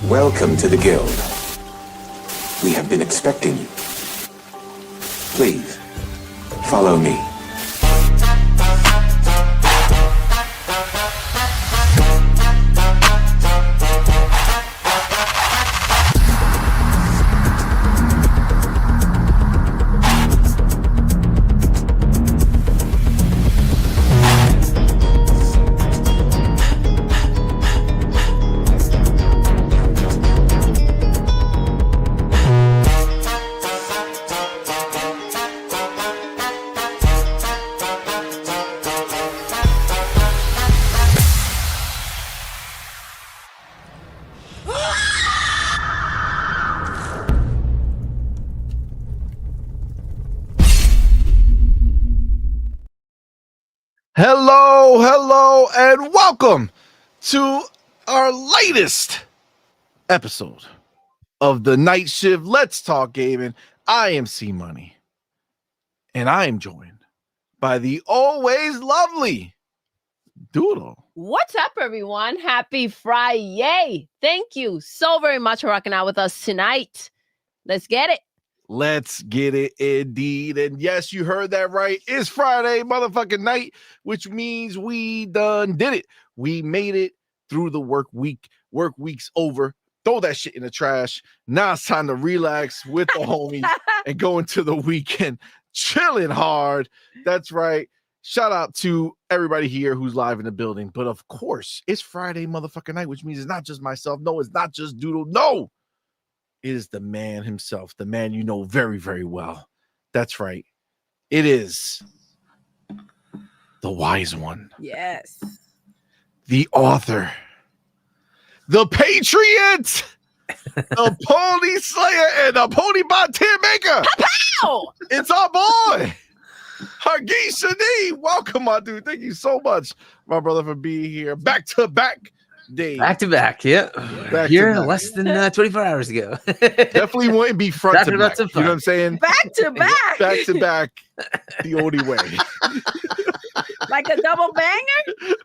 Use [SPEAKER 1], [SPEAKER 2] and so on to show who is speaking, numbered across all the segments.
[SPEAKER 1] Welcome to the Guild. We have been expecting you. Please, follow me.
[SPEAKER 2] Hello, and welcome to our latest episode of the Night Shift Let's Talk Gaming. I am CMoney, and I am joined by the always lovely Doodle.
[SPEAKER 3] What's up, everyone? Happy Friday. Thank you so very much for rocking out with us tonight. Let's get it.
[SPEAKER 2] Let's get it indeed. And yes, you heard that right. It's Friday motherfucking night, which means we done did it. We made it through the work week. Work week's over. Throw that shit in the trash. Now it's time to relax with the homies and go into the weekend chilling hard. That's right. Shout out to everybody here who's live in the building. But of course, it's Friday motherfucking night, which means it's not just myself. No, it's not just Doodle. No. It is the man himself, the man you know very, very well. That's right. It is the wise one.
[SPEAKER 3] Yes.
[SPEAKER 2] The author. The patriot. The pony slayer and the pony bot tier maker.
[SPEAKER 3] Pow!
[SPEAKER 2] It's our boy. Hargeet Shani. Welcome, my dude. Thank you so much, my brother, for being here. Back to back. Day.
[SPEAKER 4] Back to back, yeah.
[SPEAKER 2] Back
[SPEAKER 4] Here
[SPEAKER 2] to back.
[SPEAKER 4] less than 24 hours ago.
[SPEAKER 2] Definitely wouldn't be front
[SPEAKER 4] Talking
[SPEAKER 2] to
[SPEAKER 4] about
[SPEAKER 2] back.
[SPEAKER 4] some
[SPEAKER 2] You know
[SPEAKER 4] fun.
[SPEAKER 2] what I'm saying?
[SPEAKER 3] Back to back.
[SPEAKER 2] Back to back, the only way.
[SPEAKER 3] Like a double banger?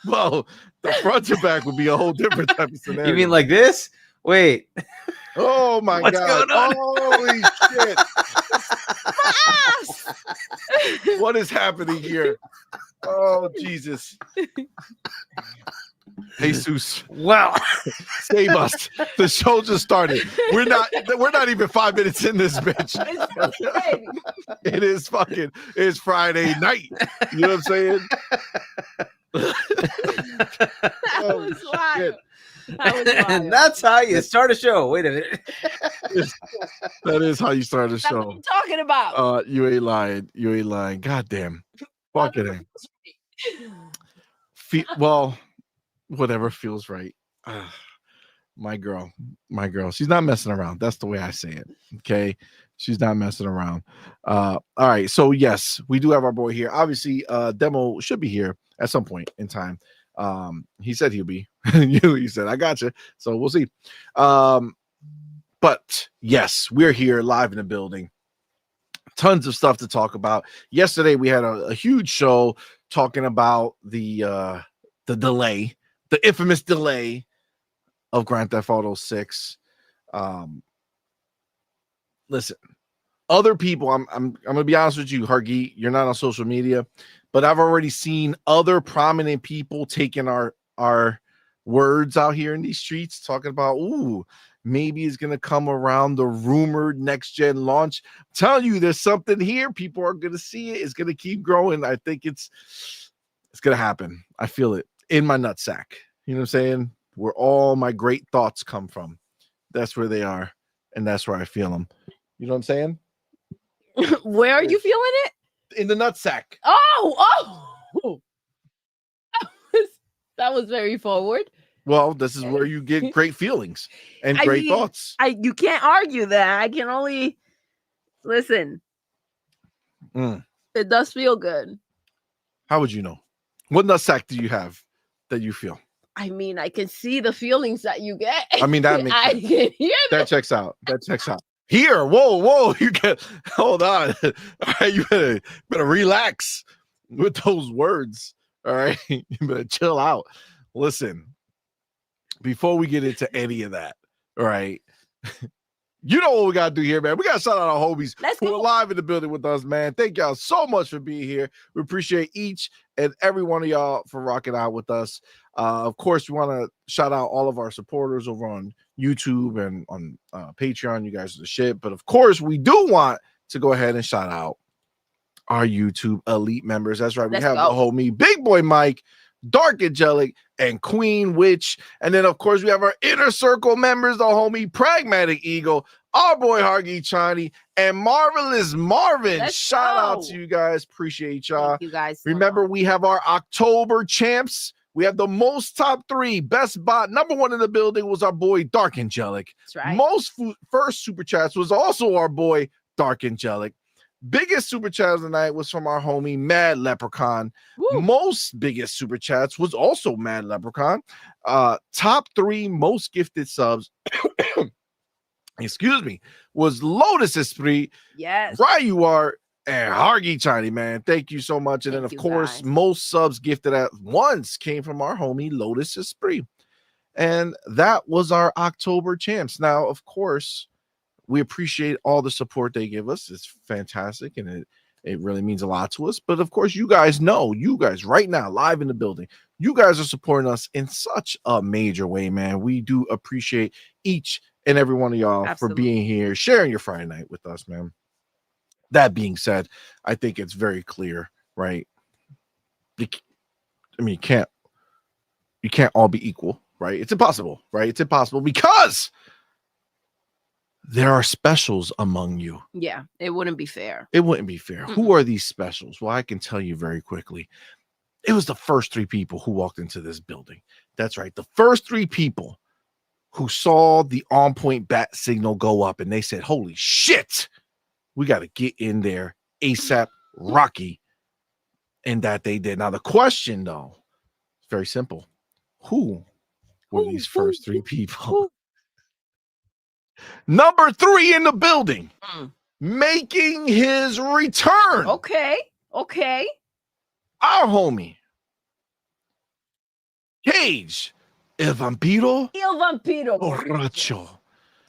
[SPEAKER 2] Well, the front to back would be a whole different type of scenario.
[SPEAKER 4] You mean like this? Wait.
[SPEAKER 2] Oh my
[SPEAKER 4] What's
[SPEAKER 2] god!
[SPEAKER 4] going on?
[SPEAKER 2] Holy shit!
[SPEAKER 3] Yes.
[SPEAKER 2] What is happening here? Oh Jesus! Jesus,
[SPEAKER 4] Wow.
[SPEAKER 2] save us! The show just started. We're not even 5 minutes in this bitch. It is fucking. It's Friday night. You know what I'm saying?
[SPEAKER 3] That was wild.
[SPEAKER 2] shit.
[SPEAKER 3] That was wild.
[SPEAKER 4] And that's how you start a show. Wait a minute.
[SPEAKER 2] That is how you start a
[SPEAKER 3] That's what
[SPEAKER 2] show.
[SPEAKER 3] I'm talking about.
[SPEAKER 2] You ain't lying. You ain't lying. God damn. Fuck it. Well, whatever feels right. My girl. She's not messing around. That's the way I say it. Okay. She's not messing around. All right. So yes, we do have our boy here. Obviously, Demo should be here at some point in time. He said he'll be. He said, I got you. So we'll see. But yes, we're here live in the building. Tons of stuff to talk about. Yesterday we had a huge show talking about the delay, the infamous delay of Grand Theft Auto 6. Listen, other people, I'm gonna be honest with you, Hargeet, you're not on social media, but I've already seen other prominent people taking our words out here in these streets, talking about, ooh, maybe it's gonna come around the rumored next gen launch. I'm telling you, there's something here. People are gonna see it. It's gonna keep growing. I think it's gonna happen. I feel it in my nutsack. You know what I'm saying? Where all my great thoughts come from. That's where they are, and that's where I feel them. You know what I'm saying?
[SPEAKER 3] Where are you feeling it?
[SPEAKER 2] In the nutsack.
[SPEAKER 3] Oh. That was very forward.
[SPEAKER 2] Well, this is where you get great feelings and
[SPEAKER 3] I
[SPEAKER 2] great
[SPEAKER 3] mean,
[SPEAKER 2] thoughts.
[SPEAKER 3] You can't argue that. I can only listen.
[SPEAKER 2] Mm.
[SPEAKER 3] It does feel good.
[SPEAKER 2] How would you know? What nutsack do you have that you feel?
[SPEAKER 3] I mean, I can see the feelings that you get.
[SPEAKER 2] I mean, that makes
[SPEAKER 3] I
[SPEAKER 2] sense.
[SPEAKER 3] can hear
[SPEAKER 2] That checks out. That checks out. Here, whoa, you can hold on. All right, you better relax with those words. All right, you better chill out. Listen, before we get into any of that, all right. You know what we gotta do here, man. We gotta shout out our homies
[SPEAKER 3] Let's
[SPEAKER 2] who
[SPEAKER 3] go.
[SPEAKER 2] are live in the building with us, man. Thank y'all so much for being here. We appreciate each and every one of y'all for rocking out with us. Of course, we want to shout out all of our supporters over on YouTube and on Patreon. You guys are the shit. But of course, we do want to go ahead and shout out our YouTube elite members. That's right.
[SPEAKER 3] Let's
[SPEAKER 2] we have
[SPEAKER 3] go.
[SPEAKER 2] the homie Big Boy Mike, Dark Angelic, and Queen Witch. And then, of course, we have our inner circle members, the homie Pragmatic Eagle, our boy Hargy Chani, and Marvelous Marvin.
[SPEAKER 3] Let's
[SPEAKER 2] Shout out
[SPEAKER 3] go.
[SPEAKER 2] to you guys. Appreciate y'all.
[SPEAKER 3] Thank you guys. so
[SPEAKER 2] Remember,
[SPEAKER 3] much.
[SPEAKER 2] we have our October champs. We have the most top 3 best bot. Number 1 in the building was our boy Dark Angelic.
[SPEAKER 3] That's right.
[SPEAKER 2] Most first super chats was also our boy Dark Angelic. Biggest super chat of the night was from our homie Mad Leprechaun.
[SPEAKER 3] Woo.
[SPEAKER 2] Most biggest super chats was also Mad Leprechaun. Top 3 most gifted subs, excuse me, was Lotus Esprit,
[SPEAKER 3] Yes.
[SPEAKER 2] Ryu Art, and Hargy Chiny, man. Thank you so much. And then,
[SPEAKER 3] Thank
[SPEAKER 2] of
[SPEAKER 3] you,
[SPEAKER 2] course,
[SPEAKER 3] guys.
[SPEAKER 2] most subs gifted at once came from our homie Lotus Esprit. And that was our October champs. Now, of course, we appreciate all the support they give us. It's fantastic, and it really means a lot to us. But of course, you guys know, you guys right now, live in the building, you guys are supporting us in such a major way, man. We do appreciate each and every one of y'all
[SPEAKER 3] Absolutely.
[SPEAKER 2] for being here, sharing your Friday night with us, man. That being said, I think it's very clear, right? I mean, you can't all be equal, right? It's impossible, right? It's impossible because there are specials among you.
[SPEAKER 3] Yeah, it wouldn't be fair.
[SPEAKER 2] It wouldn't be fair. Who are these specials? Well, I can tell you very quickly. It was the first 3 people who walked into this building. That's right. The first 3 people who saw the on point bat signal go up and they said, holy shit, we got to get in there ASAP Rocky. And that they did. Now, the question, though, is very simple. Who were these first 3 people? Number 3 in the building, making his return.
[SPEAKER 3] Okay.
[SPEAKER 2] Our homie, Cage, El Vampiro
[SPEAKER 3] Il Vampiro.
[SPEAKER 2] Borracho.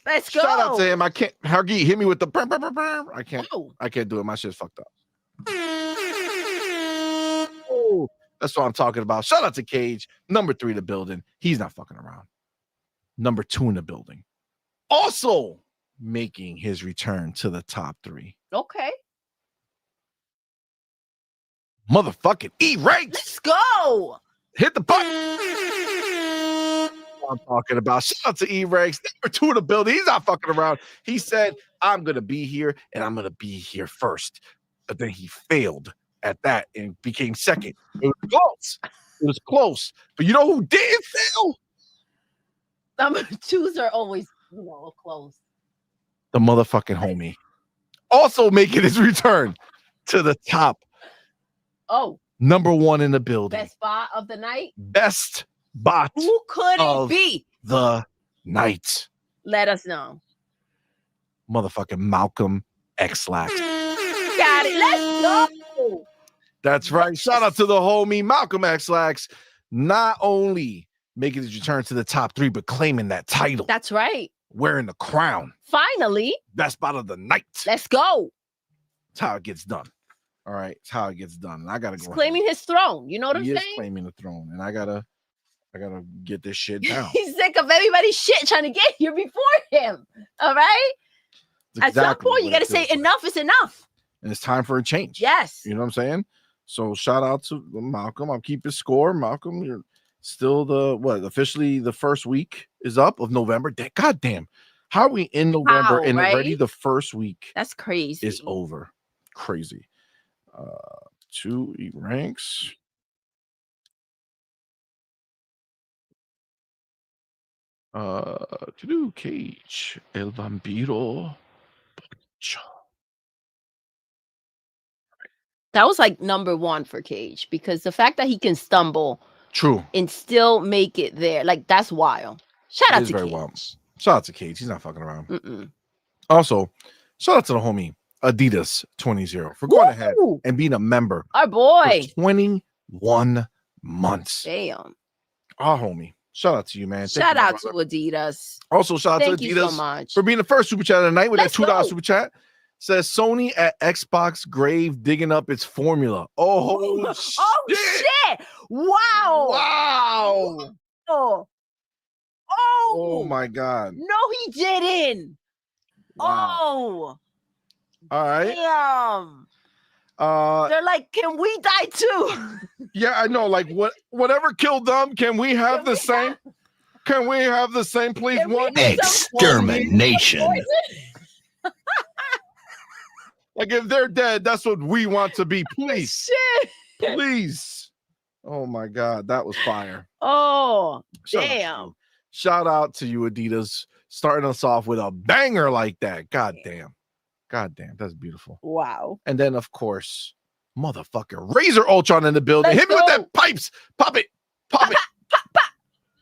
[SPEAKER 3] Let's go.
[SPEAKER 2] Shout out to him. I can't, Hargy, hit me with the burr. I can't do it. My shit's fucked up. Oh, that's what I'm talking about. Shout out to Cage. Number 3 in the building. He's not fucking around. Number 2 in the building. Also making his return to the top 3.
[SPEAKER 3] Okay.
[SPEAKER 2] Motherfucking E-Ranks.
[SPEAKER 3] Let's go.
[SPEAKER 2] Hit the button. I'm talking about. Shout out to E-Ranks. Number 2 in the building. He's not fucking around. He said, I'm going to be here and I'm going to be here first. But then he failed at that and became second. It was close. It was close. But you know who did fail?
[SPEAKER 3] Number 2s are always, close.
[SPEAKER 2] The motherfucking homie. Also making his return to the top.
[SPEAKER 3] Oh.
[SPEAKER 2] Number 1 in the building.
[SPEAKER 3] Best bot of the night.
[SPEAKER 2] Best bot.
[SPEAKER 3] Who could it be?
[SPEAKER 2] The night.
[SPEAKER 3] Let us know.
[SPEAKER 2] Motherfucking Malcolm X-Lax.
[SPEAKER 3] Got it. Let's go.
[SPEAKER 2] That's right. Shout out to the homie Malcolm X-Lax. Not only making his return to the top 3, but claiming that title.
[SPEAKER 3] That's right.
[SPEAKER 2] Wearing the crown.
[SPEAKER 3] Finally.
[SPEAKER 2] Best bot of the night.
[SPEAKER 3] Let's go.
[SPEAKER 2] That's how it gets done. All right. It's how it gets done. And I gotta go.
[SPEAKER 3] Claiming his throne. You know what I'm
[SPEAKER 2] He is
[SPEAKER 3] saying?
[SPEAKER 2] claiming the throne. And I gotta get this shit down.
[SPEAKER 3] He's sick of everybody's shit trying to get here before him. All right. At some point, you got to say enough is enough.
[SPEAKER 2] And it's time for a change.
[SPEAKER 3] Yes.
[SPEAKER 2] You know what I'm saying? So shout out to Malcolm. I'll keep his score. Malcolm, you're still officially the first week is up of November. God damn. How are we in November and already the first week?
[SPEAKER 3] That's crazy.
[SPEAKER 2] Is over. Crazy. 2 E-Ranks. To do Cage El Vampiro.
[SPEAKER 3] That was like number one for Cage because the fact that he can stumble
[SPEAKER 2] True.
[SPEAKER 3] and still make it there, like that's wild. Shout
[SPEAKER 2] It
[SPEAKER 3] out
[SPEAKER 2] is
[SPEAKER 3] to
[SPEAKER 2] very
[SPEAKER 3] Cage.
[SPEAKER 2] wild. Shout out to Cage. He's not fucking around.
[SPEAKER 3] Mm-mm.
[SPEAKER 2] Also, shout out to the homie Adidas 20 for going ahead
[SPEAKER 3] Woo!
[SPEAKER 2] and being a member
[SPEAKER 3] Our
[SPEAKER 2] for
[SPEAKER 3] boy.
[SPEAKER 2] 21 months.
[SPEAKER 3] Damn.
[SPEAKER 2] Our homie. Shout out to you, man. Thank
[SPEAKER 3] Shout
[SPEAKER 2] you, my
[SPEAKER 3] out to
[SPEAKER 2] brother.
[SPEAKER 3] Adidas.
[SPEAKER 2] Also, shout out
[SPEAKER 3] Thank
[SPEAKER 2] to
[SPEAKER 3] you so
[SPEAKER 2] Adidas
[SPEAKER 3] much.
[SPEAKER 2] for being the first super chat of the night with
[SPEAKER 3] Let's
[SPEAKER 2] that $2
[SPEAKER 3] go.
[SPEAKER 2] super chat. Says Sony at Xbox grave digging up its formula. Oh,
[SPEAKER 3] shit! Wow!
[SPEAKER 2] Wow!
[SPEAKER 3] Oh.
[SPEAKER 2] Oh my God!
[SPEAKER 3] No, he didn't.
[SPEAKER 2] Wow!
[SPEAKER 3] Oh,
[SPEAKER 2] All right.
[SPEAKER 3] damn. They're like, can we die too?
[SPEAKER 2] Yeah, I know. Like, whatever killed them, can we have the same? Can we have the same, please?
[SPEAKER 3] Can we
[SPEAKER 2] One
[SPEAKER 3] have
[SPEAKER 1] Extermination.
[SPEAKER 2] like, if they're dead, that's what we want to be. Please,
[SPEAKER 3] Shit.
[SPEAKER 2] please. Oh my God, that was fire.
[SPEAKER 3] Oh,
[SPEAKER 2] Shout out to
[SPEAKER 3] damn.
[SPEAKER 2] you. Shout out to you, Adidas, starting us off with a banger like that. God damn. God damn, that's beautiful.
[SPEAKER 3] Wow.
[SPEAKER 2] And then, of course, motherfucking Razor Ultron in the building.
[SPEAKER 3] Let's
[SPEAKER 2] Hit me with
[SPEAKER 3] go.
[SPEAKER 2] that pipes. Pop it. Pop it.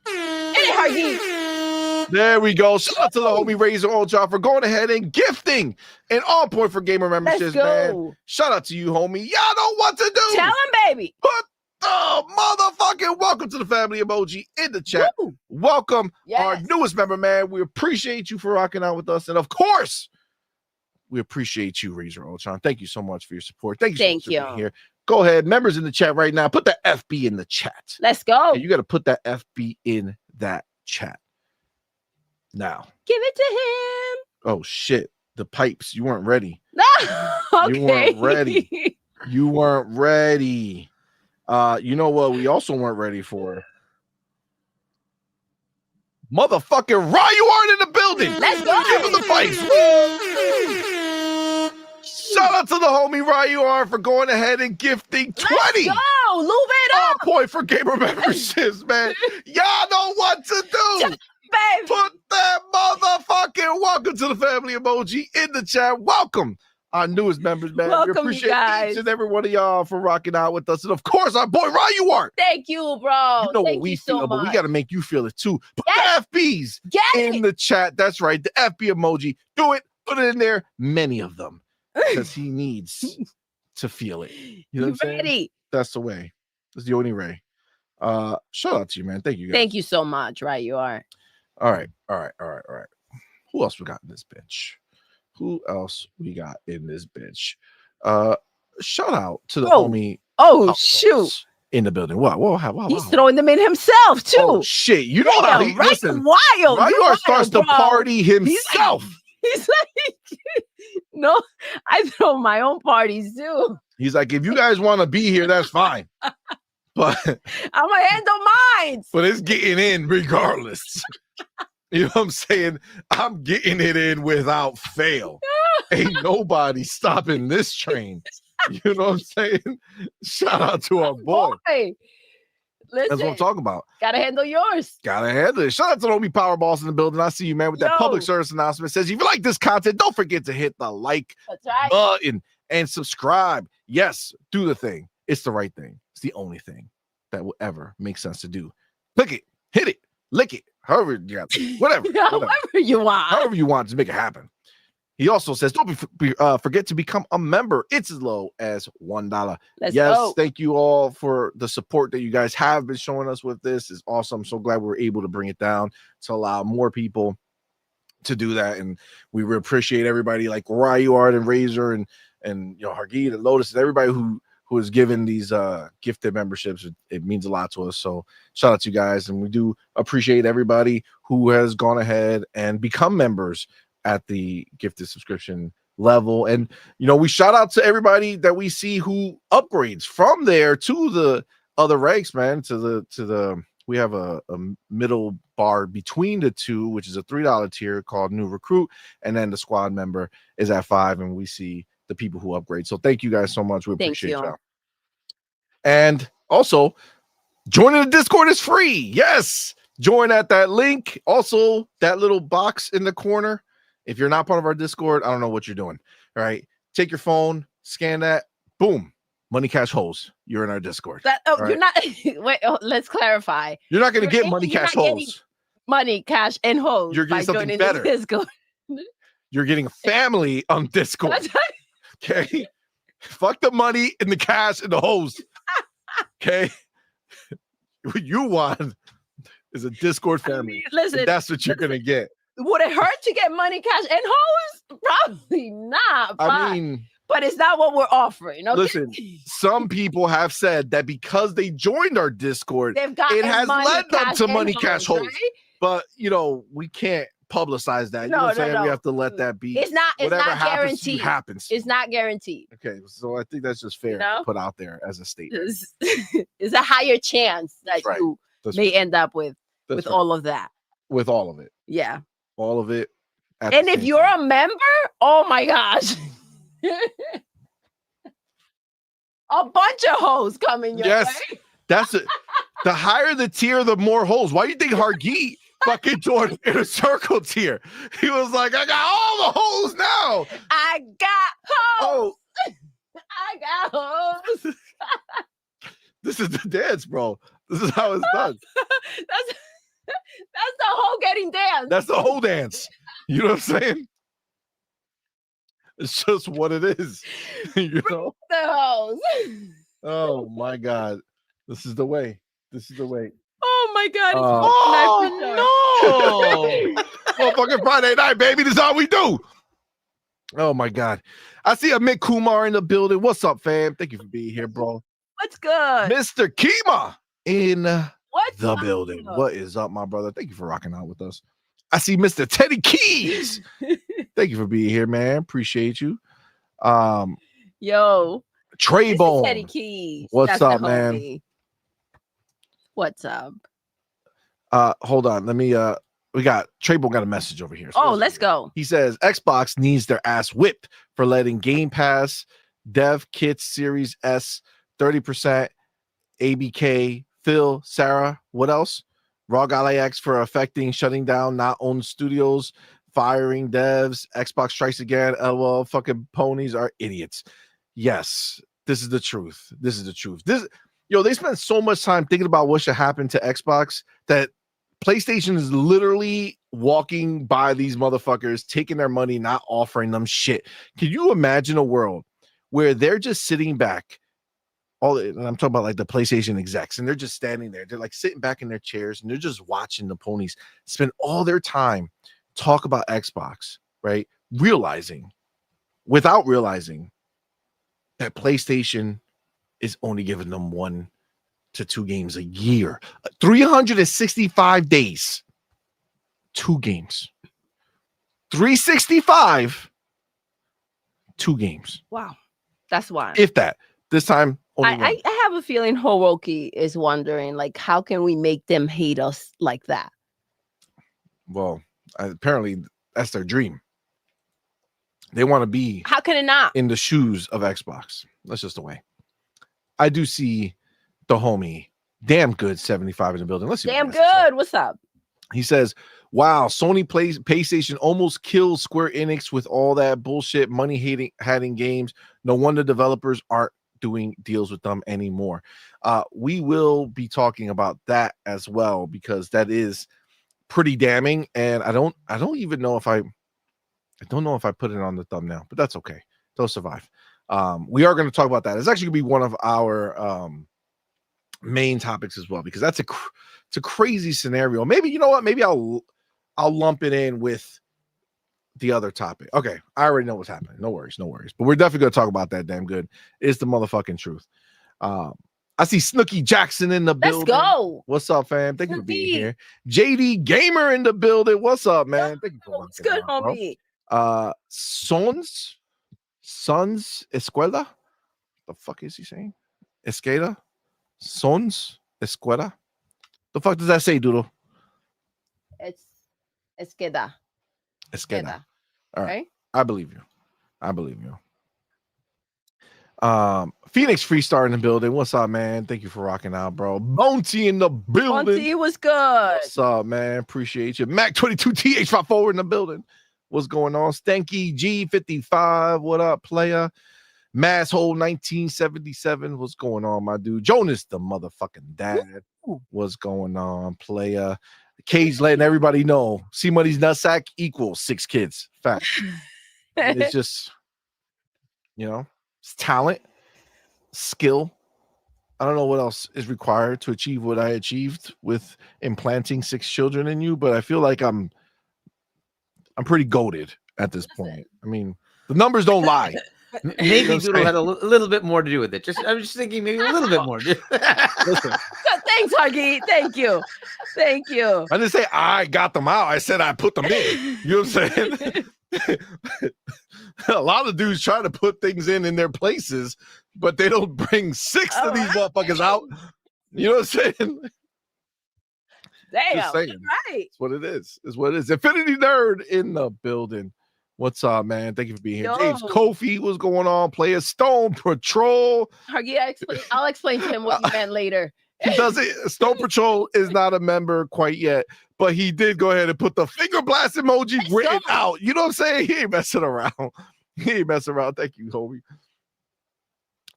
[SPEAKER 3] Hit it, Hardy.
[SPEAKER 2] There we go. Shout out to the homie Razor Ultron for going ahead and gifting an all point for gamer
[SPEAKER 3] Let's
[SPEAKER 2] memberships,
[SPEAKER 3] go.
[SPEAKER 2] man. Shout out to you, homie. Y'all know what to do.
[SPEAKER 3] Tell him, baby.
[SPEAKER 2] Put the motherfucking welcome to the family emoji in the chat.
[SPEAKER 3] Woo.
[SPEAKER 2] Welcome our
[SPEAKER 3] Yes.
[SPEAKER 2] newest member, man. We appreciate you for rocking out with us. And of course, we appreciate you, Razor Ultron. Thank you so much for your support. Thank you so much for being here. Go ahead, members in the chat right now. Put the FB in the chat.
[SPEAKER 3] Let's go.
[SPEAKER 2] Okay, you got to put that FB in that chat. Now.
[SPEAKER 3] Give it to him.
[SPEAKER 2] Oh, shit. The pipes. You weren't ready.
[SPEAKER 3] Okay.
[SPEAKER 2] You weren't ready. You weren't ready. You know what we also weren't ready for? Motherfucking Ryu Art in the building.
[SPEAKER 3] Let's go.
[SPEAKER 2] Give him the pipes. Woo! Shout out to the homie Ryu Art for going ahead and gifting 20.
[SPEAKER 3] Let's go. Lube it
[SPEAKER 2] On
[SPEAKER 3] up.
[SPEAKER 2] point for gamer memberships, man. Y'all know what to do.
[SPEAKER 3] Babe.
[SPEAKER 2] Put that motherfucking welcome to the family emoji in the chat. Welcome our newest members, man.
[SPEAKER 3] Welcome,
[SPEAKER 2] we
[SPEAKER 3] you
[SPEAKER 2] appreciate
[SPEAKER 3] guys.
[SPEAKER 2] each and every one of y'all for rocking out with us. And of course, our boy Ryu Art.
[SPEAKER 3] Thank you, bro.
[SPEAKER 2] You know
[SPEAKER 3] Thank
[SPEAKER 2] what we
[SPEAKER 3] you
[SPEAKER 2] feel,
[SPEAKER 3] so
[SPEAKER 2] but we
[SPEAKER 3] much.
[SPEAKER 2] got to make you feel it too. Put
[SPEAKER 3] Yes.
[SPEAKER 2] the FBs
[SPEAKER 3] Get
[SPEAKER 2] in
[SPEAKER 3] it.
[SPEAKER 2] the chat. That's right. The FB emoji. Do it. Put it in there. Many of them. Because he needs to feel it. You know what I'm saying?
[SPEAKER 3] Ready.
[SPEAKER 2] That's the way. That's the only way. Shout out to you, man. Thank you, guys.
[SPEAKER 3] Thank you so much. Right, you are.
[SPEAKER 2] All right. Who else we got in this bitch? Who else we got in this bitch? Shout out to the homie.
[SPEAKER 3] Oh,
[SPEAKER 2] Outlaws
[SPEAKER 3] shoot.
[SPEAKER 2] in the building. Wow.
[SPEAKER 3] He's throwing them in himself, too.
[SPEAKER 2] Oh shit! You know how he
[SPEAKER 3] right?
[SPEAKER 2] listen.
[SPEAKER 3] Wild.
[SPEAKER 2] Ryu
[SPEAKER 3] You
[SPEAKER 2] starts to
[SPEAKER 3] wild, bro.
[SPEAKER 2] party himself.
[SPEAKER 3] He's like, no, I throw my own parties too.
[SPEAKER 2] He's like, if you guys want to be here, that's fine. But
[SPEAKER 3] I'm gonna handle mine.
[SPEAKER 2] but it's getting in regardless. You know what I'm saying? I'm getting it in without fail. Ain't nobody stopping this train. You know what I'm saying? Shout out to our boy.
[SPEAKER 3] Listen,
[SPEAKER 2] That's what I'm talking about.
[SPEAKER 3] gotta handle yours.
[SPEAKER 2] Gotta handle it. Shout out to the homie Power Boss in the building. I see you, man, with that
[SPEAKER 3] Yo.
[SPEAKER 2] public service announcement. Says, if you like this content, don't forget to hit the like
[SPEAKER 3] That's right.
[SPEAKER 2] button and subscribe. Yes, do the thing. It's the right thing. It's the only thing that will ever make sense to do. Click it, hit it, lick it, however you got to, whatever.
[SPEAKER 3] However you want.
[SPEAKER 2] However you want to make it happen. He also says, don't forget to become a member. It's as low as $1.
[SPEAKER 3] Let's
[SPEAKER 2] Yes,
[SPEAKER 3] go.
[SPEAKER 2] thank you all for the support that you guys have been showing us with this. It's awesome. So glad we were able to bring it down to allow more people to do that. And we really appreciate everybody like Ryu Art and Razor and you know Hargeet and Lotus and everybody who has given these gifted memberships. It means a lot to us. So shout out to you guys. And we do appreciate everybody who has gone ahead and become members at the gifted subscription level. And you know, we shout out to everybody that we see who upgrades from there to the other ranks, man, to the we have a middle bar between the two, which is a $3 tier called new recruit, and then the squad member is at $5, and we see the people who upgrade. So thank you guys so much. We appreciate y'all. And also joining the Discord is free. Yes, Join at that link. Also, that little box in the corner. If you're not part of our Discord, I don't know what you're doing. All right. Take your phone, scan that, boom. Money Cash Holes. You're in our Discord.
[SPEAKER 3] You're not. Wait, let's clarify.
[SPEAKER 2] You're not going to get Money
[SPEAKER 3] you're
[SPEAKER 2] Cash
[SPEAKER 3] not getting
[SPEAKER 2] Holes.
[SPEAKER 3] Money, cash, and hoes.
[SPEAKER 2] You're getting
[SPEAKER 3] by
[SPEAKER 2] something
[SPEAKER 3] joining
[SPEAKER 2] better.
[SPEAKER 3] This Discord.
[SPEAKER 2] You're getting a family on Discord. Okay. Fuck the money and the cash and the hoes. Okay. What you want is a Discord family.
[SPEAKER 3] Listen,
[SPEAKER 2] that's what you're gonna get.
[SPEAKER 3] Would it hurt to get money, cash, and hoes? Probably not.
[SPEAKER 2] I mean,
[SPEAKER 3] but it's not what we're offering. Okay?
[SPEAKER 2] Listen, some people have said that because they joined our Discord, it has led them to money, cash, hoes. Right? But we can't publicize that. You know what I'm saying? No. We have to let that be.
[SPEAKER 3] It's not guaranteed.
[SPEAKER 2] Happens.
[SPEAKER 3] It's not guaranteed.
[SPEAKER 2] Okay, so I think that's just fair to put out there as a statement.
[SPEAKER 3] It's a higher chance that you may end up with all of that.
[SPEAKER 2] With all of it.
[SPEAKER 3] Yeah.
[SPEAKER 2] All of it.
[SPEAKER 3] And if you're a member, oh my gosh. A bunch of hoes coming your way.
[SPEAKER 2] That's it. The higher the tier, the more hoes. Why do you think Hargeet fucking joined in a circle tier? He was like, I got all the hoes now.
[SPEAKER 3] I got hoes. Oh. I got hoes.
[SPEAKER 2] This is the dance, bro. This is how it's done.
[SPEAKER 3] That's the whole getting dance.
[SPEAKER 2] That's the whole dance. You know what I'm saying? It's just what it is. You know?
[SPEAKER 3] The hoes.
[SPEAKER 2] Oh my God. This is the way. This is the way.
[SPEAKER 3] Oh my God.
[SPEAKER 2] No. Motherfucking Friday night, baby. This is all we do. Oh my God. I see Amit Kumar in the building. What's up, fam? Thank you for being here, bro.
[SPEAKER 3] What's good?
[SPEAKER 2] Mr. Kima in the building. What is up, my brother? Thank you for rocking out with us. I see Mr. Teddy Keys. Thank you for being here, man. Appreciate you.
[SPEAKER 3] Yo.
[SPEAKER 2] Traybone.
[SPEAKER 3] Teddy Keys.
[SPEAKER 2] What's up, man?
[SPEAKER 3] What's up?
[SPEAKER 2] Hold on. Let me we got Traybone got a message over here.
[SPEAKER 3] So let's go.
[SPEAKER 2] He says Xbox needs their ass whipped for letting Game Pass Dev Kits Series S 30% ABK Phil Sarah. What else? Raw X for affecting shutting down not owned studios, firing devs. Xbox strikes again. LOL. Fucking ponies are idiots. Yes, this is the truth. This is the truth. They spend so much time thinking about what should happen to Xbox that PlayStation is literally walking by these motherfuckers, taking their money, not offering them shit. Can you imagine a world where they're just sitting back? And I'm talking about like the PlayStation execs, and they're just standing there. They're like sitting back in their chairs, and they're just watching the ponies spend all their time talk about Xbox, right? Without realizing that PlayStation is only giving them 1 to 2 games a year, 365 days, 2 games, 365, 2 games.
[SPEAKER 3] Wow, that's wild.
[SPEAKER 2] If that this time.
[SPEAKER 3] I have a feeling Hiroki is wondering, like, how can we make them hate us like that?
[SPEAKER 2] Well, apparently that's their dream. They want to be.
[SPEAKER 3] How can it not?
[SPEAKER 2] In the shoes of Xbox. That's just the way. I do see the homie, damn good 75 in the building. Let's see.
[SPEAKER 3] Damn good. What's up?
[SPEAKER 2] He says, wow, Sony PlayStation almost killed Square Enix with all that bullshit money hating games. No wonder developers aren't doing deals with them anymore. We will be talking about that as well, because that is pretty damning. And I don't even know if I put it on the thumbnail, but that's okay. They'll survive. We are going to talk about that. It's actually going to be one of our main topics as well, because it's a crazy scenario. Maybe, you know what? Maybe I'll lump it in with the other topic. Okay, I already know what's happening. No worries. But we're definitely going to talk about that. Damn good. It's the motherfucking truth. I see Snooky Jackson in the building.
[SPEAKER 3] Let's go.
[SPEAKER 2] What's up, fam? Thank you for being here. JD Gamer in the building. What's up, man? Thank you for
[SPEAKER 3] What's good, homie?
[SPEAKER 2] Sons Escuela. The fuck is he saying? Esqueda? Sons Escuela. The fuck does that say, Doodle?
[SPEAKER 3] It's Esqueda.
[SPEAKER 2] All right. Right? I believe you. Phoenix Freestar in the building. What's up, man? Thank you for rocking out, bro. Monty in the building.
[SPEAKER 3] Monty was good.
[SPEAKER 2] What's up, man? Appreciate you. Mac 22TH54 in the building. What's going on? Stanky G55. What up, player? Masshole 1977. What's going on, my dude? Jonas, the motherfucking dad. What's going on, player? Cage letting everybody know CMoney's nutsack equals 6 kids. Fact. It's just, it's talent, skill. I don't know what else is required to achieve what I achieved with implanting 6 children in you, but I feel like I'm pretty goated at this point. I mean, the numbers don't lie.
[SPEAKER 4] Maybe Doodle had a little bit more to do with it. I'm just thinking maybe a little bit more.
[SPEAKER 2] Listen.
[SPEAKER 3] Thanks, Huggy. Thank you. Thank you.
[SPEAKER 2] I didn't say I got them out. I said I put them in. You know what I'm saying? A lot of dudes try to put things in their places, but they don't bring 6 of these motherfuckers out. You know what I'm saying?
[SPEAKER 3] Damn.
[SPEAKER 2] Just saying.
[SPEAKER 3] Right.
[SPEAKER 2] It's what it is. It's what it is. Infinity Nerd in the building. What's up, man? Thank you for being here.
[SPEAKER 3] Yo.
[SPEAKER 2] James Kofi, what's going on? Player Stone Patrol.
[SPEAKER 3] Huggy, I'll explain to him what you meant later.
[SPEAKER 2] He doesn't. Stone Patrol is not a member quite yet, but he did go ahead and put the finger blast emoji written out. You know what I'm saying? He ain't messing around. He ain't messing around. Thank you, homie.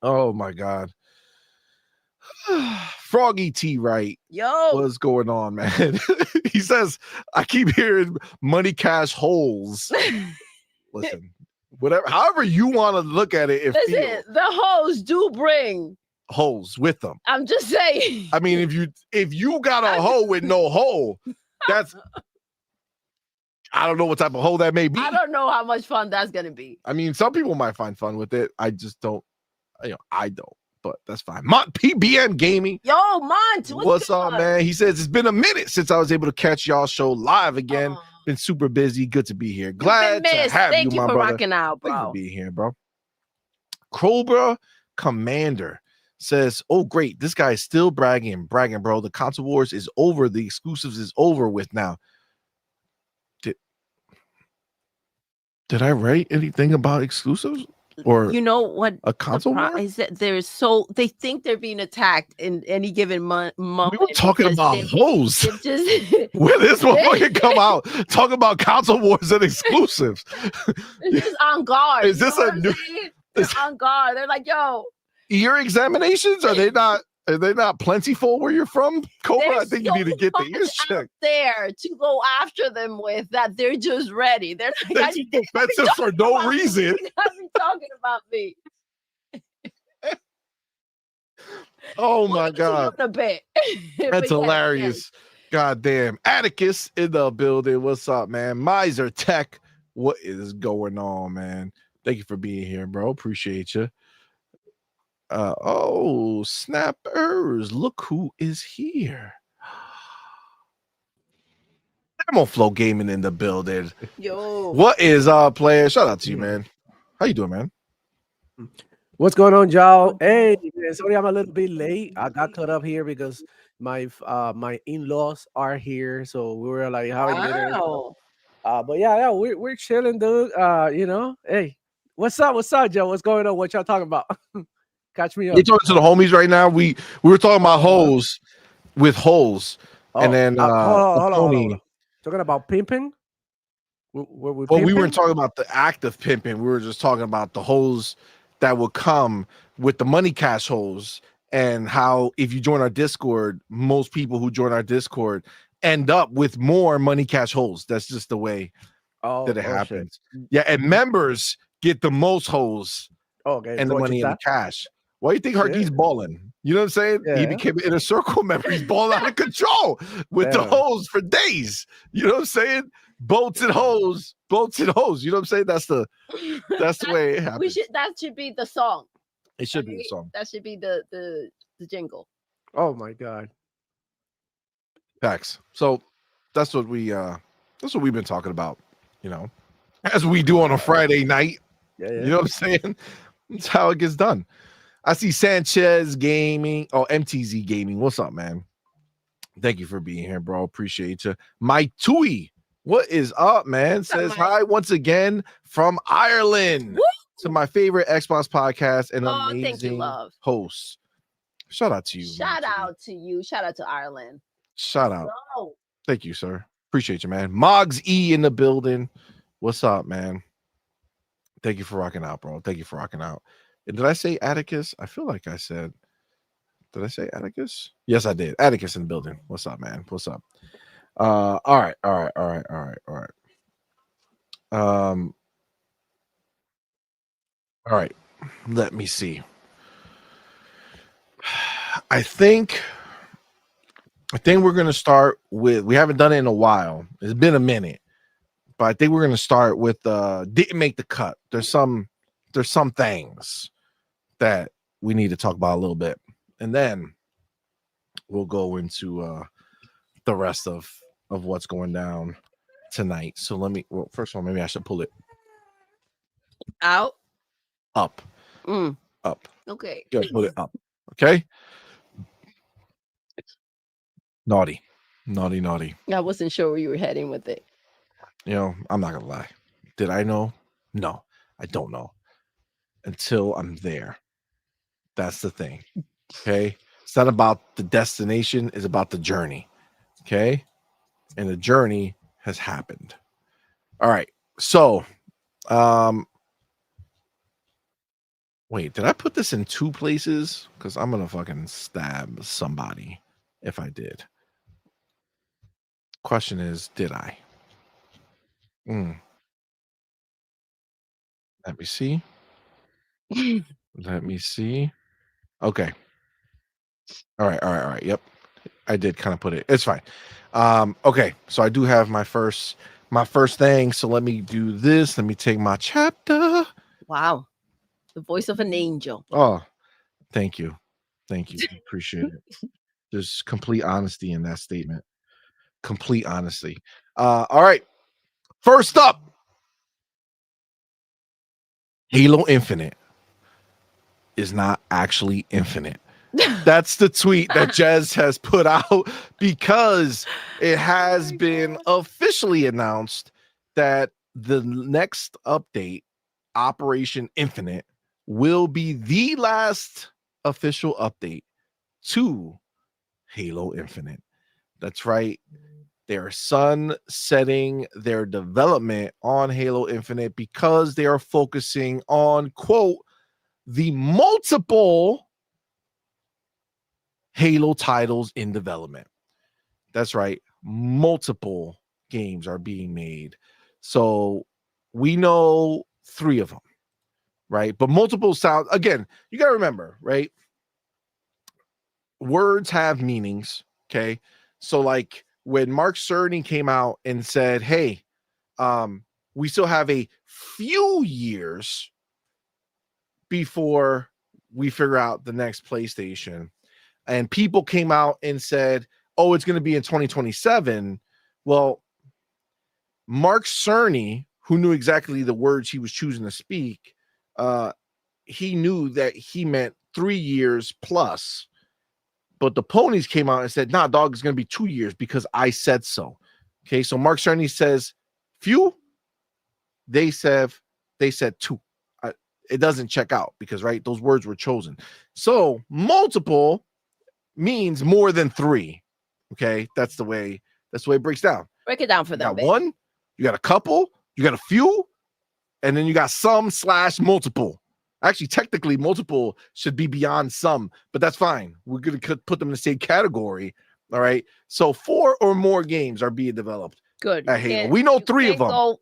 [SPEAKER 2] Oh my God. Froggy T right.
[SPEAKER 3] Yo.
[SPEAKER 2] What's going on, man? He says, I keep hearing money cash holes. Listen, whatever, however you want to look at it.
[SPEAKER 3] Listen, the hoes do bring
[SPEAKER 2] holes with them.
[SPEAKER 3] I'm just saying.
[SPEAKER 2] I mean, if you got a hoe with no hole, that's I don't know what type of hole that may be.
[SPEAKER 3] I don't know how much fun that's gonna be.
[SPEAKER 2] I mean, some people might find fun with it. I just don't. I don't. But that's fine. Mont PBM Gaming.
[SPEAKER 3] Yo, Mont,
[SPEAKER 2] what's up, man? He says it's been a minute since I was able to catch y'all show live again. Been super busy. Good to be here. Glad to have
[SPEAKER 3] Thank you
[SPEAKER 2] my
[SPEAKER 3] for
[SPEAKER 2] brother.
[SPEAKER 3] rocking out, bro.
[SPEAKER 2] Thank you for being here, bro. Cobra Commander says, "Oh, great! This guy is still bragging, bro. The console wars is over. The exclusives is over with now." Did I write anything about exclusives? Or
[SPEAKER 3] you know what
[SPEAKER 2] a console war?
[SPEAKER 3] Is that they think they're being attacked in any given moment.
[SPEAKER 2] We were talking about hoes. Where this motherfucker come out talking about console wars and exclusives?
[SPEAKER 3] It's just on guard.
[SPEAKER 2] Is this a new?
[SPEAKER 3] They're on guard. They're like, yo.
[SPEAKER 2] Ear examinations, are they not plentiful where you're from, Cobra? I think you need to get the ears checked
[SPEAKER 3] there to go after them with that. They're just ready. They're like,
[SPEAKER 2] defensive for no reason.
[SPEAKER 3] You're talking about me.
[SPEAKER 2] Oh my God.
[SPEAKER 3] A bit.
[SPEAKER 2] That's hilarious. God damn. Atticus in the building. What's up, man? Miser Tech. What is going on, man? Thank you for being here, bro. Appreciate you. Oh, snappers. Look who is here. Demo Flow Gaming in the building.
[SPEAKER 3] Yo.
[SPEAKER 2] What is player? Shout out to you, man. How you doing, man?
[SPEAKER 5] What's going on, y'all? Hey, sorry I'm a little bit late. I got caught up here because my in-laws are here, so we were like having dinner. But yeah, we're chilling, dude. Hey, what's up, Joe? What's going on? What y'all talking about? Catch me up.
[SPEAKER 2] You're talking to the homies right now. We were talking about hoes with holes, and then
[SPEAKER 5] hold on. Talking about pimping.
[SPEAKER 2] We weren't talking about the act of pimping. We were just talking about the hoes that would come with the money cash holes, and how if you join our Discord, most people who join our Discord end up with more money cash holes. That's just the way that it happens. Shit. Yeah, and members get the most holes.
[SPEAKER 5] Okay,
[SPEAKER 2] and the money in the cash. Why do you think Harky's balling? You know what I'm saying? Yeah. He became an inner circle member. He's balling out of control with the hoes for days. You know what I'm saying? Boats and hoes. You know what I'm saying? That's the way it happens.
[SPEAKER 3] That should be the song.
[SPEAKER 2] It should be the song.
[SPEAKER 3] That should be the jingle.
[SPEAKER 5] Oh my God.
[SPEAKER 2] Facts. So that's what we've been talking about, as we do on a Friday night.
[SPEAKER 5] Yeah.
[SPEAKER 2] You know what I'm saying? That's how it gets done. I see Sanchez Gaming. Oh, MTZ Gaming. What's up, man? Thank you for being here, bro. Appreciate you. My Tui, what is up, man? Says hi once again from Ireland. to my favorite Xbox podcast and
[SPEAKER 3] Oh, thank you,
[SPEAKER 2] amazing
[SPEAKER 3] love.
[SPEAKER 2] hosts. Shout out to you.
[SPEAKER 3] Shout
[SPEAKER 2] man.
[SPEAKER 3] out to you. Shout out to Ireland.
[SPEAKER 2] Shout out.
[SPEAKER 3] No.
[SPEAKER 2] Thank you, sir. Appreciate you, man. Moggs E in the building. What's up, man? Thank you for rocking out, bro. Thank you for rocking out. And did I say Atticus? I feel like I said. Did I say Atticus? Yes, I did. Atticus in the building. What's up, man? What's up? All right. All right. Let me see. I think we're gonna start with. We haven't done it in a while. It's been a minute, but I think we're gonna start with. Didn't make the cut. There's some things that we need to talk about a little bit, and then we'll go into the rest of what's going down tonight. So let me. Well, first of all, maybe I should pull it
[SPEAKER 3] Out.
[SPEAKER 2] up. Up.
[SPEAKER 3] Okay.
[SPEAKER 2] Good. Put it up. Okay. Naughty.
[SPEAKER 3] I wasn't sure where you were heading with it.
[SPEAKER 2] You know, I'm not gonna lie. Did I know? No, I don't know until I'm there. That's the thing. Okay. It's not about the destination, it's about the journey. Okay. And the journey has happened. All right. So, wait, did I put this in two places? Because I'm gonna fucking stab somebody if I did. Question is, did I? Let me see. Let me see. Okay. All right. Yep. I did kind of put it. It's fine. Okay. So I do have my first thing. So let me do this. Let me take my chapter.
[SPEAKER 3] Wow. The voice of an angel.
[SPEAKER 2] Oh, thank you. Appreciate it. There's complete honesty in that statement. Complete honesty. All right. First up, Halo Infinite is not actually infinite. That's the tweet that Jez has put out because it has been officially announced that the next update, Operation Infinite, will be the last official update to Halo Infinite. That's right. They're sunsetting their development on Halo Infinite because they are focusing on, quote, the multiple Halo titles in development. That's right. Multiple games are being made. So we know 3 of them, right? But multiple sound, again, you got to remember, right? Words have meanings, okay? So like when Mark Cerny came out and said, hey, we still have a few years before we figure out the next PlayStation, and people came out and said, oh, it's going to be in 2027. Well, Mark Cerny, who knew exactly the words he was choosing to speak, he knew that he meant 3 years plus. But the Ponies came out and said, nah, dog, it's going to be 2 years because I said so. Okay, so Mark Cerny says few. They said 2. It doesn't check out because, right, those words were chosen. So multiple means more than 3. Okay, that's the way it breaks down.
[SPEAKER 3] Break it down for them.
[SPEAKER 2] You got one, you got a couple, you got a few, and then you got some/multiple. Actually, technically, multiple should be beyond some, but that's fine. We're going to put them in the same category. All right. So 4 or more games are being developed.
[SPEAKER 3] Good.
[SPEAKER 2] At Halo. We know 3 of them.
[SPEAKER 3] Go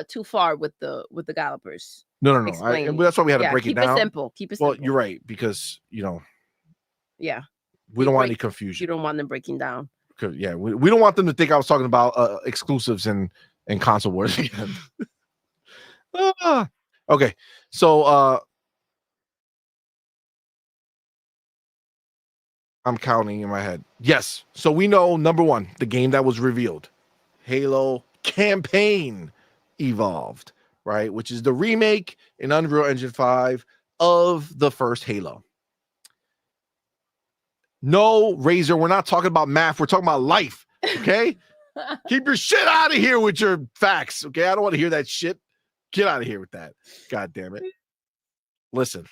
[SPEAKER 3] too far with the developers.
[SPEAKER 2] No. That's why we had to break it down.
[SPEAKER 3] Keep it simple.
[SPEAKER 2] Well, you're right because
[SPEAKER 3] Yeah.
[SPEAKER 2] We don't want any confusion.
[SPEAKER 3] You don't want them breaking down.
[SPEAKER 2] Yeah, we don't want them to think I was talking about exclusives and console wars again. Okay, so I'm counting in my head. Yes, so we know number 1, the game that was revealed, Halo Campaign Evolved, right? Which is the remake in Unreal Engine 5 of the first Halo. No, Razor, we're not talking about math. We're talking about life, okay? Keep your shit out of here with your facts, okay? I don't want to hear that shit. Get out of here with that. God damn it. listen,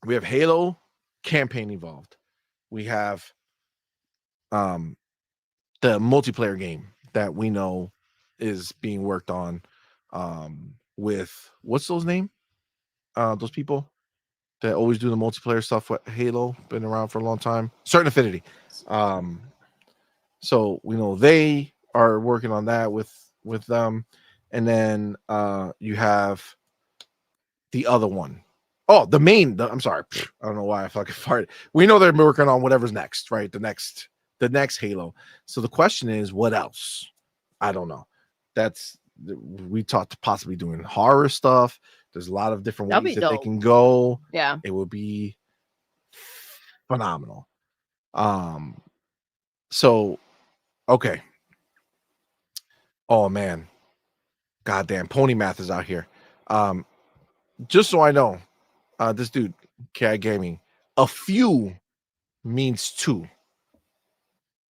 [SPEAKER 2] we have Halo campaign involved. We have the multiplayer game that we know is being worked on with what's those name? Those people that always do the multiplayer stuff with Halo, been around for a long time. Certain Affinity. So we know they are working on that with them, and then you have the other one. Oh, I'm sorry, I don't know why I fucking farted. We know they're working on whatever's next, right? The next Halo. So the question is, what else? I don't know. We talked possibly doing horror stuff. There's a lot of different ways that they can go.
[SPEAKER 3] Yeah,
[SPEAKER 2] it would be phenomenal. So okay. Oh man, goddamn, Pony Math is out here. Just so I know, this dude, KI Gaming, a few means two.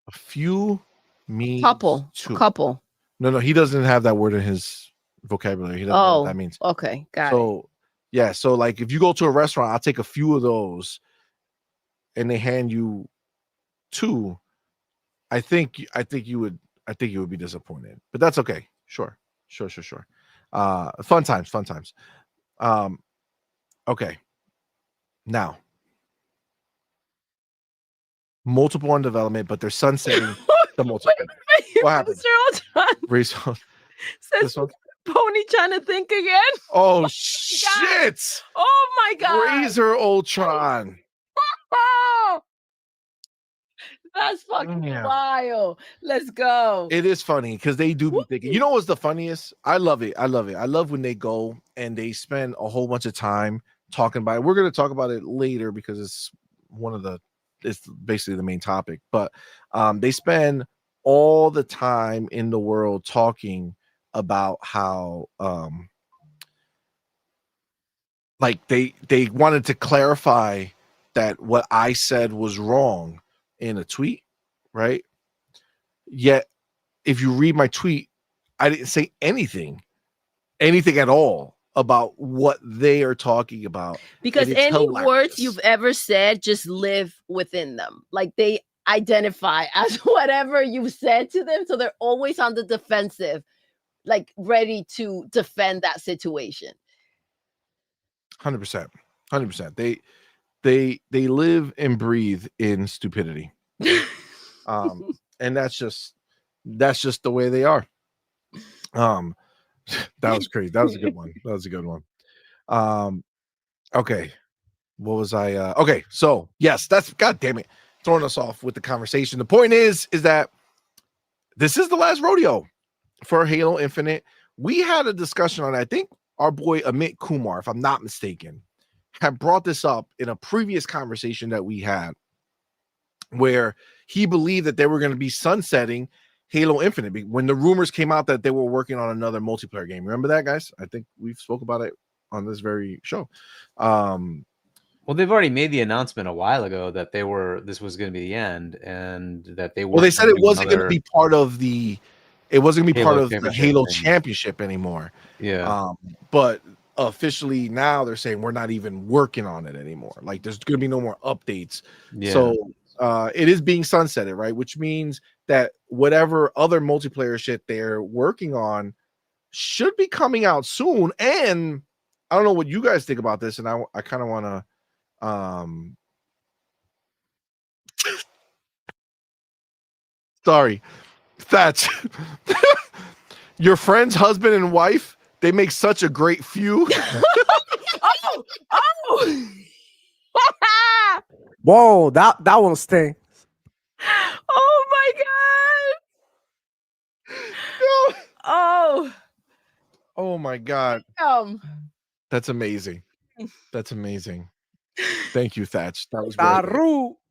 [SPEAKER 2] A few means two.
[SPEAKER 3] Couple.
[SPEAKER 2] No, he doesn't have that word in his vocabulary. He doesn't know what that means.
[SPEAKER 3] Okay, got it.
[SPEAKER 2] So yeah, so like if you go to a restaurant, I'll take a few of those, and they hand you two. I think you would be disappointed, but that's okay. Sure. Fun times. Okay. Now, multiple in development, but they're sunsetting the multiple. What happened? Says
[SPEAKER 3] Pony trying to think again.
[SPEAKER 2] Oh shit!
[SPEAKER 3] Oh my god!
[SPEAKER 2] Razor Ultron.
[SPEAKER 3] Oh, that's fucking wild. Let's go.
[SPEAKER 2] It is funny because they do be thinking. You know what's the funniest? I love it. I love when they go and they spend a whole bunch of time talking about it. We're going to talk about it later because it's basically the main topic. But they spend all the time in the world talking about how like they wanted to clarify that what I said was wrong in a tweet, right? Yet if you read my tweet, I didn't say anything at all about what they are talking about.
[SPEAKER 3] Because any words you've ever said just live within them. Like they identify as whatever you've said to them. So they're always on the defensive, like ready to defend that situation.
[SPEAKER 2] 100%. They live and breathe in stupidity. And that's just the way they are. That was crazy. That was a good one. Okay. What was I okay, so yes, that's god damn it, throwing us off with the conversation. The point is that this is the last rodeo for Halo Infinite. We had a discussion on it. I think our boy Amit Kumar, if I'm not mistaken, had brought this up in a previous conversation that we had, where he believed that they were going to be sunsetting Halo Infinite when the rumors came out that they were working on another multiplayer game. Remember that, guys? I think we've spoke about it on this very show.
[SPEAKER 4] Well, they've already made the announcement a while ago that this was going to be the end, and that they were.
[SPEAKER 2] Well, they said it wasn't going to be part of the. It wasn't going to be part of the Halo Championship anymore.
[SPEAKER 4] Yeah.
[SPEAKER 2] But officially now they're saying we're not even working on it anymore. Like there's going to be no more updates. Yeah. So it is being sunsetted, right? Which means that whatever other multiplayer shit they're working on should be coming out soon. And I don't know what you guys think about this, and I kind of want to sorry, Thatch. Your friend's husband and wife, they make such a great feud.
[SPEAKER 5] Whoa, that one stinks.
[SPEAKER 3] Oh my god.
[SPEAKER 2] Oh my god. That's amazing. Thank you, Thatch. That was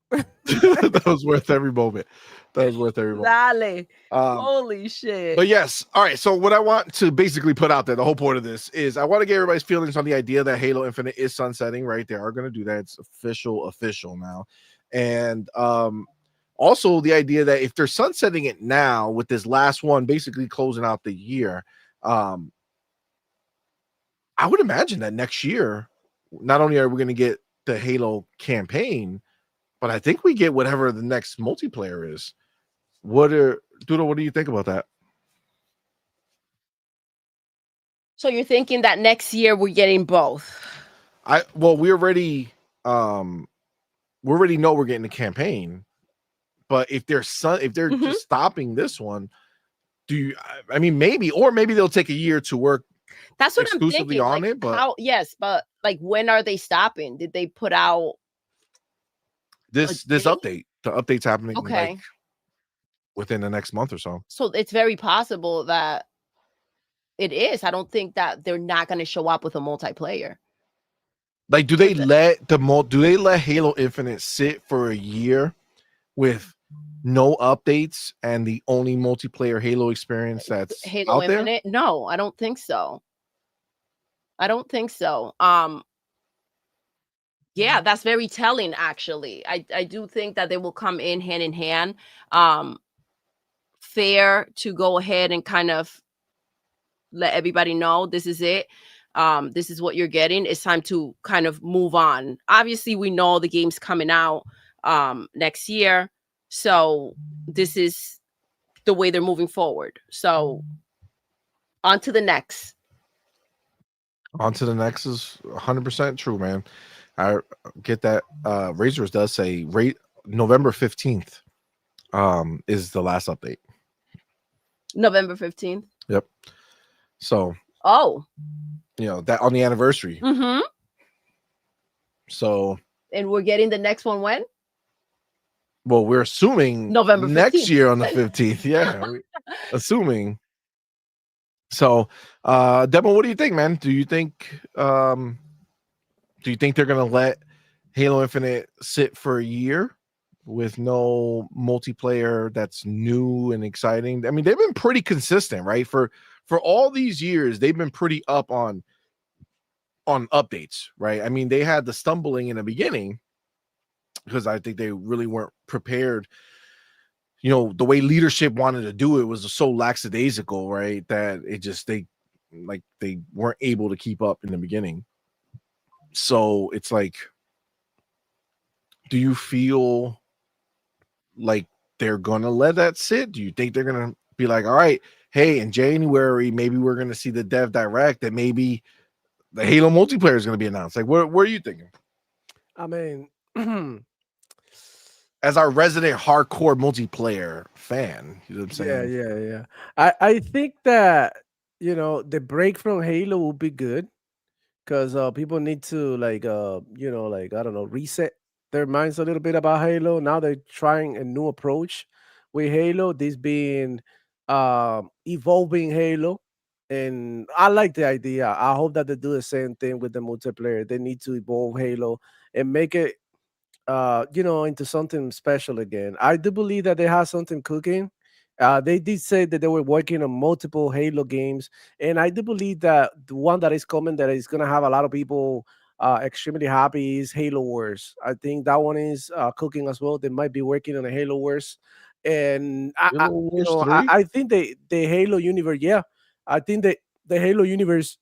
[SPEAKER 2] that was worth every moment.
[SPEAKER 3] Dale. Holy shit.
[SPEAKER 2] But yes, all right. So what I want to basically put out there, the whole point of this is I want to get everybody's feelings on the idea that Halo Infinite is sunsetting, right? They are going to do that. It's official now. And also the idea that if they're sunsetting it now with this last one basically closing out the year, I would imagine that next year not only are we going to get the Halo campaign, but I think we get whatever the next multiplayer is. Doodle, what do you think about that?
[SPEAKER 3] So you're thinking that next year we're getting both?
[SPEAKER 2] We already know we're getting the campaign, but if they're just stopping this one, I mean maybe they'll take a year to work.
[SPEAKER 3] That's what
[SPEAKER 2] exclusively
[SPEAKER 3] I'm
[SPEAKER 2] on
[SPEAKER 3] thinking.
[SPEAKER 2] it, but
[SPEAKER 3] but like when are they stopping? Did they put out
[SPEAKER 2] this update? The update's happening
[SPEAKER 3] okay
[SPEAKER 2] within the next month or so.
[SPEAKER 3] So it's very possible that it is. I don't think that they're not going to show up with a multiplayer.
[SPEAKER 2] Like, do they let Halo Infinite sit for a year with no updates and the only multiplayer Halo experience that's
[SPEAKER 3] Halo
[SPEAKER 2] out
[SPEAKER 3] Infinite?
[SPEAKER 2] there?
[SPEAKER 3] No, I don't think so. Yeah, that's very telling, actually. I do think that they will come in hand. Fair to go ahead and kind of let everybody know this is it. This is what you're getting. It's time to kind of move on. Obviously, we know the game's coming out next year. So this is the way they're moving forward. So on to the next.
[SPEAKER 2] On to the next is 100% true, man. I get that. Razors does say November 15th is the last update.
[SPEAKER 3] November 15th.
[SPEAKER 2] Yep. So that on the anniversary.
[SPEAKER 3] Mm-hmm.
[SPEAKER 2] So
[SPEAKER 3] and we're getting the next one when?
[SPEAKER 2] Well, we're assuming
[SPEAKER 3] November 15th.
[SPEAKER 2] Next year on the 15th. Yeah. Assuming. So Demo, what do you think, man? Do you think they're gonna let Halo Infinite sit for a year with no multiplayer that's new and exciting? I mean, they've been pretty consistent, right? For all these years, they've been pretty up on updates, right? I mean, they had the stumbling in the beginning because I think they really weren't prepared. You know, the way leadership wanted to do it was so lackadaisical, right? That they weren't able to keep up in the beginning. So it's like, do you feel like they're gonna let that sit? Do you think they're gonna be like, all right, hey, in January, maybe we're gonna see the dev direct that maybe the Halo multiplayer is gonna be announced? Like, what are you thinking?
[SPEAKER 5] I mean,
[SPEAKER 2] as our resident hardcore multiplayer fan, you know what I'm saying?
[SPEAKER 5] Yeah. I think that the break from Halo will be good because people need to I don't know, reset their minds a little bit about Halo. Now they're trying a new approach with Halo. This being evolving Halo, and I like the idea. I hope that they do the same thing with the multiplayer. They need to evolve Halo and make it into something special again. I do believe that they have something cooking. They did say that they were working on multiple Halo games, and I do believe that the one that is coming that is going to have a lot of people extremely happy is Halo Wars. I think that one is cooking as well. They might be working on a Halo Wars, and
[SPEAKER 2] Halo Wars 3?
[SPEAKER 5] I think the Halo universe. Yeah, I think that the Halo universe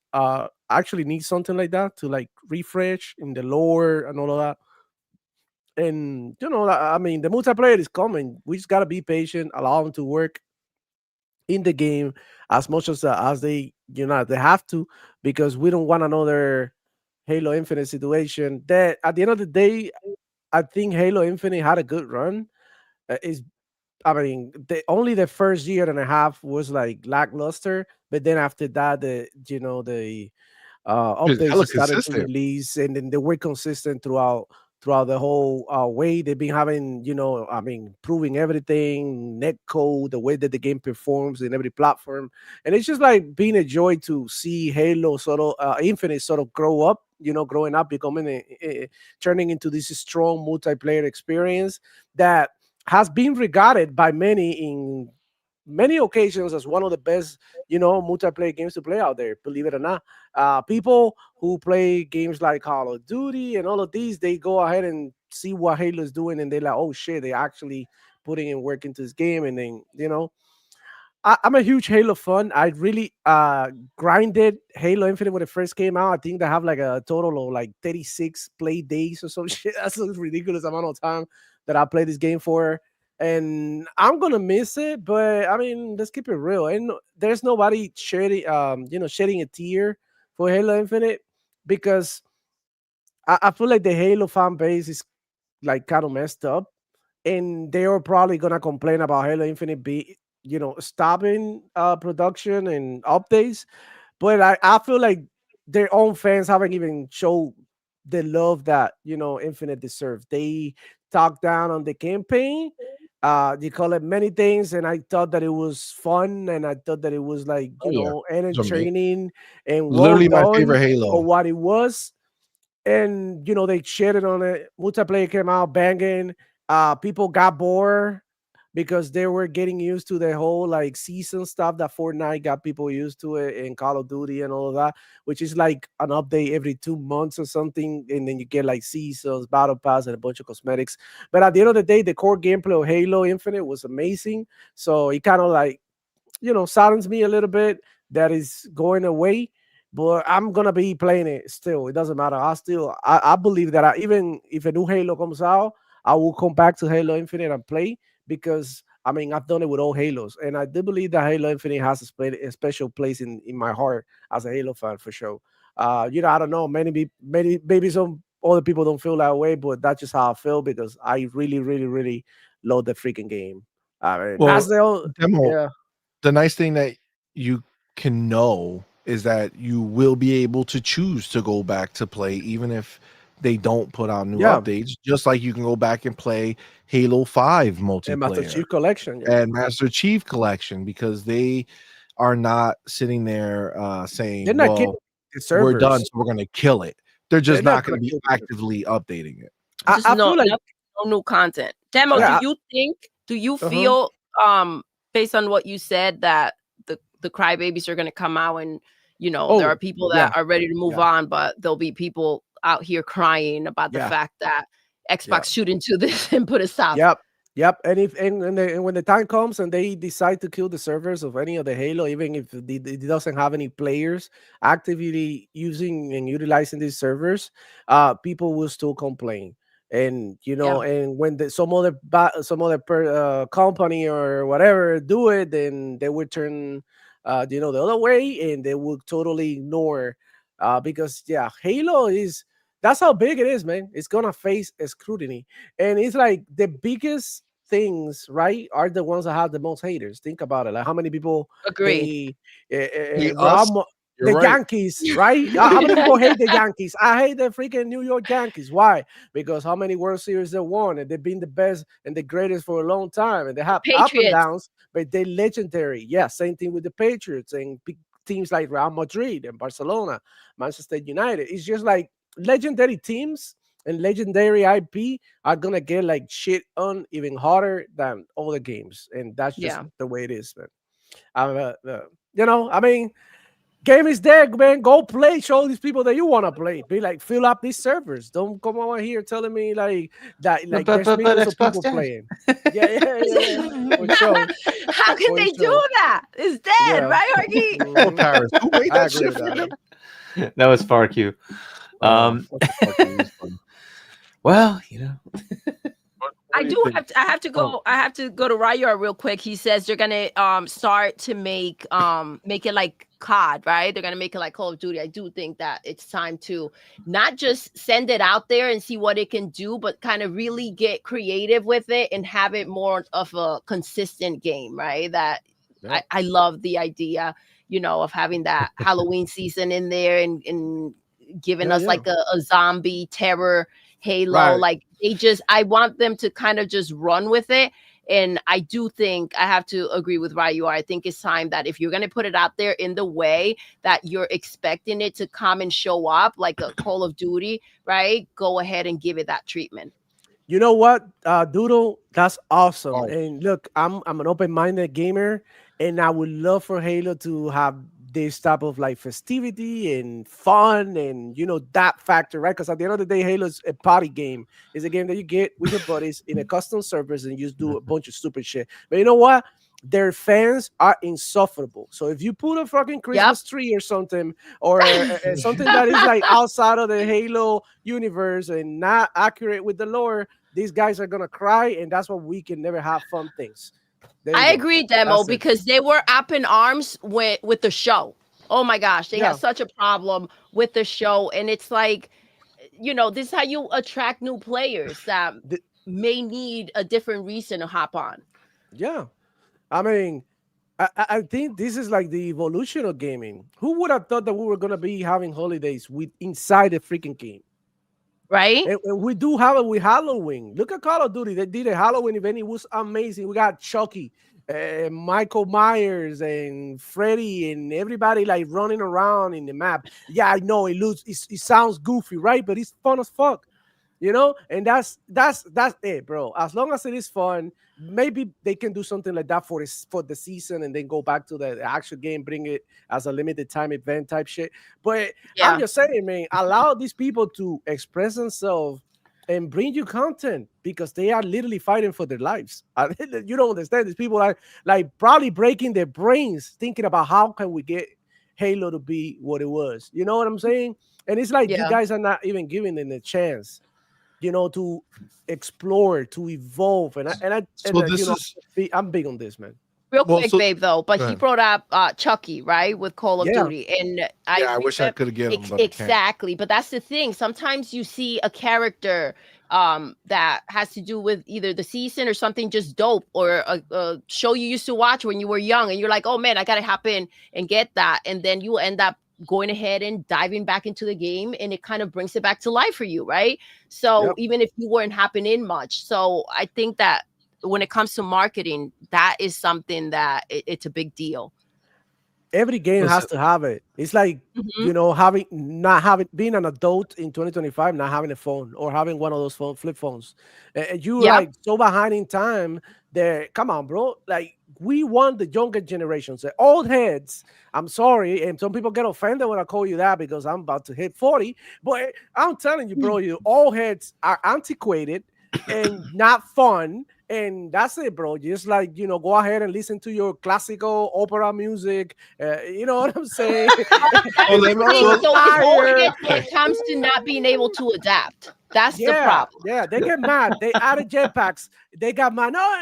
[SPEAKER 5] actually needs something like that to like refresh in the lore and all of that. And I mean, the multiplayer is coming. We just gotta be patient, allow them to work in the game as much as they they have to, because we don't want another Halo Infinite situation. That at the end of the day, I think Halo Infinite had a good run. Is I mean, only the first year and a half was like lackluster, but then after that, the updates started to release, and then they were consistent throughout the whole way. They've been having, I mean, improving everything, net code, the way that the game performs in every platform, and it's just like being a joy to see Halo sort of Infinite sort of grow up. Growing up, becoming turning into this strong multiplayer experience that has been regarded by many in many occasions as one of the best, multiplayer games to play out there, believe it or not. People who play games like Call of Duty and all of these, they go ahead and see what Halo's doing, and they're like, oh shit, they actually putting in work into this game. And then, I'm a huge Halo fan. I really grinded Halo Infinite when it first came out. I think they have like a total of like 36 play days or some shit. That's a ridiculous amount of time that I played this game for. And I'm gonna miss it, but I mean, let's keep it real. And there's nobody shedding, shedding a tear for Halo Infinite because I feel like the Halo fan base is like kind of messed up, and they are probably gonna complain about Halo Infinite stopping production and updates. But I feel like their own fans haven't even showed the love that Infinite deserves. They talked down on the campaign. They call it many things, and I thought that it was fun, and I thought that it was like
[SPEAKER 2] Oh yeah, those are me.
[SPEAKER 5] entertaining and well
[SPEAKER 2] Literally my
[SPEAKER 5] done
[SPEAKER 2] favorite
[SPEAKER 5] for
[SPEAKER 2] Halo.
[SPEAKER 5] what it was. And they shared it on it. Multiplayer came out banging. People got bored because they were getting used to the whole like season stuff that Fortnite got people used to it, and Call of Duty and all of that, which is like an update every 2 months or something, and then you get like seasons, battle pass, and a bunch of cosmetics. But at the end of the day, the core gameplay of Halo Infinite was amazing. So it kind of like saddens me a little bit that is going away. But I'm gonna be playing it still. It doesn't matter. I believe that even if a new Halo comes out, I will come back to Halo Infinite and play because I mean I've done it with all Halos, and I do believe that Halo Infinite has a special place in my heart as a Halo fan for sure. I don't know. Maybe some other people don't feel that way, but that's just how I feel because I really, really, really love the freaking game. I mean, that's
[SPEAKER 2] Well,
[SPEAKER 5] the only,
[SPEAKER 2] demo.
[SPEAKER 5] yeah.
[SPEAKER 2] The nice thing that you can know is that you will be able to choose to go back to play even if they don't put out new
[SPEAKER 5] Yeah,
[SPEAKER 2] updates, just like you can go back and play Halo 5
[SPEAKER 5] and Master
[SPEAKER 2] multiplayer
[SPEAKER 5] Chief Collection. Yeah,
[SPEAKER 2] and Master Chief Collection because they are not sitting there
[SPEAKER 5] they're
[SPEAKER 2] saying,
[SPEAKER 5] not killing
[SPEAKER 2] well,
[SPEAKER 5] the
[SPEAKER 2] we're done,
[SPEAKER 5] servers.
[SPEAKER 2] so we're going to kill it. They're
[SPEAKER 5] They're
[SPEAKER 2] just
[SPEAKER 5] not
[SPEAKER 2] not going
[SPEAKER 5] gonna
[SPEAKER 2] to be
[SPEAKER 5] kill the servers.
[SPEAKER 2] actively updating it.
[SPEAKER 3] Just
[SPEAKER 5] I feel like
[SPEAKER 3] no new content. Demo,
[SPEAKER 5] yeah.
[SPEAKER 3] do you
[SPEAKER 5] Uh-huh.
[SPEAKER 3] feel based on what you said that the crybabies are gonna come out and there are
[SPEAKER 5] Oh
[SPEAKER 3] people
[SPEAKER 5] yeah,
[SPEAKER 3] that are ready to move
[SPEAKER 5] yeah,
[SPEAKER 3] on, but there'll be people out here crying about the
[SPEAKER 5] yeah,
[SPEAKER 3] fact that
[SPEAKER 5] yeah.
[SPEAKER 3] Xbox should into this and put a stop.
[SPEAKER 5] Yep, yep. And if and when the time comes and they decide to kill the servers of any of the Halo, even if it doesn't have any players actively using and utilizing these servers, people will still complain. And
[SPEAKER 3] Yeah.
[SPEAKER 5] and when some other company or whatever do it, then they would turn, the other way, and they will totally ignore, because yeah, Halo is that's how big it is, man. It's gonna face a scrutiny, and it's like the biggest things, right, are the ones that have the most haters. Think about it. Like how many people
[SPEAKER 3] Agreed.
[SPEAKER 5] they
[SPEAKER 2] Hey,
[SPEAKER 5] Real
[SPEAKER 2] us, you're
[SPEAKER 5] the
[SPEAKER 2] right.
[SPEAKER 5] Yankees, right? How many people hate the Yankees? I hate the freaking New York Yankees. Why? Because how many World Series they won, and they've been the best and the greatest for a long time, and they have up and
[SPEAKER 3] Patriots.
[SPEAKER 5] downs, but they're legendary. Yeah, same thing with the Patriots and big teams like Real Madrid and Barcelona, Manchester United. It's just like legendary teams and legendary IP are gonna get like shit on even harder than all the games, and that's just
[SPEAKER 3] Yeah.
[SPEAKER 5] the way it is, man. I mean, game is there, man. Go play. Show these people that you want to play. Be like, fill up these servers. Don't come over here telling me like that.
[SPEAKER 4] But
[SPEAKER 5] Like,
[SPEAKER 4] but
[SPEAKER 5] there's
[SPEAKER 4] but, but
[SPEAKER 5] millions of
[SPEAKER 4] Xbox
[SPEAKER 5] people
[SPEAKER 4] dead.
[SPEAKER 5] playing. Yeah, yeah, yeah, yeah. For sure,
[SPEAKER 3] How can
[SPEAKER 5] for
[SPEAKER 3] they
[SPEAKER 5] sure.
[SPEAKER 3] do that? It's dead,
[SPEAKER 5] Yeah.
[SPEAKER 3] right, Harky?
[SPEAKER 2] Well,
[SPEAKER 5] Mhm.
[SPEAKER 2] Tyrus, who made
[SPEAKER 5] I
[SPEAKER 2] that
[SPEAKER 5] agree
[SPEAKER 2] shit
[SPEAKER 5] with
[SPEAKER 2] for
[SPEAKER 5] that,
[SPEAKER 2] them?
[SPEAKER 5] man.
[SPEAKER 4] That was far Q. Um,
[SPEAKER 5] Fucking fuck you, it's fun.
[SPEAKER 4] well,
[SPEAKER 3] I
[SPEAKER 2] Do you
[SPEAKER 3] do
[SPEAKER 2] think?
[SPEAKER 3] have to, I have to go.
[SPEAKER 2] Oh,
[SPEAKER 3] I have to go to Ryard real quick. He says they're gonna start to make it like COD, right? They're gonna make it like Call of Duty. I do think that it's time to not just send it out there and see what it can do, but kind of really get creative with it and have it more of a consistent game, right? That
[SPEAKER 5] Yeah,
[SPEAKER 3] I love the idea, of having that Halloween season in there and giving
[SPEAKER 5] yeah,
[SPEAKER 3] us
[SPEAKER 5] yeah.
[SPEAKER 3] like a zombie terror Halo.
[SPEAKER 5] Right.
[SPEAKER 3] Like I want them to kind of just run with it. And I do think I have to agree with Ryu. I think it's time that if you're going to put it out there in the way that you're expecting it to come and show up like a Call of Duty, right? Go ahead and give it that treatment.
[SPEAKER 5] You know what, Doodle? That's awesome.
[SPEAKER 2] oh,
[SPEAKER 5] And look, I'm an open-minded gamer, and I would love for Halo to have this type of like festivity and fun, and that factor, right? Because at the end of the day, Halo's a party game. It's a game that you get with your buddies in a custom servers, and you just do a bunch of stupid shit. But you know what? their fans are insufferable. So if you put a fucking Christmas tree or something, or something that is like outside of the Halo universe and not accurate with the lore, these guys are gonna cry, and that's why we can never have fun things.
[SPEAKER 3] I agree, Demo, because they were up in arms with the show. Oh my gosh, they had such a problem with the show, and it's like, this is how you attract new players that may need a different reason to hop on.
[SPEAKER 5] Yeah, I mean, I think this is like the evolution of gaming. Who would have thought that we were gonna be having holidays with inside the freaking game?
[SPEAKER 3] Right?
[SPEAKER 5] And we do have it with Halloween. Look at Call of Duty. They did a Halloween event. It was amazing. We got Chucky, Michael Myers, and Freddy, and everybody like running around in the map. Yeah, I know it sounds goofy, right? But it's fun as fuck. And that's it, bro. As long as it is fun, maybe they can do something like that for the season, and then go back to the actual game, bring it as a limited time event type shit. But I'm just saying, man, allow these people to express themselves and bring you content, because they are literally fighting for their lives. You don't understand. These people are like probably breaking their brains thinking about how can we get Halo to be what it was. You know what I'm saying? And it's like you guys are not even giving them a chance, to explore, to evolve, I'm big on this, man.
[SPEAKER 3] Real quick, babe, though, but he brought up Chucky, right, with Call of Duty, and
[SPEAKER 2] I wish I could have given him,
[SPEAKER 3] exactly. But that's the thing. Sometimes you see a character that has to do with either the season or something just dope, or a show you used to watch when you were young, and you're like, oh man, I gotta hop in and get that, and then you end up going ahead and diving back into the game, and it kind of brings it back to life for you, right? So even if you weren't hopping in much. So I think that when it comes to marketing, that is something that it's a big deal.
[SPEAKER 5] Every game has to have it. It's like, being an adult in 2025, not having a phone, or having one of those flip phones. And you like so behind in time there. Come on, bro. Like, we want the younger generations, the old heads. I'm sorry. And some people get offended when I call you that, because I'm about to hit 40. But I'm telling you, bro, you old heads are antiquated and not fun. And that's it, bro. Just like, go ahead and listen to your classical opera music. You know what I'm saying?
[SPEAKER 3] So it comes to not being able to adapt. That's the problem.
[SPEAKER 5] Yeah, they get mad. They added jetpacks. They got mad. No,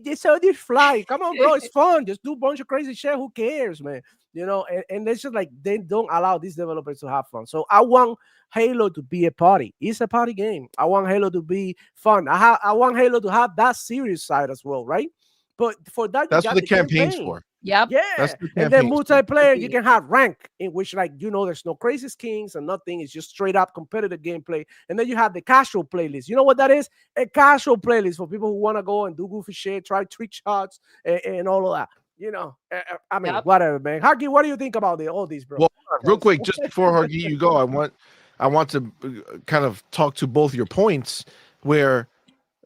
[SPEAKER 5] they saw this fly. Come on, bro. It's fun. Just do a bunch of crazy shit. Who cares, man? And it's just like they don't allow these developers to have fun. So I want Halo to be a party. It's a party game. I want Halo to be fun. I want Halo to have that serious side as well, right? But for that,
[SPEAKER 2] that's what the campaign's for.
[SPEAKER 3] Yep.
[SPEAKER 5] Yeah. And then multiplayer, you can have rank, in which, like, there's no crazy skins and nothing. It's just straight up competitive gameplay. And then you have the casual playlist. You know what that is? A casual playlist for people who want to go and do goofy shit, try trick shots, and all of that. I mean, whatever, man. Hagi, what do you think about all these, bro?
[SPEAKER 2] Well, real quick, just before Hagi, you go, I want to kind of talk to both your points, where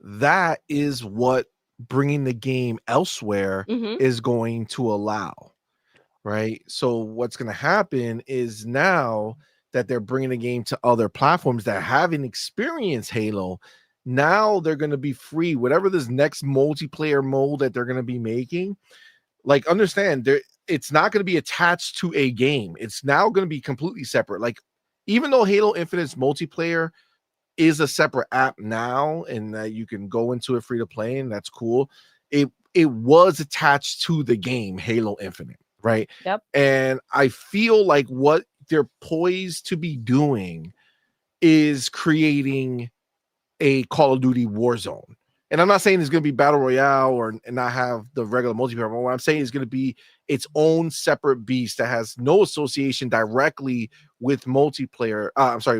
[SPEAKER 2] that is what bringing the game elsewhere is going to allow, right? So what's going to happen is, now that they're bringing the game to other platforms that haven't experienced Halo, now they're going to be free. Whatever this next multiplayer mode that they're going to be making, like, understand, it's not going to be attached to a game. It's now going to be completely separate. Like, even though Halo Infinite's multiplayer is a separate app now, and that you can go into it free to play, and that's cool. It was attached to the game Halo Infinite, right?
[SPEAKER 3] Yep.
[SPEAKER 2] And I feel like what they're poised to be doing is creating a Call of Duty Warzone. And I'm not saying it's going to be battle royale and not have the regular multiplayer. What I'm saying is going to be its own separate beast that has no association directly with multiplayer.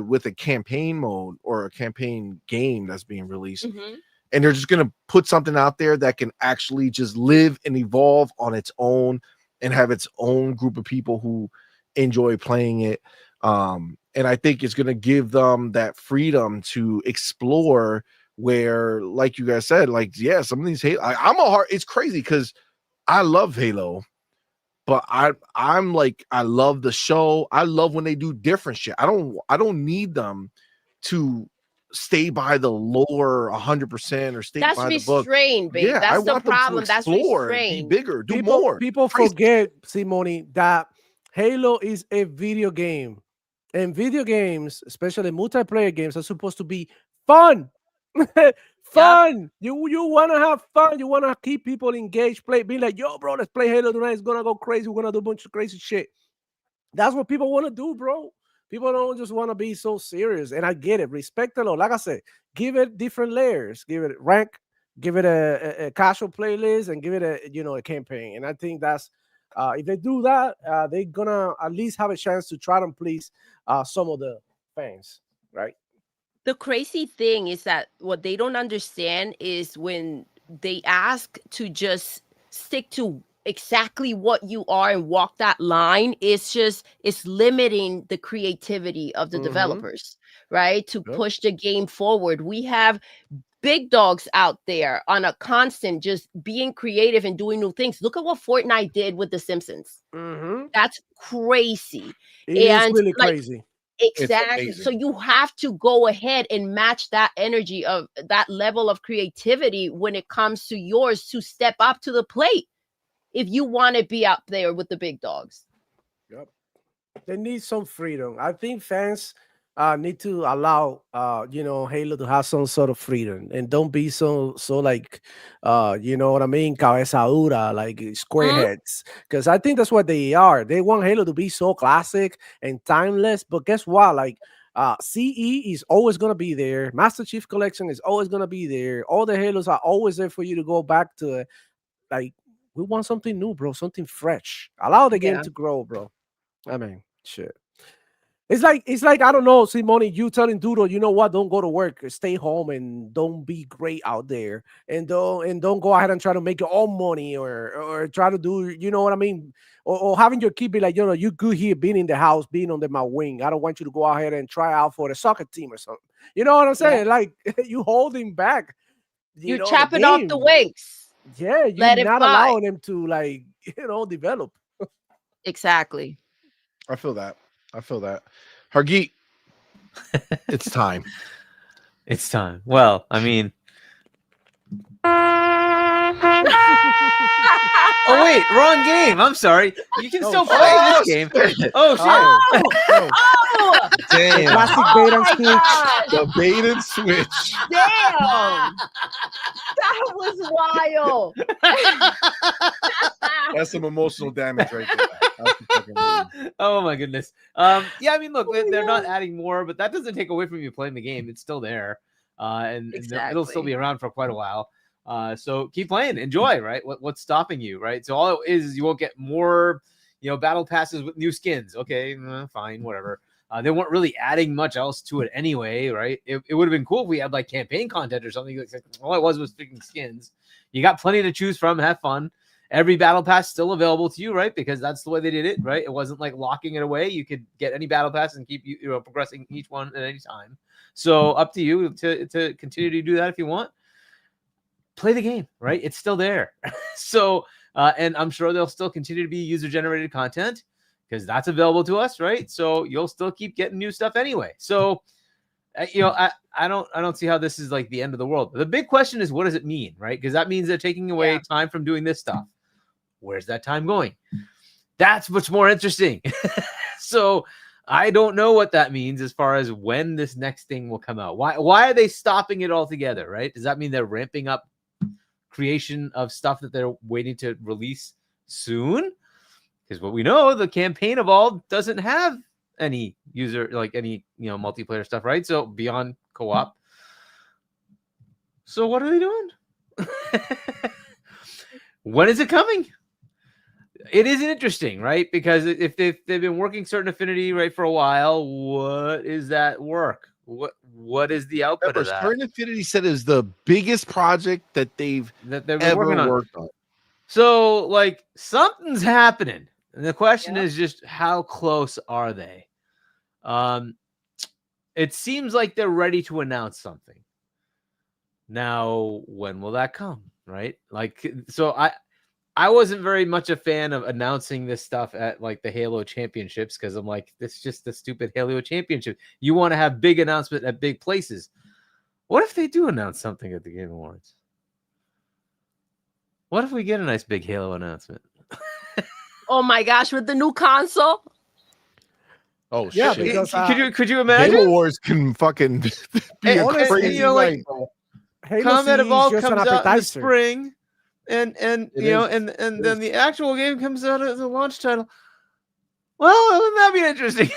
[SPEAKER 2] With a campaign mode or a campaign game that's being released. And they're just going to put something out there that can actually just live and evolve on its own and have its own group of people who enjoy playing it. And I think it's going to give them that freedom to explore, where, like you guys said, like, some of these Halo, it's crazy because I love Halo, but I'm like, I love the show. I love when they do different shit. I don't need them to stay by the lore 100% or stay
[SPEAKER 3] That's
[SPEAKER 2] by the book.
[SPEAKER 3] restrained, babe.
[SPEAKER 2] Yeah, I
[SPEAKER 3] That's the
[SPEAKER 2] want them to
[SPEAKER 3] problem. That's
[SPEAKER 2] explore and be
[SPEAKER 3] restrained.
[SPEAKER 2] bigger, do more.
[SPEAKER 5] People
[SPEAKER 2] Crazy.
[SPEAKER 5] forget, CMoney, that Halo is a video game. And video games, especially multiplayer games, are supposed to be fun. Fun. You want to have fun. You want to keep people engaged. Be like, yo, bro, let's play Halo tonight. It's going to go crazy. We're going to do a bunch of crazy shit. That's what people want to do, bro. People don't just want to be so serious. And I get it. Respect it all. Like I said, give it different layers. Give it rank. Give it a casual playlist, and give it a campaign. And I think that's if they do that, they're gonna at least have a chance to try to please some of the fans, right?
[SPEAKER 3] The crazy thing is that what they don't understand is when they ask to just stick to exactly what you are and walk that line, it's limiting the creativity of the developers, right? To push the game forward. We have big dogs out there on a constant just being creative and doing new things. Look at what Fortnite did with The Simpsons. That's crazy.
[SPEAKER 5] It is really crazy.
[SPEAKER 3] Exactly. So you have to go ahead and match that energy of that level of creativity when it comes to yours to step up to the plate if you want to be out there with the big dogs.
[SPEAKER 5] Yep. They need some freedom. I think fans need to allow Halo to have some sort of freedom and don't be so like you know what I mean, cabeza dura, like squareheads, because I think that's what they are. They want Halo to be so classic and timeless, but guess what, like CE is always going to be there. Master Chief Collection is always going to be there. All the Halos are always there for you to go back to. Like, we want something new, bro, something fresh. Allow the game to grow, bro. I mean, shit. It's like I don't know, CMoney, you telling Doodle, you know what? Don't go to work, stay home, and don't be great out there, and don't go ahead and try to make your own money or try to do, you know what I mean, or having your kid be like, you good here, being in the house, being under my wing. I don't want you to go out here and try out for the soccer team or something. You know what I'm saying? Like you holding back.
[SPEAKER 3] You're chopping off the wings.
[SPEAKER 5] Yeah, you're not allowing them to develop.
[SPEAKER 3] Exactly.
[SPEAKER 2] I feel that. Hargeet, it's time.
[SPEAKER 4] It's time. Well, I mean, oh wait, wrong game. I'm sorry. You can still play this game. Oh shit!
[SPEAKER 2] Damn.
[SPEAKER 5] Classic bait and switch.
[SPEAKER 2] The bait and switch.
[SPEAKER 3] Damn. That was wild.
[SPEAKER 2] That's some emotional damage right there.
[SPEAKER 4] Oh my goodness. Yeah, I mean, look, they're not adding more, but that doesn't take away from you playing the game. It's still there, and it'll still be around for quite a while. So keep playing, enjoy. Right? What's stopping you? Right? So all it is you won't get more, battle passes with new skins. Okay, fine, whatever. They weren't really adding much else to it anyway, right? It would have been cool if we had like campaign content or something. Like, all it was freaking skins. You got plenty to choose from. Have fun. Every battle pass still available to you, right? Because that's the way they did it, right? It wasn't like locking it away. You could get any battle pass and keep progressing each one at any time. So up to you to continue to do that if you want. Play the game, right? It's still there. So and I'm sure there'll still continue to be user-generated content because that's available to us, right? So you'll still keep getting new stuff anyway. So I don't see how this is like the end of the world. The big question is, what does it mean, right? Because that means they're taking away time from doing this stuff. Where's that time going? That's much more interesting. So I don't know what that means as far as when this next thing will come out. Why are they stopping it altogether, right? Does that mean they're ramping up creation of stuff that they're waiting to release soon? Because what we know, the campaign Evolved doesn't have any user, like any, multiplayer stuff, right? So beyond co-op. So what are they doing? When is it coming? It is interesting, right? Because if they've been working certain affinity, right, for a while, what is that work? What is the output of that?
[SPEAKER 2] Certain Affinity said is the biggest project that they've ever worked on.
[SPEAKER 4] So, like, something's happening. And the question is just how close are they? It seems like they're ready to announce something. Now, when will that come? Right? Like, so I wasn't very much a fan of announcing this stuff at like the Halo Championships because I'm like, this is just the stupid Halo Championship. You want to have big announcement at big places. What if they do announce something at the Game Awards? What if we get a nice big Halo announcement?
[SPEAKER 3] Oh my gosh, with the new console.
[SPEAKER 2] Oh
[SPEAKER 5] Yeah,
[SPEAKER 2] shit!
[SPEAKER 5] because
[SPEAKER 4] could you imagine?
[SPEAKER 2] Game Awards can fucking be a
[SPEAKER 5] honestly,
[SPEAKER 2] crazy
[SPEAKER 4] you know, like,
[SPEAKER 2] night, bro.
[SPEAKER 5] Halo
[SPEAKER 4] Combat
[SPEAKER 5] C is
[SPEAKER 4] Evolved
[SPEAKER 5] just an
[SPEAKER 4] comes out in the
[SPEAKER 5] appetizer.
[SPEAKER 4] spring, and
[SPEAKER 2] It
[SPEAKER 4] you know,
[SPEAKER 2] is.
[SPEAKER 4] and then the actual game comes out as a launch title. Well, wouldn't that be interesting?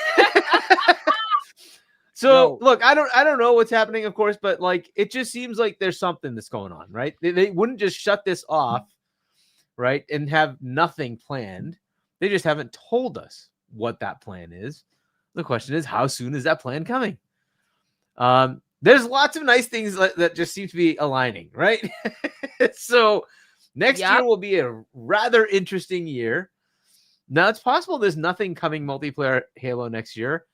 [SPEAKER 4] So look, I don't know what's happening, of course, but like it just seems like there's something that's going on, right? They wouldn't just shut this off, right, and have nothing planned. They just haven't told us what that plan is. The question is, how soon is that plan coming? There's lots of nice things that just seem to be aligning, right? So next year will be a rather interesting year. Now, it's possible there's nothing coming multiplayer Halo next year,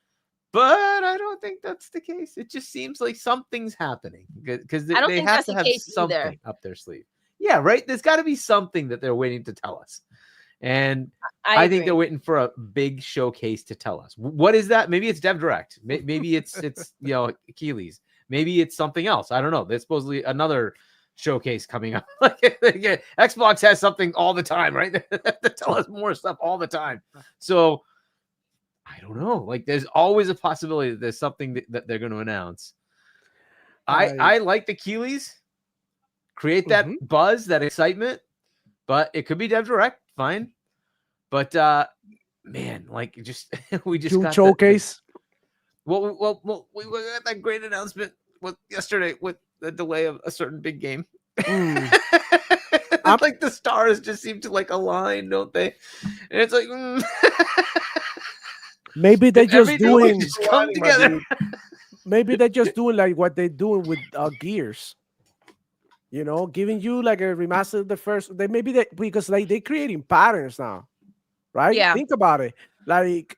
[SPEAKER 4] but I don't think that's the case. It just seems like something's happening because they have to have something up their sleeve. Yeah, right? There's got to be something that they're waiting to tell us. And I think they're waiting for a big showcase to tell us. What is that? Maybe it's Dev Direct. Maybe it's you know, Keeley's. Maybe it's something else. I don't know. There's supposedly another showcase coming up. Xbox has something all the time, right? They have to tell us more stuff all the time. So I don't know. Like, there's always a possibility that there's something that they're going to announce. I like the Keeleys. Create that buzz, that excitement, but it could be Dev Direct. Fine. But man, like, just we just got
[SPEAKER 5] showcase.
[SPEAKER 4] Well, we got that great announcement yesterday with the delay of a certain big game. Like the stars just seem to like align, don't they? And it's like
[SPEAKER 5] maybe they're just doing
[SPEAKER 4] just come together.
[SPEAKER 5] Maybe they're just doing like what they're doing with Gears. You know, giving you like a remaster of the first. Because like they're creating patterns now, right?
[SPEAKER 3] Yeah.
[SPEAKER 5] Think about it. Like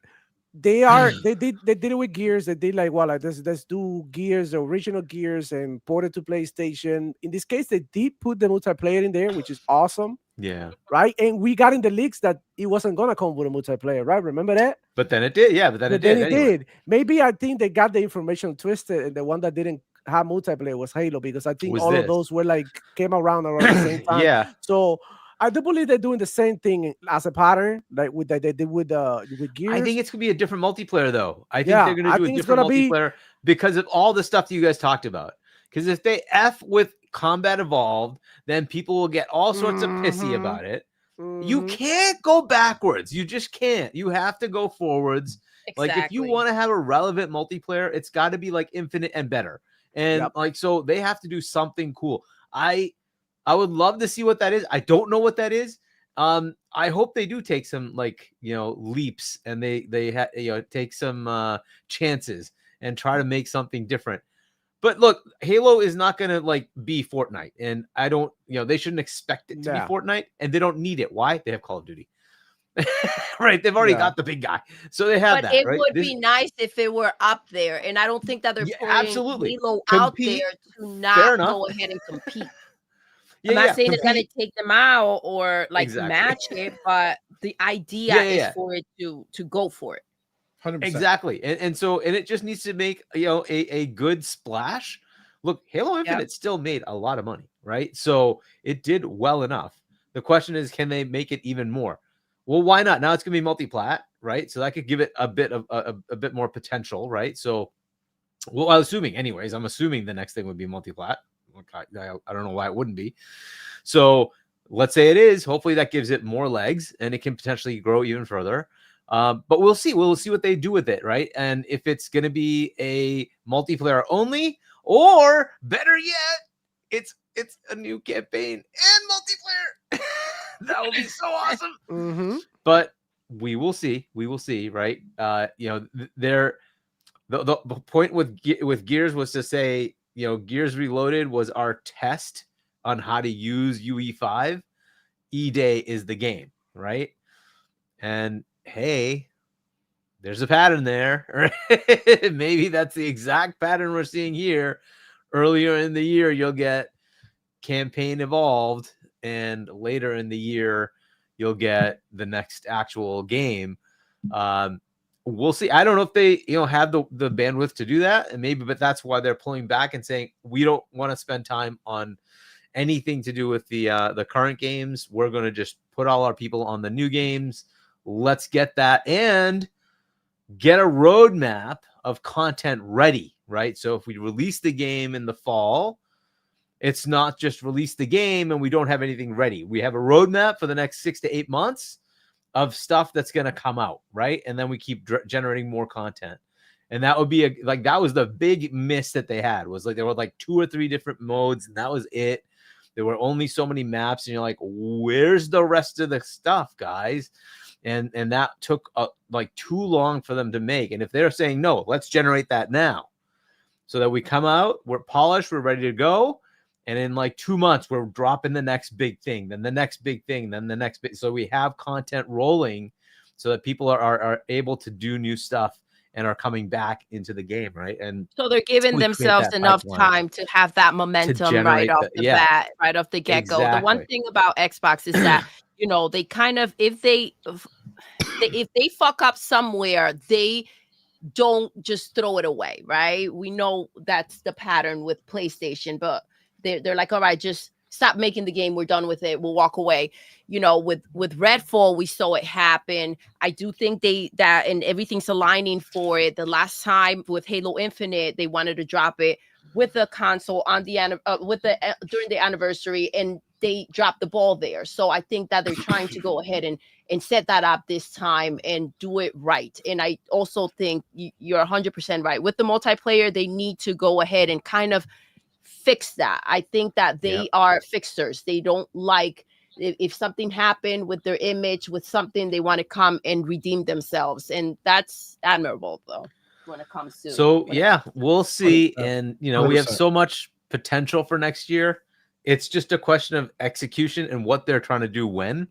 [SPEAKER 5] they did it with Gears. They did like, well, like let's do Gears, the original Gears, and port it to PlayStation. In this case, they did put the multiplayer in there, which is awesome.
[SPEAKER 4] Yeah.
[SPEAKER 5] Right. And we got in the leaks that it wasn't gonna come with a multiplayer, right? Remember that?
[SPEAKER 4] But then it did. Yeah, but then it did.
[SPEAKER 5] Did. Maybe I think they got the information twisted, and the one that didn't have multiplayer was Halo, because I think all of those were like came around the same time.
[SPEAKER 4] Yeah.
[SPEAKER 5] So I do believe they're doing the same thing as a pattern, like with that they did with Gears.
[SPEAKER 4] I think it's gonna be a different multiplayer, though. I think they're gonna do a different multiplayer because of all the stuff that you guys talked about. Because if they F with Combat Evolved, then people will get all sorts of pissy about it. You can't go backwards. You just can't. You have to go forwards. Exactly. Like, if you want to have a relevant multiplayer, it's got to be like Infinite and better. And like, so they have to do something cool. I would love to see what that is. I don't know what that is. I hope they do take some, like, you know, leaps, and they take some chances and try to make something different. But look, Halo is not going to like be Fortnite, and I don't, they shouldn't expect it to be Fortnite, and they don't need it. Why? They have Call of Duty. Right, they've already got the big guy, so they have that.
[SPEAKER 3] But it
[SPEAKER 4] right?
[SPEAKER 3] would be nice if it were up there, and I don't think that they're putting Halo out there to not go ahead and compete. I'm not saying it's gonna take them out or like match it, but the idea is for it to go for it.
[SPEAKER 2] 100%.
[SPEAKER 4] Exactly, and so it just needs to make a good splash. Look, Halo Infinite still made a lot of money, right? So it did well enough. The question is, can they make it even more? Well, why not? Now it's gonna be multi-plat, right? So that could give it a bit of a bit more potential, right? So, well, I'm assuming the next thing would be multi-plat. I don't know why it wouldn't be. So let's say it is. Hopefully that gives it more legs and it can potentially grow even further. But we'll see. We'll see what they do with it, right? And if it's going to be a multiplayer only, or better yet, it's a new campaign and multiplayer. That would be so awesome. But we will see. We will see, right? The point with Gears was to say, Gears Reloaded was our test on how to use UE5. E-Day is the game, right? And hey, there's a pattern there. Right? Maybe that's the exact pattern we're seeing here. Earlier in the year, you'll get Campaign Evolved, and later in the year, you'll get the next actual game. we'll see. I don't know if they have the bandwidth to do that, and maybe, but that's why they're pulling back and saying we don't want to spend time on anything to do with the current games. We're going to just put all our people on the new games. Let's get that and get a roadmap of content ready, right? So if we release the game in the fall, it's not just release the game and we don't have anything ready. We have a roadmap for the next 6 to 8 months of stuff that's going to come out, right? And then we keep generating more content. And that would be that was the big miss that they had, was like there were like 2 or 3 different modes and that was it. There were only so many maps and you're like, where's the rest of the stuff, guys? And that took like too long for them to make. And if they're saying, no, let's generate that now so that we come out, we're polished, we're ready to go. And in like 2 months, we're dropping the next big thing, then the next big thing, then the next big. So we have content rolling so that people are able to do new stuff and are coming back into the game, right? And
[SPEAKER 3] so they're giving themselves enough time to have that momentum right off the bat, right off the get-go. Exactly. The one thing about Xbox is that, they kind of, if they fuck up somewhere, they don't just throw it away, right? We know that's the pattern with PlayStation, but they're like, all right, just stop making the game. We're done with it. We'll walk away. With Redfall, we saw it happen. I do think and everything's aligning for it. The last time with Halo Infinite, they wanted to drop it with the console on the during the anniversary, and they dropped the ball there. So I think that they're trying to go ahead and set that up this time and do it right. And I also think you're 100% right. With the multiplayer, they need to go ahead and kind of fix that. I think that they are fixers. They don't like if something happened with their image, with something, they want to come and redeem themselves. And that's admirable, though, when it comes to.
[SPEAKER 4] So, we'll see. And, we have so much potential for next year. It's just a question of execution and what they're trying to do when.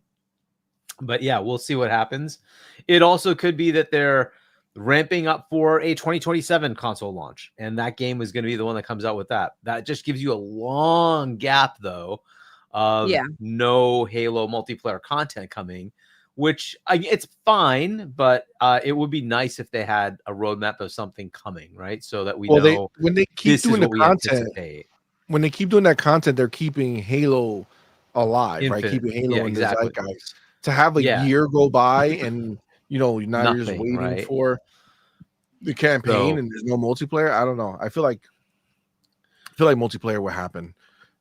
[SPEAKER 4] But, we'll see what happens. It also could be that they're ramping up for a 2027 console launch, and that game is going to be the one that comes out with that. That just gives you a long gap, though, of no Halo multiplayer content coming, which it's fine, but it would be nice if they had a roadmap of something coming, right? So that we know
[SPEAKER 2] when they keep doing the content. When they keep doing that content, they're keeping Halo alive, right? Keeping Halo in the zeitgeist. To have a year go by and now you're just waiting for the campaign and there's no multiplayer. I don't know. I feel like multiplayer will happen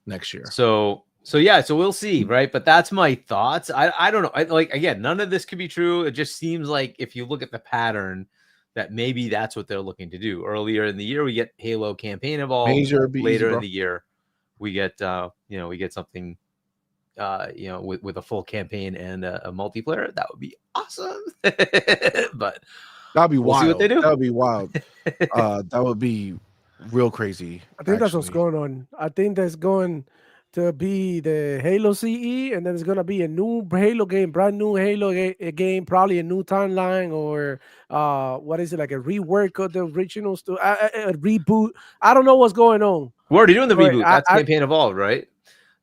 [SPEAKER 2] next year.
[SPEAKER 4] So we'll see, right? But that's my thoughts. I don't know. Again, none of this could be true. It just seems like if you look at the pattern, that maybe that's what they're looking to do. Earlier in the year, we get Halo campaign evolved. Later in the year, we get something with a full campaign and a multiplayer. That would be awesome. But
[SPEAKER 2] that'd be wild.
[SPEAKER 4] We'll see what they do.
[SPEAKER 2] That would be wild. That would be real crazy.
[SPEAKER 5] I think that's what's going on. I think that's going to be the Halo CE, and then it's going to be a new Halo game, brand new Halo game, probably a new timeline, or what is it, like a rework of the original stuff, a reboot. I don't know what's going on.
[SPEAKER 4] We're already doing the reboot. That's campaign evolved, right?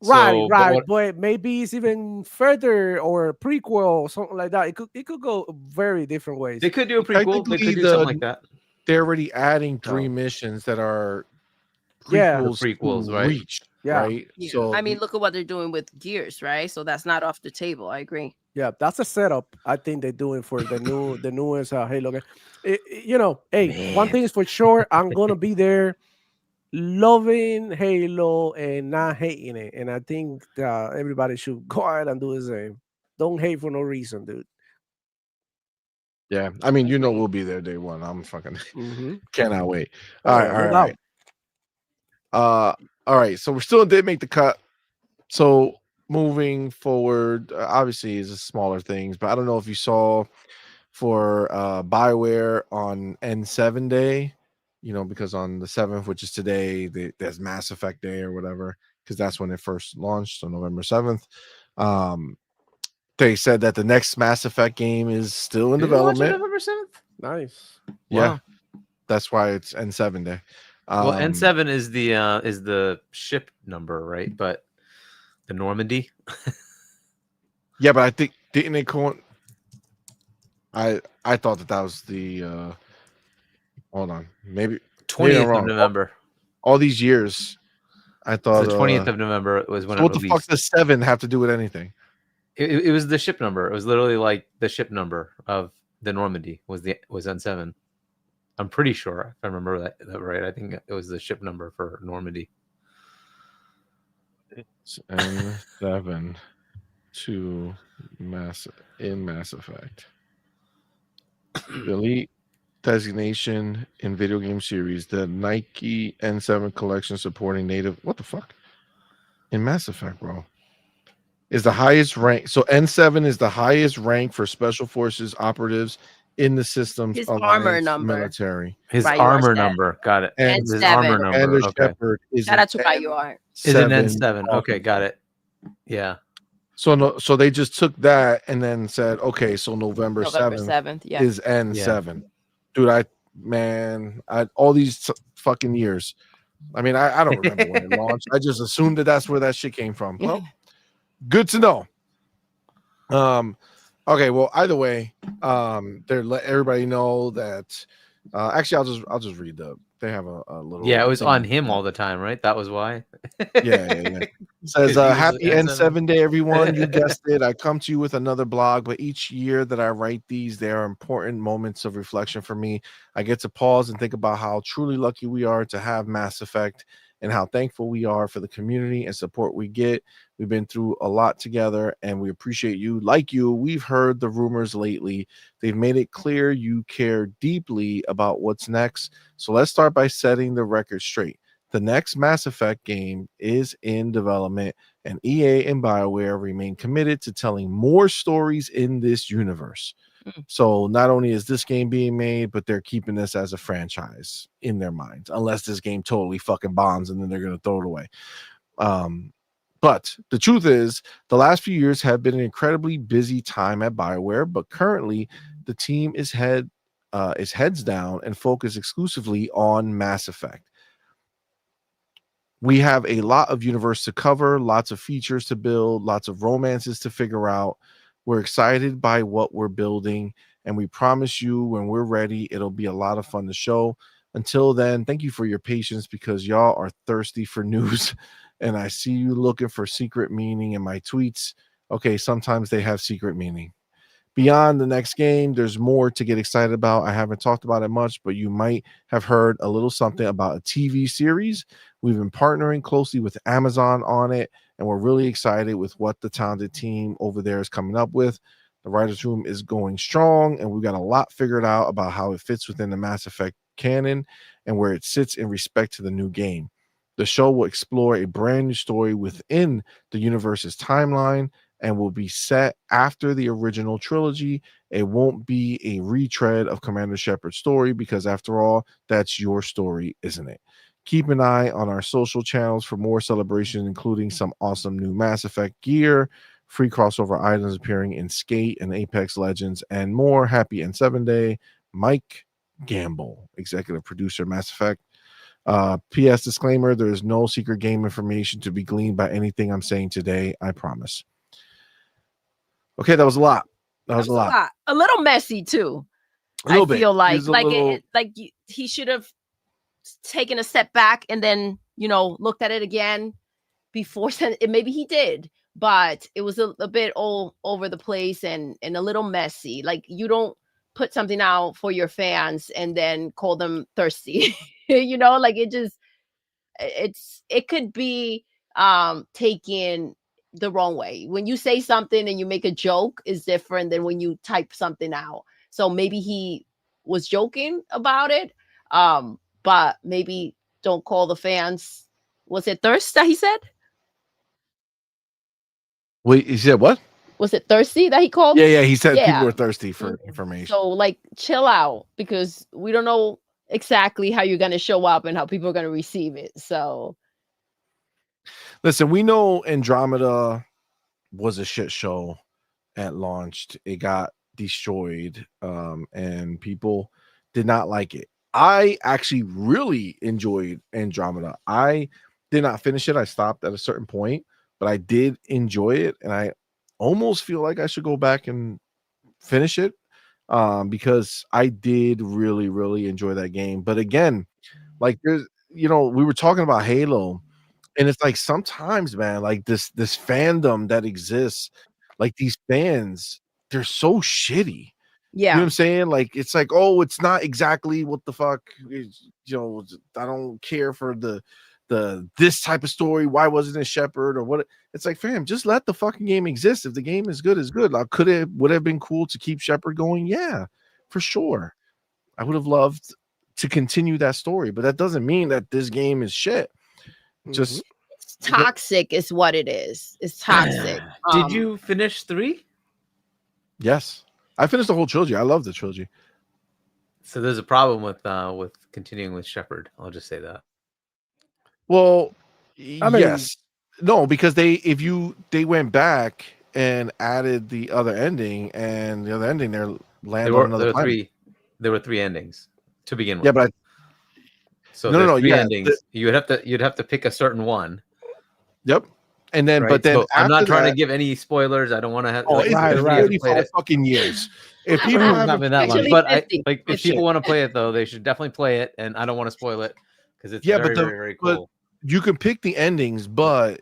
[SPEAKER 5] Right. But maybe it's even further or a prequel or something like that. It could go very different ways.
[SPEAKER 4] They could do a prequel. They could do something like that.
[SPEAKER 2] They're already adding 3 missions that are prequels,
[SPEAKER 4] right?
[SPEAKER 2] Reach, right?
[SPEAKER 3] Yeah. So I mean, look at what they're doing with Gears, right? So that's not off the table. I agree.
[SPEAKER 5] Yeah, that's a setup. I think they're doing for the newest Halo game. One thing is for sure, I'm gonna be there, loving Halo and not hating it. And I think everybody should go ahead and do the same. Don't hate for no reason, dude.
[SPEAKER 2] Yeah, I mean, we'll be there day one. I'm fucking cannot wait. All right. All right. So we still did make the cut. So moving forward, obviously, is smaller things, but I don't know if you saw for BioWare on N7 Day, because on the 7th, which is today, there's Mass Effect Day or whatever, because that's when it first launched, so November 7th. They said that the next Mass Effect game is still in development.
[SPEAKER 4] November 7th?
[SPEAKER 5] Nice.
[SPEAKER 2] Yeah. Wow. That's why it's N7 Day.
[SPEAKER 4] Well, N7 is the ship number, right? But the Normandy.
[SPEAKER 2] Yeah, but I think didn't they call? I I thought that was the. Hold on, maybe
[SPEAKER 4] 20th of November.
[SPEAKER 2] All these years, I thought
[SPEAKER 4] the 20th of November was when.
[SPEAKER 2] So what the fuck does 7 have to do with anything?
[SPEAKER 4] It was the ship number. It was literally like the ship number of the Normandy was on 7. I'm pretty sure, if I remember that right. I think it was the ship number for Normandy.
[SPEAKER 2] It's N7 to Mass Effect. Elite designation in video game series. The Nike N7 collection supporting native. What the fuck? In Mass Effect, bro. Is the highest rank. So N7 is the highest rank for special forces operatives in the system's
[SPEAKER 3] his armor number.
[SPEAKER 2] military.
[SPEAKER 4] His armor number. Got it.
[SPEAKER 2] And
[SPEAKER 4] his armor number.
[SPEAKER 2] Commander
[SPEAKER 4] Okay.
[SPEAKER 2] Shepard is
[SPEAKER 3] Shout out to N7.
[SPEAKER 4] Is an N7. Okay, got it. Yeah.
[SPEAKER 2] So they just took that and then said, okay, so November 7th
[SPEAKER 3] yeah.
[SPEAKER 2] is N7. Yeah. Dude, all these fucking years. I mean, I don't remember when it launched. I just assumed that's where that shit came from. Well, good to know. Okay, well, either way, they let everybody know that actually I'll just read they have a little.
[SPEAKER 4] Yeah, it was on him all the time, right? That was why.
[SPEAKER 2] Yeah. It says happy N7 day, everyone. You guessed it. I come to you with another blog, but each year that I write these, they are important moments of reflection for me. I get to pause and think about how truly lucky we are to have Mass Effect and how thankful we are for the community and support we get. We've been through a lot together and we appreciate you. Like you, we've heard the rumors lately. They've made it clear you care deeply about what's next. So let's start by setting the record straight. The next Mass Effect game is in development, and EA and BioWare remain committed to telling more stories in this universe. So not only is this game being made, but they're keeping this as a franchise in their minds, unless this game totally fucking bombs and then they're going to throw it away. But the truth is, the last few years have been an incredibly busy time at BioWare, but currently the team is heads down and focused exclusively on Mass Effect. We have a lot of universe to cover, lots of features to build, lots of romances to figure out. We're excited by what we're building, and we promise you when we're ready, it'll be a lot of fun to show. Until then, thank you for your patience because y'all are thirsty for news, and I see you looking for secret meaning in my tweets. Okay, sometimes they have secret meaning. Beyond the next game, there's more to get excited about. I haven't talked about it much, but you might have heard a little something about a TV series. We've been partnering closely with Amazon on it, and we're really excited with what the talented team over there is coming up with. The writer's room is going strong, and we've got a lot figured out about how it fits within the Mass Effect canon and where it sits in respect to the new game. The show will explore a brand new story within the universe's timeline and will be set after the original trilogy. It won't be a retread of Commander Shepard's story because, after all, that's your story, isn't it? Keep an eye on our social channels for more celebrations, including some awesome new Mass Effect gear, free crossover items appearing in Skate and Apex Legends, and more. Happy N7 Day, Mike Gamble, executive producer, Mass Effect. P.S. disclaimer, there is no secret game information to be gleaned by anything I'm saying today, I promise. Okay, that was a lot. That was a lot.
[SPEAKER 3] A little messy too. I feel like he should have taken a step back and then looked at it again before maybe he did, but it was a bit all over the place and a little messy. Like, you don't put something out for your fans and then call them thirsty. Like, it could be taken the wrong way. When you say something and you make a joke is different than when you type something out. So maybe he was joking about it, but maybe don't call the fans. Was it thirst that he said?
[SPEAKER 2] Wait, he said what?
[SPEAKER 3] Was it thirsty that he called?
[SPEAKER 2] Yeah, he said people are thirsty for information.
[SPEAKER 3] So, like, chill out, because we don't know exactly how you're going to show up and how people are going to receive it. So,
[SPEAKER 2] listen, we know Andromeda was a shit show at launch. It got destroyed, and people did not like it. I actually really enjoyed Andromeda. I did not finish it. I stopped at a certain point, but I did enjoy it, and I almost feel like I should go back and finish it. because I did really, really enjoy that game. But again, like there's, we were talking about Halo, and it's like sometimes, man, like this fandom that exists, like these fans, they're so shitty. You know what I'm saying? Like it's like, oh, it's not exactly what the fuck I don't care for the this type of story. Why wasn't it Shepard or what? It's like, fam, just let the fucking game exist. If the game is good, Like, would have been cool to keep Shepard going? Yeah, for sure. I would have loved to continue that story, but that doesn't mean that this game is shit. Just
[SPEAKER 3] it's toxic is what it is. It's toxic.
[SPEAKER 4] Did you finish 3?
[SPEAKER 2] Yes, I finished the whole trilogy. I love the trilogy.
[SPEAKER 4] So there's a problem with continuing with Shepard. I'll just say that.
[SPEAKER 2] Well, yes, no, because they went back and added the other ending, and the other ending there landed on another planet.
[SPEAKER 4] There were 3 endings to begin with.
[SPEAKER 2] Yeah, but
[SPEAKER 4] no, 3 endings. You'd have to pick a certain one.
[SPEAKER 2] Yep. And then, right? But then
[SPEAKER 4] so I'm not trying to give any spoilers. I don't want to have.
[SPEAKER 2] Oh, it's 35 fucking years.
[SPEAKER 4] If people not been that long, but if people want to play it though, they should definitely play it, and I don't want to spoil it because it's very, very cool.
[SPEAKER 2] But you can pick the endings, but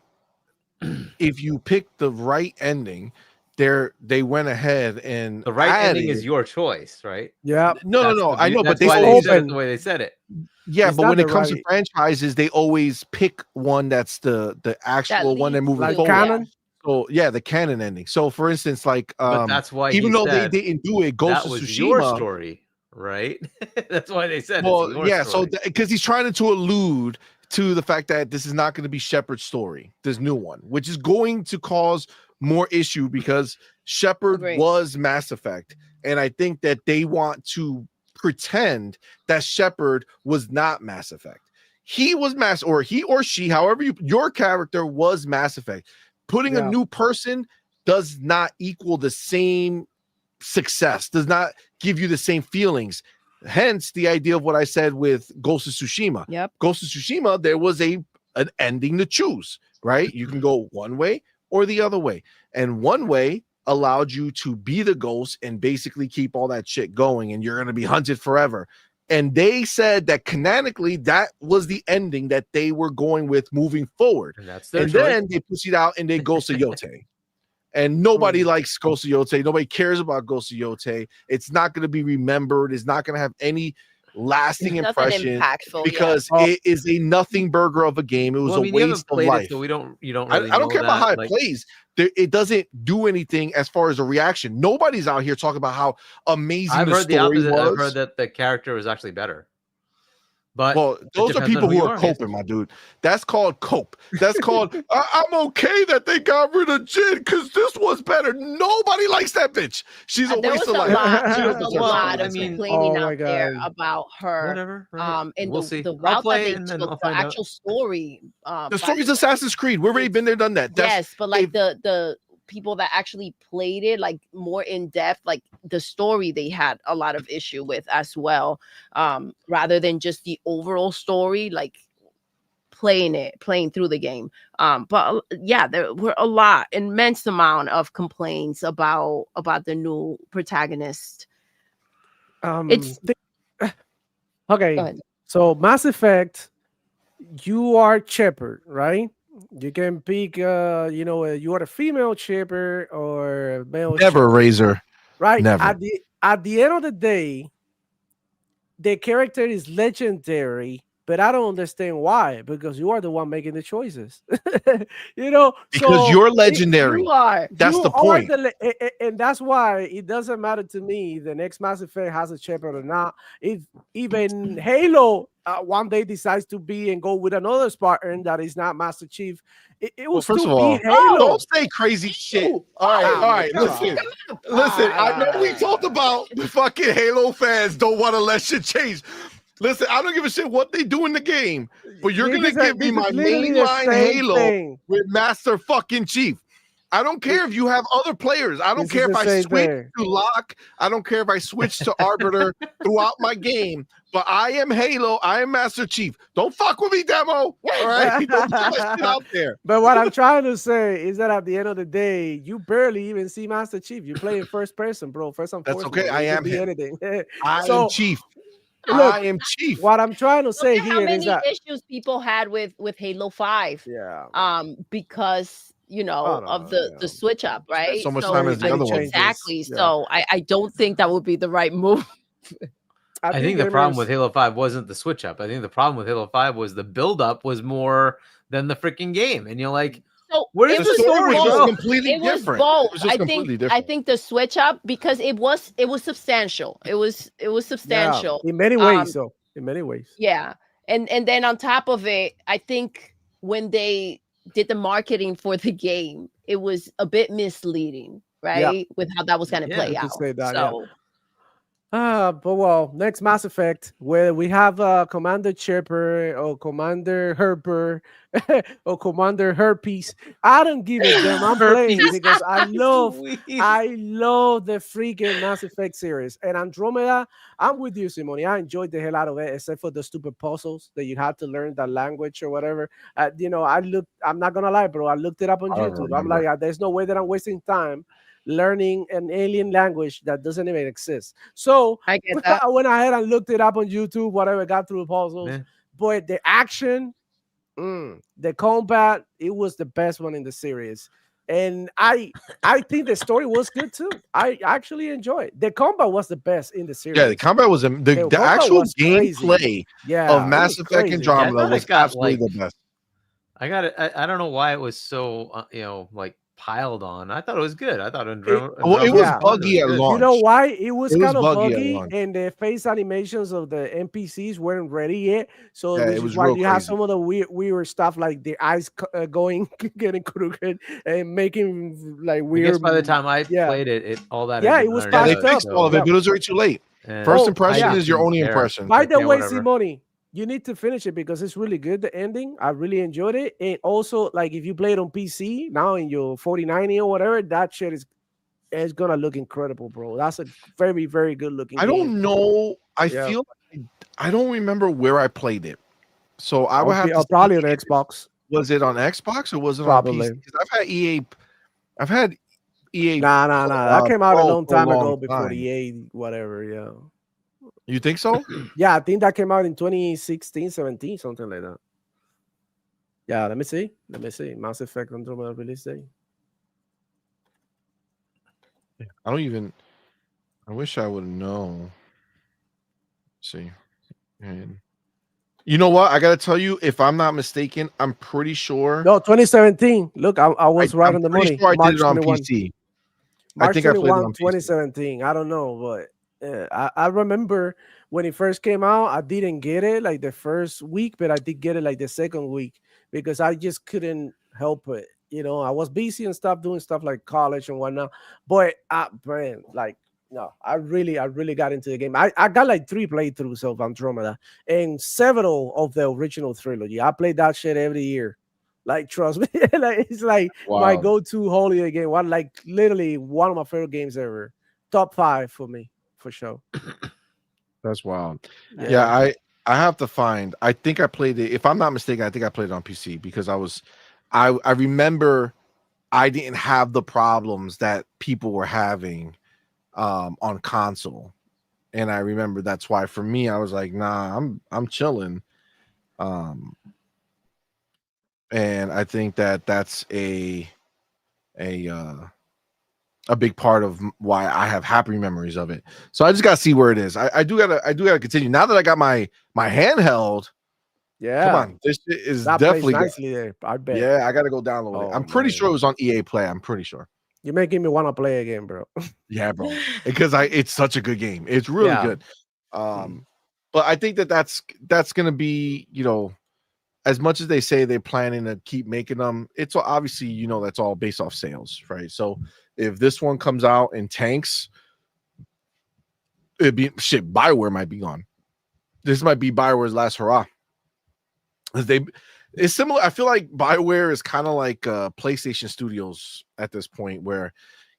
[SPEAKER 2] if you pick the right ending, they went ahead and
[SPEAKER 4] the right ending is your choice, right?
[SPEAKER 5] Yeah.
[SPEAKER 2] No. I know, but they
[SPEAKER 4] said it the way they said it.
[SPEAKER 2] Yeah, but when it comes to franchises, they always pick one that's the actual one they're moving forward.
[SPEAKER 5] Canon?
[SPEAKER 2] So yeah, the canon ending. So for instance, like
[SPEAKER 4] but that's why
[SPEAKER 2] even though they didn't do it, Ghost of Tsushima,
[SPEAKER 4] your story, right? That's why they said
[SPEAKER 2] it's your story. So because he's trying to allude to the fact that this is not going to be Shepard's story, this new one, which is going to cause more issue because Shepard was Mass Effect, and I think that they want to pretend that Shepard was not Mass Effect. He was he or she, however your character was Mass Effect. Putting a new person does not equal the same success, does not give you the same feelings. Hence the idea of what I said with Ghost of Tsushima.
[SPEAKER 3] Yep.
[SPEAKER 2] Ghost of Tsushima, there was an ending to choose, right? You can go one way or the other way. And one way allowed you to be the ghost and basically keep all that shit going, and you're going to be hunted forever. And they said that canonically that was the ending that they were going with moving forward. And then they push it out and they Ghost of Yote. And nobody likes Ghost of Yote. Nobody cares about Ghost of Yote. It's not going to be remembered. It's not going to have any lasting impression because it is a nothing burger of a game. It was a waste of life.
[SPEAKER 4] So you don't really
[SPEAKER 2] I don't care about how it plays. It doesn't do anything as far as a reaction. Nobody's out here talking about how amazing the story was.
[SPEAKER 4] I've heard that the character was actually better. But
[SPEAKER 2] those are people who are coping, my dude. That's called cope. That's called I'm okay that they got rid of Jin because this was better. Nobody likes that bitch. She's a waste of life.
[SPEAKER 3] There was a lot of complaining out there about her.
[SPEAKER 4] Whatever. Right.
[SPEAKER 3] And the route that they took, the actual story.
[SPEAKER 2] The story's Assassin's Creed. We've already been there, done that.
[SPEAKER 3] Yes, but like the people that actually played it like more in depth, like the story they had a lot of issue with as well, rather than just the overall story, like playing through the game. But yeah, there were immense amount of complaints about the new protagonist.
[SPEAKER 5] Okay, so Mass Effect, you are Shepard, right? You can pick, you are a female Shepard or a male.
[SPEAKER 2] Never Razor,
[SPEAKER 5] right?
[SPEAKER 2] Never.
[SPEAKER 5] At the end of the day, the character is legendary, but I don't understand why. Because you are the one making the choices, because
[SPEAKER 2] you're legendary. That's the point,
[SPEAKER 5] and that's why it doesn't matter to me. The next Mass Effect has a Shepard or not. If even Halo one day decides to be and go with another Spartan that is not Master Chief, it will
[SPEAKER 2] first
[SPEAKER 5] still
[SPEAKER 2] of all,
[SPEAKER 5] be Halo.
[SPEAKER 2] Don't say crazy shit. All right. Listen. I know we talked about the fucking Halo fans don't want to let shit change. Listen, I don't give a shit what they do in the game, but you're gonna give me my mainline Halo with Master fucking Chief. I don't care if you have other players. I don't care if I switch to lock. I don't care if I switch to arbiter throughout my game. But I am Halo. I am Master Chief. Don't fuck with me, demo. All right, don't put my shit out there.
[SPEAKER 5] But what I'm trying to say is that at the end of the day, you barely even see Master Chief. You play in first person, bro. First and
[SPEAKER 2] That's okay. I am him.
[SPEAKER 5] Anything.
[SPEAKER 2] I am Chief.
[SPEAKER 5] Look,
[SPEAKER 2] I am Chief.
[SPEAKER 5] What I'm trying to say here is that
[SPEAKER 3] issues people had with Halo 5.
[SPEAKER 5] Yeah.
[SPEAKER 3] Because of the switch up, right?
[SPEAKER 2] So much time as the other one.
[SPEAKER 3] Exactly. Yeah. So I don't think that would be the right move.
[SPEAKER 4] I think the problem with Halo 5 wasn't the switch up. I think the problem with Halo 5 was the build up was more than the freaking game. And you're like,
[SPEAKER 3] so
[SPEAKER 4] where's the story?
[SPEAKER 2] It was completely different.
[SPEAKER 3] Both. I think the switch up, because it was substantial. It was substantial.
[SPEAKER 5] Yeah, in many ways, in many ways.
[SPEAKER 3] Yeah. And then on top of it, I think when they did the marketing for the game, it was a bit misleading, right? With how that was going to play out.
[SPEAKER 5] But next Mass Effect, where we have Commander Chipper or Commander Herper or Commander Herpes. I don't give a damn. I'm playing because I love the freaking Mass Effect series. And Andromeda, I'm with you, CMoney. I enjoyed the hell out of it, except for the stupid puzzles that you had to learn that language or whatever. I'm not gonna lie, bro. I looked it up on YouTube. I'm like, there's no way that I'm wasting time learning an alien language that doesn't even exist. So
[SPEAKER 3] I get that.
[SPEAKER 5] I went ahead and looked it up on YouTube, whatever, got through the puzzles. But the action, the combat, it was the best one in the series. And I think the story was good too. I actually enjoyed it. The combat was the best in the series.
[SPEAKER 2] Yeah, the combat was the actual gameplay of Mass Effect Andromeda was absolutely the best.
[SPEAKER 4] I don't know why it was so piled on. I thought it was good. I thought it was
[SPEAKER 2] buggy at launch.
[SPEAKER 5] You know why? It was kind of buggy, and the face animations of the NPCs weren't ready yet. So this is why you have some of the weird stuff, like the eyes getting crooked and making like weird.
[SPEAKER 4] I guess by the time I played it all that.
[SPEAKER 5] Yeah, it was
[SPEAKER 2] they fixed all of it, but it was already too late. First impression is your only impression.
[SPEAKER 5] By the way, CMoney, you need to finish it because it's really good. The ending, I really enjoyed it. And also, like if you play it on PC now in your 4090 or whatever, that shit is gonna look incredible, bro. That's a very, very good looking.
[SPEAKER 2] I don't know. I feel I don't remember where I played it, so I would have to
[SPEAKER 5] probably on Xbox.
[SPEAKER 2] Was it on Xbox or was it on PC? I've had EA.
[SPEAKER 5] Nah. That came out a long time ago before EA, whatever. Yeah.
[SPEAKER 2] You think so?
[SPEAKER 5] Yeah, I think that came out in 2016, 17, something like that. Yeah, let me see. Mass Effect Andromeda release date.
[SPEAKER 2] I wish I would know. Let's see. And you know what? I got to tell you, if I'm not mistaken, I'm pretty sure.
[SPEAKER 5] No, 2017. Look, I was right on the money.
[SPEAKER 2] Sure I did it on PC.
[SPEAKER 5] March 21, 2017. I don't know, but I remember when it first came out, I didn't get it like the first week, but I did get it like the second week because I just couldn't help it. I was busy and stuff, doing stuff like college and whatnot. But I really got into the game. I got like 3 playthroughs of Andromeda and several of the original trilogy. I played that shit every year. Like, trust me, it's like my go-to holiday game. Literally one of my favorite games ever. Top 5 for me. For sure.
[SPEAKER 2] That's wild. Yeah, I have to find. I think I played it. If I'm not mistaken, I think I played it on PC because I remember I didn't have the problems that people were having on console. And I remember that's why for me I was like, nah, I'm chilling. And I think that's a big part of why I have happy memories of it. So I just gotta see where it is. I do gotta continue. Now that I got my handheld, come on, this is
[SPEAKER 5] that
[SPEAKER 2] definitely
[SPEAKER 5] nicely there. I bet.
[SPEAKER 2] Yeah, I gotta go download it. I'm pretty sure it was on EA Play. I'm pretty sure.
[SPEAKER 5] You're making me want to play again, bro.
[SPEAKER 2] Yeah, bro, because it's such a good game. It's really good. But I think that's gonna be, as much as they say they're planning to keep making them, it's obviously, that's all based off sales, right? So if this one comes out and tanks, it'd be BioWare might be gone. This might be BioWare's last hurrah. Because It's similar. I feel like BioWare is kind of like PlayStation Studios at this point, where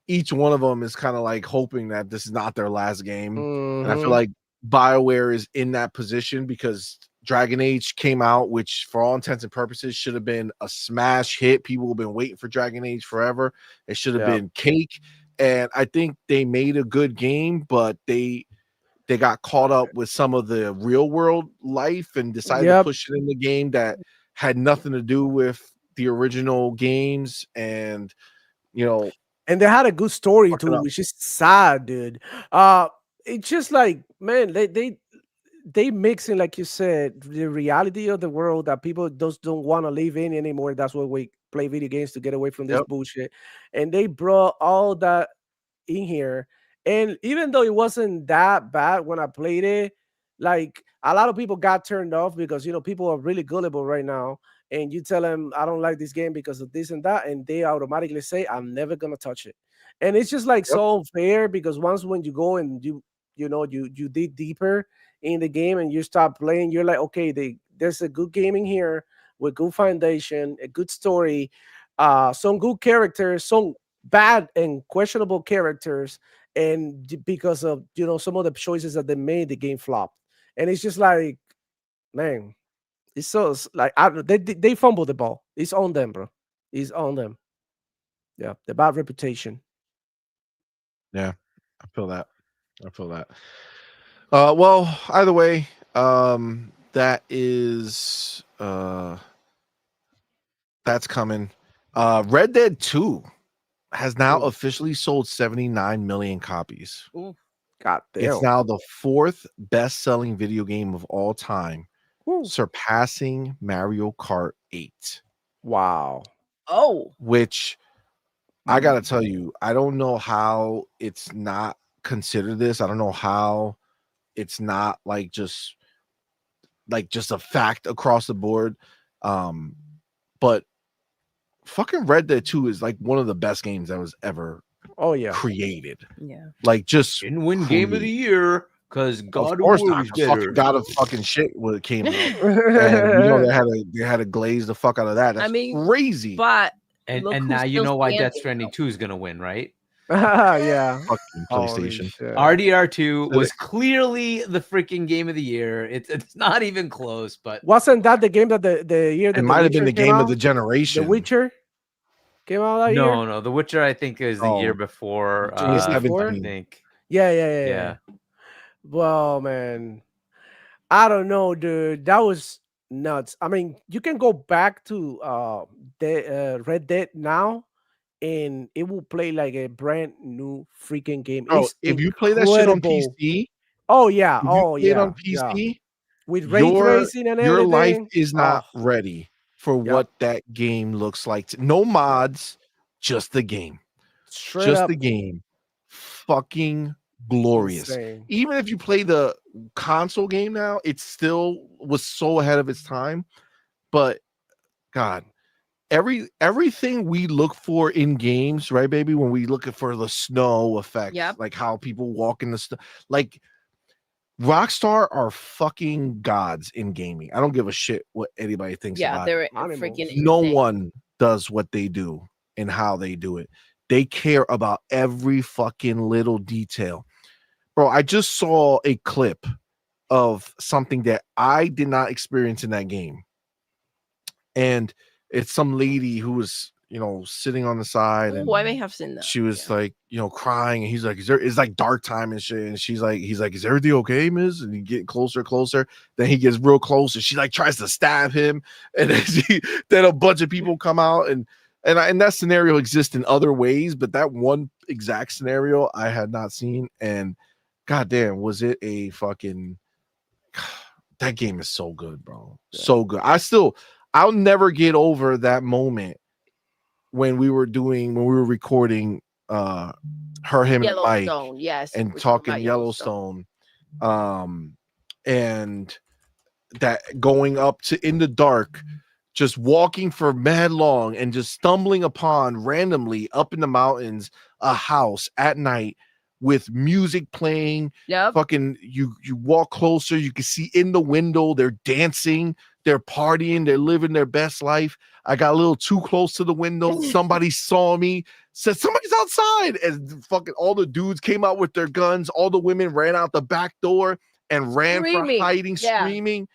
[SPEAKER 2] each one of them is kind of like hoping that this is not their last game. And I feel like BioWare is in that position because Dragon Age came out, which for all intents and purposes should have been a smash hit. People have been waiting for Dragon Age forever. It should have been cake. And I think they made a good game, but they got caught up with some of the real world life and decided to push it in the game that had nothing to do with the original games. And
[SPEAKER 5] and they had a good story too, which is sad, dude. It's just like, man, they mixing, like you said, the reality of the world that people just don't want to live in anymore. That's why we play video games, to get away from this bullshit. And they brought all that in here. And even though it wasn't that bad when I played it, like a lot of people got turned off because people are really gullible right now. And you tell them, I don't like this game because of this and that, and they automatically say, I'm never gonna touch it. And it's just like so unfair, because when you go and you dig deeper in the game and you start playing, you're like, okay, there's a good game in here with good foundation, a good story, some good characters, some bad and questionable characters, and because of some of the choices that they made, the game flopped. And it's just like, man, it's so like they fumbled the ball. It's on them, bro. It's on them. Yeah, the bad reputation.
[SPEAKER 2] Yeah, I feel that. Well, either way, that is that's coming. Red Dead 2 has now officially sold 79 million copies.
[SPEAKER 5] Ooh. God damn.
[SPEAKER 2] It's now the 4th best-selling video game of all time, surpassing Mario Kart 8.
[SPEAKER 5] Wow.
[SPEAKER 3] Oh.
[SPEAKER 2] Which I gotta tell you, I don't know how it's not considered this. I don't know how it's not like just a fact across the board. But fucking Red Dead 2 is like one of the best games that was ever created.
[SPEAKER 3] Yeah.
[SPEAKER 2] Like just
[SPEAKER 4] didn't win game of the year because God
[SPEAKER 2] of course
[SPEAKER 4] of War
[SPEAKER 2] not.
[SPEAKER 4] was better.
[SPEAKER 2] God of fucking shit when it came out. And they had to glaze the fuck out of that. That's crazy.
[SPEAKER 3] But
[SPEAKER 4] and now you know why Death Stranding 2 is gonna win, right?
[SPEAKER 5] Yeah.
[SPEAKER 2] Fucking PlayStation.
[SPEAKER 4] RDR2 was clearly the freaking game of the year. It's not even close, but
[SPEAKER 5] wasn't that the game that the year that
[SPEAKER 2] it might have been the game of the generation?
[SPEAKER 5] The Witcher came out that year?
[SPEAKER 4] No, The Witcher I think is the year before.
[SPEAKER 2] 2017.
[SPEAKER 4] I think.
[SPEAKER 5] Yeah. Well, man, I don't know, dude. That was nuts. I mean, you can go back to Red Dead now, and it will play like a brand new freaking game. It's
[SPEAKER 2] if you play that shit on PC,
[SPEAKER 5] on
[SPEAKER 2] PC,
[SPEAKER 5] with ray tracing and everything,
[SPEAKER 2] your life is not ready for what that game looks like. No mods, just the game.
[SPEAKER 5] Straight up.
[SPEAKER 2] The game. Fucking glorious.
[SPEAKER 5] Insane.
[SPEAKER 2] Even if you play the console game now, it still was so ahead of its time. But God, everything we look for in games, right, baby? When we look for the snow effect, like how people walk in the snow, like Rockstar are fucking gods in gaming. I don't give a shit what anybody thinks about
[SPEAKER 3] they're
[SPEAKER 2] it.
[SPEAKER 3] freaking
[SPEAKER 2] No
[SPEAKER 3] insane.
[SPEAKER 2] one does what they do and how they do it. They care about every fucking little detail. Bro, I just saw a clip of something that I did not experience in that game. And it's some lady who was, sitting on the side. And
[SPEAKER 3] I may have seen that.
[SPEAKER 2] She was like, crying. And he's like, it's like dark time and shit. And he's like, is everything okay, miss? And he get closer. Then he gets real close. And she like tries to stab him. And then a bunch of people come out. And that scenario exists in other ways. But that one exact scenario I had not seen. And goddamn, was it a fucking... That game is so good, bro. Yeah. So good. I'll never get over that moment when we were recording him and Mike and talking Yellowstone. And that going up to in the dark, just walking for mad long and just stumbling upon randomly up in the mountains a house at night with music playing.
[SPEAKER 3] Fucking
[SPEAKER 2] you walk closer, you can see in the window they're dancing They're partying. They're living their best life. I got a little too close to the window. Somebody saw me, said somebody's outside, and fucking all the dudes came out with their guns. All the women ran out the back door and ran
[SPEAKER 3] Screaming.
[SPEAKER 2] for hiding, screaming.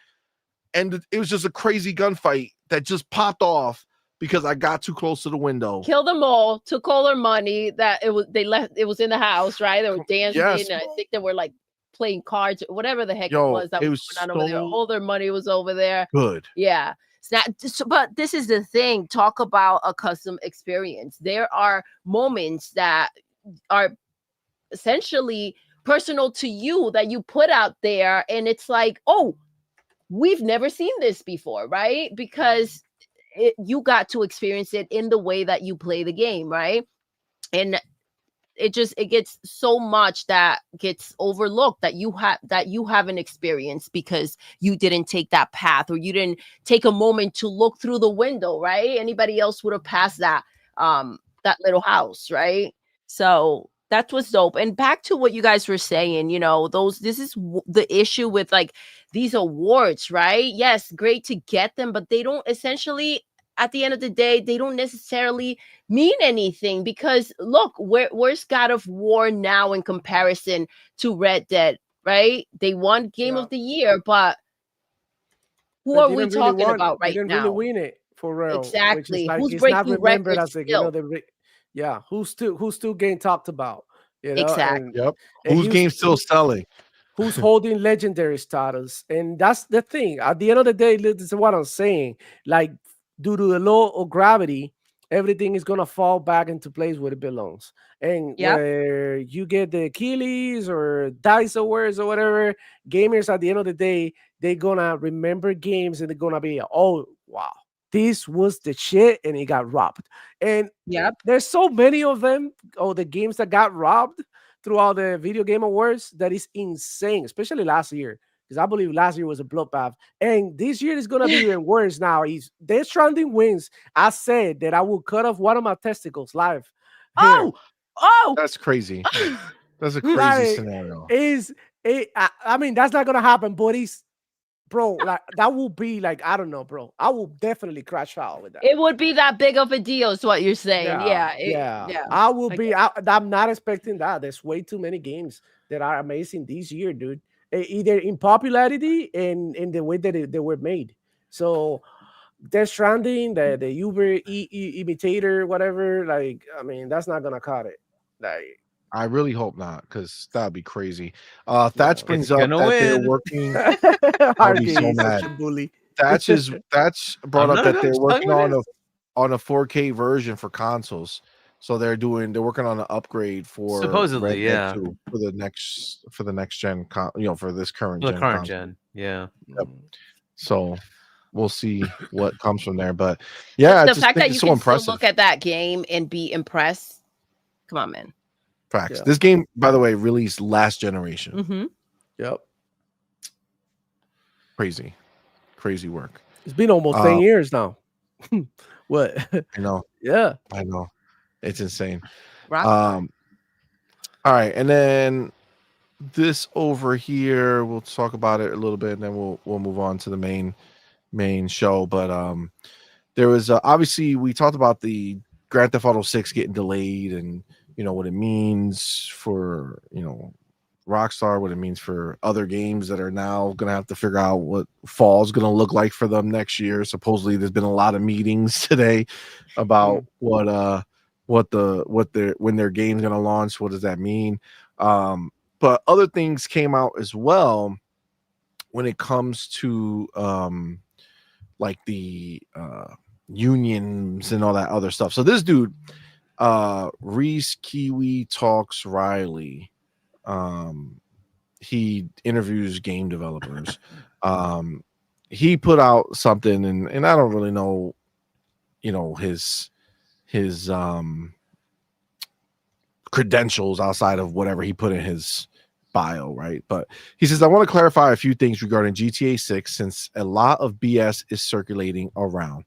[SPEAKER 2] And it was just a crazy gunfight that just popped off because I got too close to the window.
[SPEAKER 3] Killed them all, took all their money that they left. It was in the house, right? They were dancing.
[SPEAKER 2] Yes.
[SPEAKER 3] And I think they were like playing cards, whatever the heck it was that
[SPEAKER 2] it
[SPEAKER 3] was
[SPEAKER 2] was
[SPEAKER 3] going on over there. All their money was over there.
[SPEAKER 2] Good.
[SPEAKER 3] Yeah. It's not, but this is the thing. Talk about a custom experience. There are moments that are essentially personal to you that you put out there, and it's like, oh, we've never seen this before, right? Because you got to experience it in the way that you play the game, right? And it gets so much that gets overlooked that you haven't experienced because you didn't take that path, or you didn't take a moment to look through the window, right? Anybody else would have passed that little house, right? So that's what's dope. And back to what you guys were saying, this is the issue with like these awards, right? Yes, great to get them, but they don't essentially, at the end of the day, they don't necessarily mean anything, because look, where's God of War now in comparison to Red Dead, right? They won Game of the Year, but who are we talking about right now?
[SPEAKER 5] They didn't really win it for real.
[SPEAKER 3] Exactly.
[SPEAKER 5] Like,
[SPEAKER 3] Who's
[SPEAKER 5] it's not
[SPEAKER 3] breaking
[SPEAKER 5] remembered
[SPEAKER 3] records
[SPEAKER 5] as
[SPEAKER 3] still?
[SPEAKER 5] Who's still getting talked about,
[SPEAKER 3] Exactly.
[SPEAKER 2] Yep. Whose game's still selling?
[SPEAKER 5] Who's holding legendary status? And that's the thing. At the end of the day, this is what I'm saying. Like, due to the law of gravity, everything is gonna fall back into place where it belongs. And where you get the Achilles or Dice Awards or whatever, gamers at the end of the day, they're gonna remember games and they're gonna be, oh wow, this was the shit, and it got robbed. And there's so many of them, the games that got robbed throughout the video game awards, that is insane, especially last year, because I believe last year was a bloodbath, and this year is gonna be even worse. Now, if Death Stranding wins, I said that I will cut off one of my testicles live.
[SPEAKER 3] Oh,
[SPEAKER 2] that's crazy. That's a crazy scenario.
[SPEAKER 5] I mean, that's not gonna happen, but bro, like, that will be like, I don't know, bro. I will definitely crash out with that.
[SPEAKER 3] It would be that big of a deal, is what you're saying. Yeah.
[SPEAKER 5] I will be. I'm not expecting that. There's way too many games that are amazing this year, dude. Either in popularity and in the way that they were made. So, Death Stranding, the Uber imitator, whatever. Like, I mean, that's not gonna cut it. Like,
[SPEAKER 2] I really hope not, because that'd be crazy. Thatch brings up that they're working. I'll be so mad. Thatch brought up that they're working on a 4K version for consoles. So they're working on an upgrade for
[SPEAKER 4] supposedly,
[SPEAKER 2] for the next gen, for this current
[SPEAKER 4] gen. Yeah.
[SPEAKER 2] Yep. So we'll see what comes from there. But yeah,
[SPEAKER 3] the fact that you can still look at that game and be impressed. Come on, man.
[SPEAKER 2] Facts. Yeah. This game, by the way, released last generation.
[SPEAKER 3] Mm-hmm.
[SPEAKER 5] Yep.
[SPEAKER 2] Crazy work.
[SPEAKER 5] It's been almost 10 years now. What?
[SPEAKER 2] I know.
[SPEAKER 5] Yeah.
[SPEAKER 2] I know. It's insane.
[SPEAKER 3] Rockstar.
[SPEAKER 2] All right, and then this over here, we'll talk about it a little bit, and then we'll move on to the main show. But there was obviously, we talked about the Grand Theft Auto 6 getting delayed, and what it means for Rockstar, what it means for other games that are now gonna have to figure out what fall's gonna look like for them next year. Supposedly, there's been a lot of meetings today about when their game's gonna launch. What does that mean? But other things came out as well when it comes to like the unions and all that other stuff. So this dude, Reese Kiwi Talks Riley, he interviews game developers. He put out something, and I don't really know, his credentials outside of whatever he put in his bio, right? But he says, I want to clarify a few things regarding GTA 6 since a lot of BS is circulating around.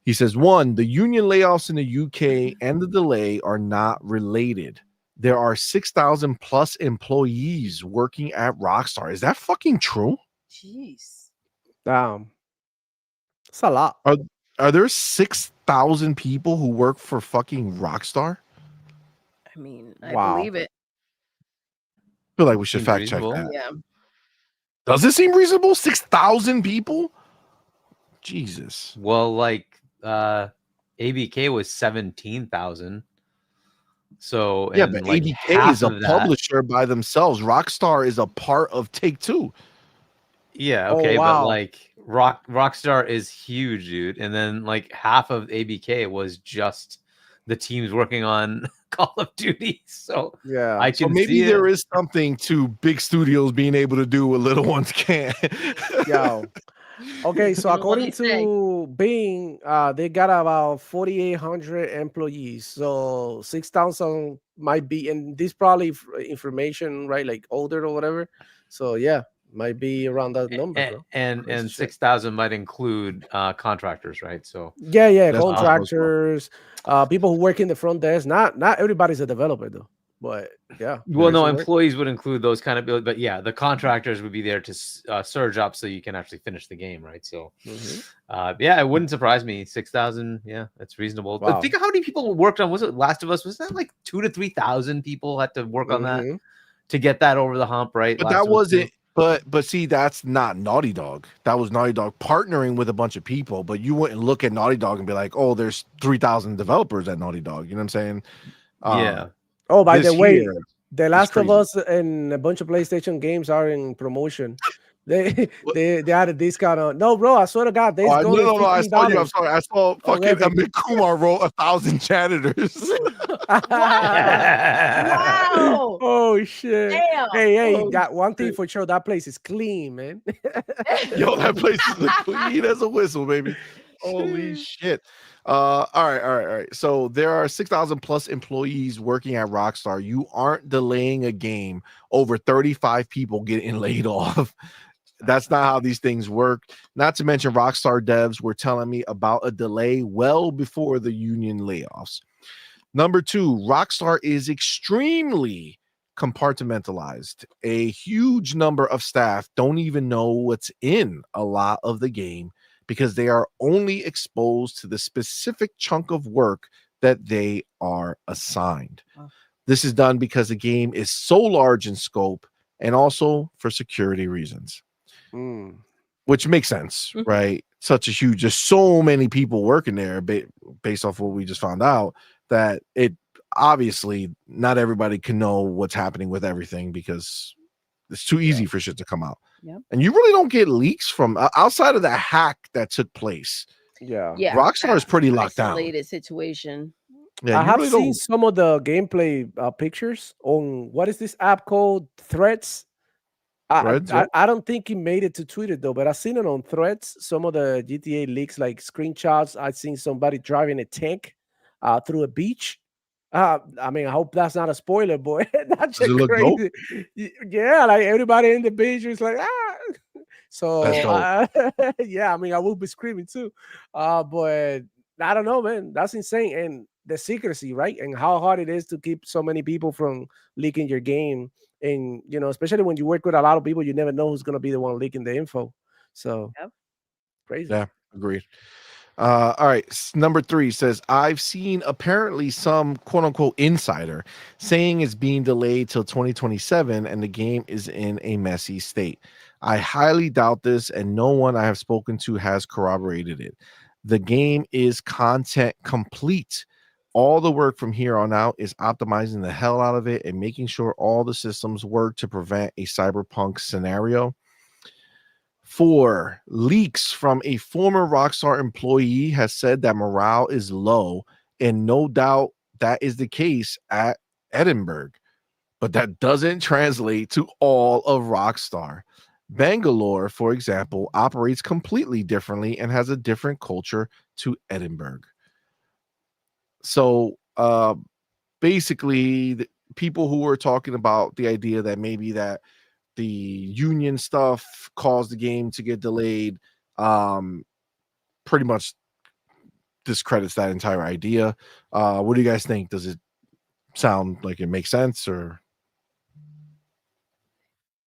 [SPEAKER 2] He says, one, the union layoffs in the UK and the delay are not related. There are 6,000 plus employees working at Rockstar. Is that fucking true?
[SPEAKER 3] Jeez.
[SPEAKER 5] It's a lot.
[SPEAKER 2] Are there 6,000 people who work for fucking Rockstar?
[SPEAKER 3] I mean, I
[SPEAKER 5] Wow.
[SPEAKER 3] believe it.
[SPEAKER 2] I feel like we should
[SPEAKER 4] Seems
[SPEAKER 2] fact check
[SPEAKER 4] reasonable.
[SPEAKER 2] that.
[SPEAKER 3] Yeah.
[SPEAKER 2] Does it seem reasonable? 6,000 people? Jesus.
[SPEAKER 4] Well, like ABK was 17,000. So
[SPEAKER 2] Yeah,
[SPEAKER 4] and
[SPEAKER 2] but
[SPEAKER 4] like
[SPEAKER 2] ABK is
[SPEAKER 4] half
[SPEAKER 2] a
[SPEAKER 4] of that.
[SPEAKER 2] publisher by themselves. Rockstar is a part of Take-Two.
[SPEAKER 4] Yeah,
[SPEAKER 5] Oh,
[SPEAKER 4] okay, but
[SPEAKER 5] wow.
[SPEAKER 4] like Rockstar is huge, dude. And then like half of ABK was just the teams working on Call of Duty. So
[SPEAKER 5] Yeah.
[SPEAKER 4] I
[SPEAKER 2] So
[SPEAKER 4] can
[SPEAKER 2] maybe
[SPEAKER 4] see
[SPEAKER 2] there
[SPEAKER 4] it.
[SPEAKER 2] is something to big studios being able to do what little ones can't.
[SPEAKER 5] Yeah. Okay, so
[SPEAKER 3] What do
[SPEAKER 5] according
[SPEAKER 3] you say?
[SPEAKER 5] to Bing, they got about 4,800 employees. So 6,000 might be, and this probably information, right? Like older or whatever. So yeah, might be around that number, bro.
[SPEAKER 4] And
[SPEAKER 5] Crazy shit.
[SPEAKER 4] 6,000 might include contractors, right? So
[SPEAKER 5] Yeah,
[SPEAKER 2] That's what I was
[SPEAKER 5] contractors, people who work in the front desk. Not everybody's a developer though, but yeah.
[SPEAKER 4] well, no,
[SPEAKER 5] some work.
[SPEAKER 4] employees would include those kind of, but yeah, the contractors would be there to surge up so you can actually finish the game, right? So, yeah, it wouldn't surprise me. 6,000, yeah, that's reasonable.
[SPEAKER 5] Wow.
[SPEAKER 4] But think of how many people worked on. Was it Last of Us? Was that like 2,000 to 3,000 people had to work on that to get that over the hump, right?
[SPEAKER 2] But
[SPEAKER 4] Last
[SPEAKER 2] that
[SPEAKER 4] of Us
[SPEAKER 2] wasn't.
[SPEAKER 4] 2?
[SPEAKER 2] But see, that's not Naughty Dog. That was Naughty Dog partnering with a bunch of people. But you wouldn't look at Naughty Dog and be like, "Oh, there's 3,000 developers at Naughty Dog." You know what I'm saying?
[SPEAKER 4] Yeah.
[SPEAKER 5] Oh, by the way,
[SPEAKER 2] here
[SPEAKER 5] The
[SPEAKER 2] is
[SPEAKER 5] Last of
[SPEAKER 2] crazy.
[SPEAKER 5] Us and a bunch of PlayStation games are in promotion. They had a discount on. No, bro, I swear to God,
[SPEAKER 2] Oh,
[SPEAKER 5] they's going
[SPEAKER 2] no, I saw you. I'm
[SPEAKER 5] $15.
[SPEAKER 2] sorry. I saw fucking
[SPEAKER 5] okay.
[SPEAKER 2] Amit Kumar wrote 1,000 janitors.
[SPEAKER 3] Wow.
[SPEAKER 5] Oh shit.
[SPEAKER 3] Damn.
[SPEAKER 5] Hey,
[SPEAKER 2] Oh,
[SPEAKER 5] got one thing
[SPEAKER 2] shit.
[SPEAKER 5] for sure. That place is clean, man.
[SPEAKER 2] Yo, that place is clean as a whistle, baby. Holy shit. All right. So there are 6,000 plus employees working at Rockstar. You aren't delaying a game over 35 people getting laid off. That's not how these things work. Not to mention, Rockstar devs were telling me about a delay well before the union layoffs. Number two, Rockstar is extremely compartmentalized. A huge number of staff don't even know what's in a lot of the game because they are only exposed to the specific chunk of work that they are assigned. This is done because the game is so large in scope and also for security reasons. Which makes sense, right? Such a huge, there's so many people working there based off what we just found out that it obviously not everybody can know what's happening with everything because it's too easy for shit to come out.
[SPEAKER 3] Yep.
[SPEAKER 2] And you really don't get leaks from outside of the hack that took place.
[SPEAKER 5] Yeah.
[SPEAKER 2] Rockstar is pretty locked down.
[SPEAKER 3] Isolated situation.
[SPEAKER 2] Yeah,
[SPEAKER 5] I
[SPEAKER 2] you
[SPEAKER 5] have
[SPEAKER 2] really
[SPEAKER 5] seen
[SPEAKER 2] don't.
[SPEAKER 5] some of the gameplay pictures on what is this app called? Threads.
[SPEAKER 2] Threads, yeah.
[SPEAKER 5] I don't think he made it to Twitter though, but I've seen it on Threads. Some of the GTA leaks, like screenshots. I've seen somebody driving a tank through a beach. I mean, I hope that's not a spoiler, boy. That's
[SPEAKER 2] Does it look dope?
[SPEAKER 5] crazy. Yeah, like everybody in the beach is like, ah. So yeah, I mean, I will be screaming too. But I don't know, man. That's insane. And the secrecy, right? And how hard it is to keep so many people from leaking your game. And you know, especially when you work with a lot of people, you never know who's gonna be the one leaking the info. So crazy.
[SPEAKER 2] Yeah, agreed. All right. Number 3 says, I've seen apparently some quote unquote insider saying it's being delayed till 2027 and the game is in a messy state. I highly doubt this, and no one I have spoken to has corroborated it. The game is content complete. All the work from here on out is optimizing the hell out of it and making sure all the systems work to prevent a cyberpunk scenario. 4, leaks from a former Rockstar employee has said that morale is low, and no doubt that is the case at Edinburgh, but that doesn't translate to all of Rockstar. Bangalore, for example, operates completely differently and has a different culture to Edinburgh. So basically, the people who were talking about the idea that maybe that the union stuff caused the game to get delayed pretty much discredits that entire idea. What do you guys think? Does it sound like it makes sense or?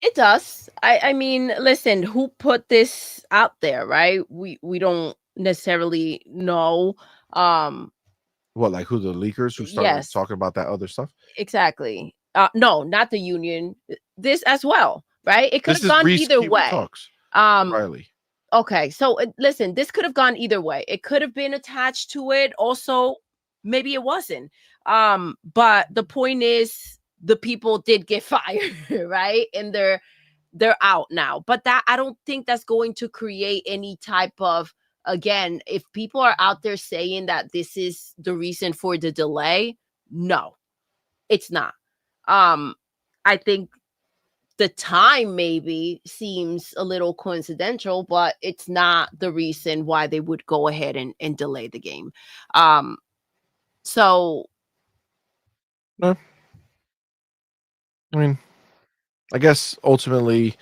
[SPEAKER 3] It does. I mean, listen, who put this out there, right? We don't necessarily know.
[SPEAKER 2] What, like who the leakers who started
[SPEAKER 3] Yes,
[SPEAKER 2] talking about that other stuff?
[SPEAKER 3] exactly. No, not the union. This as well, right? It could
[SPEAKER 2] This
[SPEAKER 3] have
[SPEAKER 2] is
[SPEAKER 3] gone
[SPEAKER 2] Reese
[SPEAKER 3] either
[SPEAKER 2] Cuban
[SPEAKER 3] way.
[SPEAKER 2] Talks.
[SPEAKER 3] Um,
[SPEAKER 2] Riley.
[SPEAKER 3] okay, so listen, this could have gone either way. It could have been attached to it. Also, maybe it wasn't. But the point is, the people did get fired, right? And they're out now. But that, I don't think that's going to create any type of, again, if people are out there saying that this is the reason for the delay, no, it's not. I think the time maybe seems a little coincidental, but it's not the reason why they would go ahead and delay the game. So
[SPEAKER 2] No. I mean, I guess ultimately,